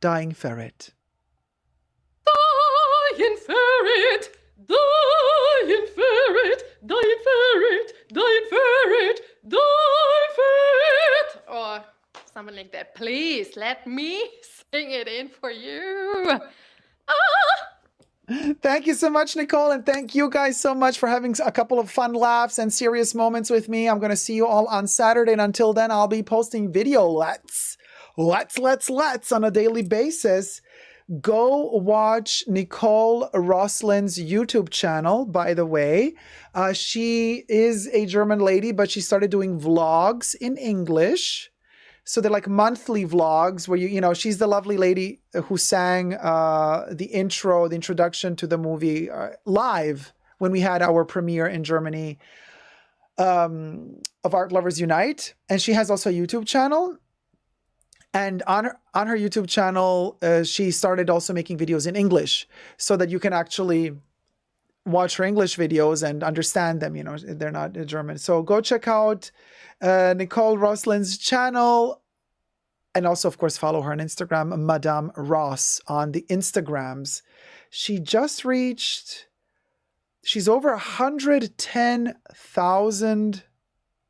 Dying Ferret. Dying ferret, dying ferret, dying ferret, dying ferret, dying ferret. Or something like that. Please let me sing it in for you. Thank you so much, Nicole, and thank you guys so much for having a couple of fun laughs and serious moments with me. I'm going to see you all on Saturday, and until then, I'll be posting video let's on a daily basis. Go watch Nicole Roslin's YouTube channel, by the way. She is a German lady, but she started doing vlogs in English. So they're like monthly vlogs where you know, she's the lovely lady who sang the introduction to the movie live when we had our premiere in Germany of Art Lovers Unite. And she has also a YouTube channel. And on her YouTube channel, she started also making videos in English so that you can actually watch her English videos and understand them. You know, they're not German. So go check out Nicole Roslin's channel, and also, of course, follow her on Instagram, Madame Ross on the Instagrams. She's over 110,000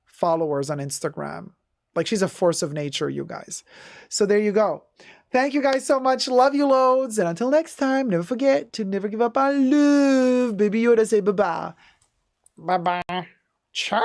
followers on Instagram. Like, she's a force of nature, you guys. So there you go. Thank you guys so much. Love you loads. And until next time, never forget to never give up on love. Baby Yoda say bye-bye. Bye-bye. Ciao.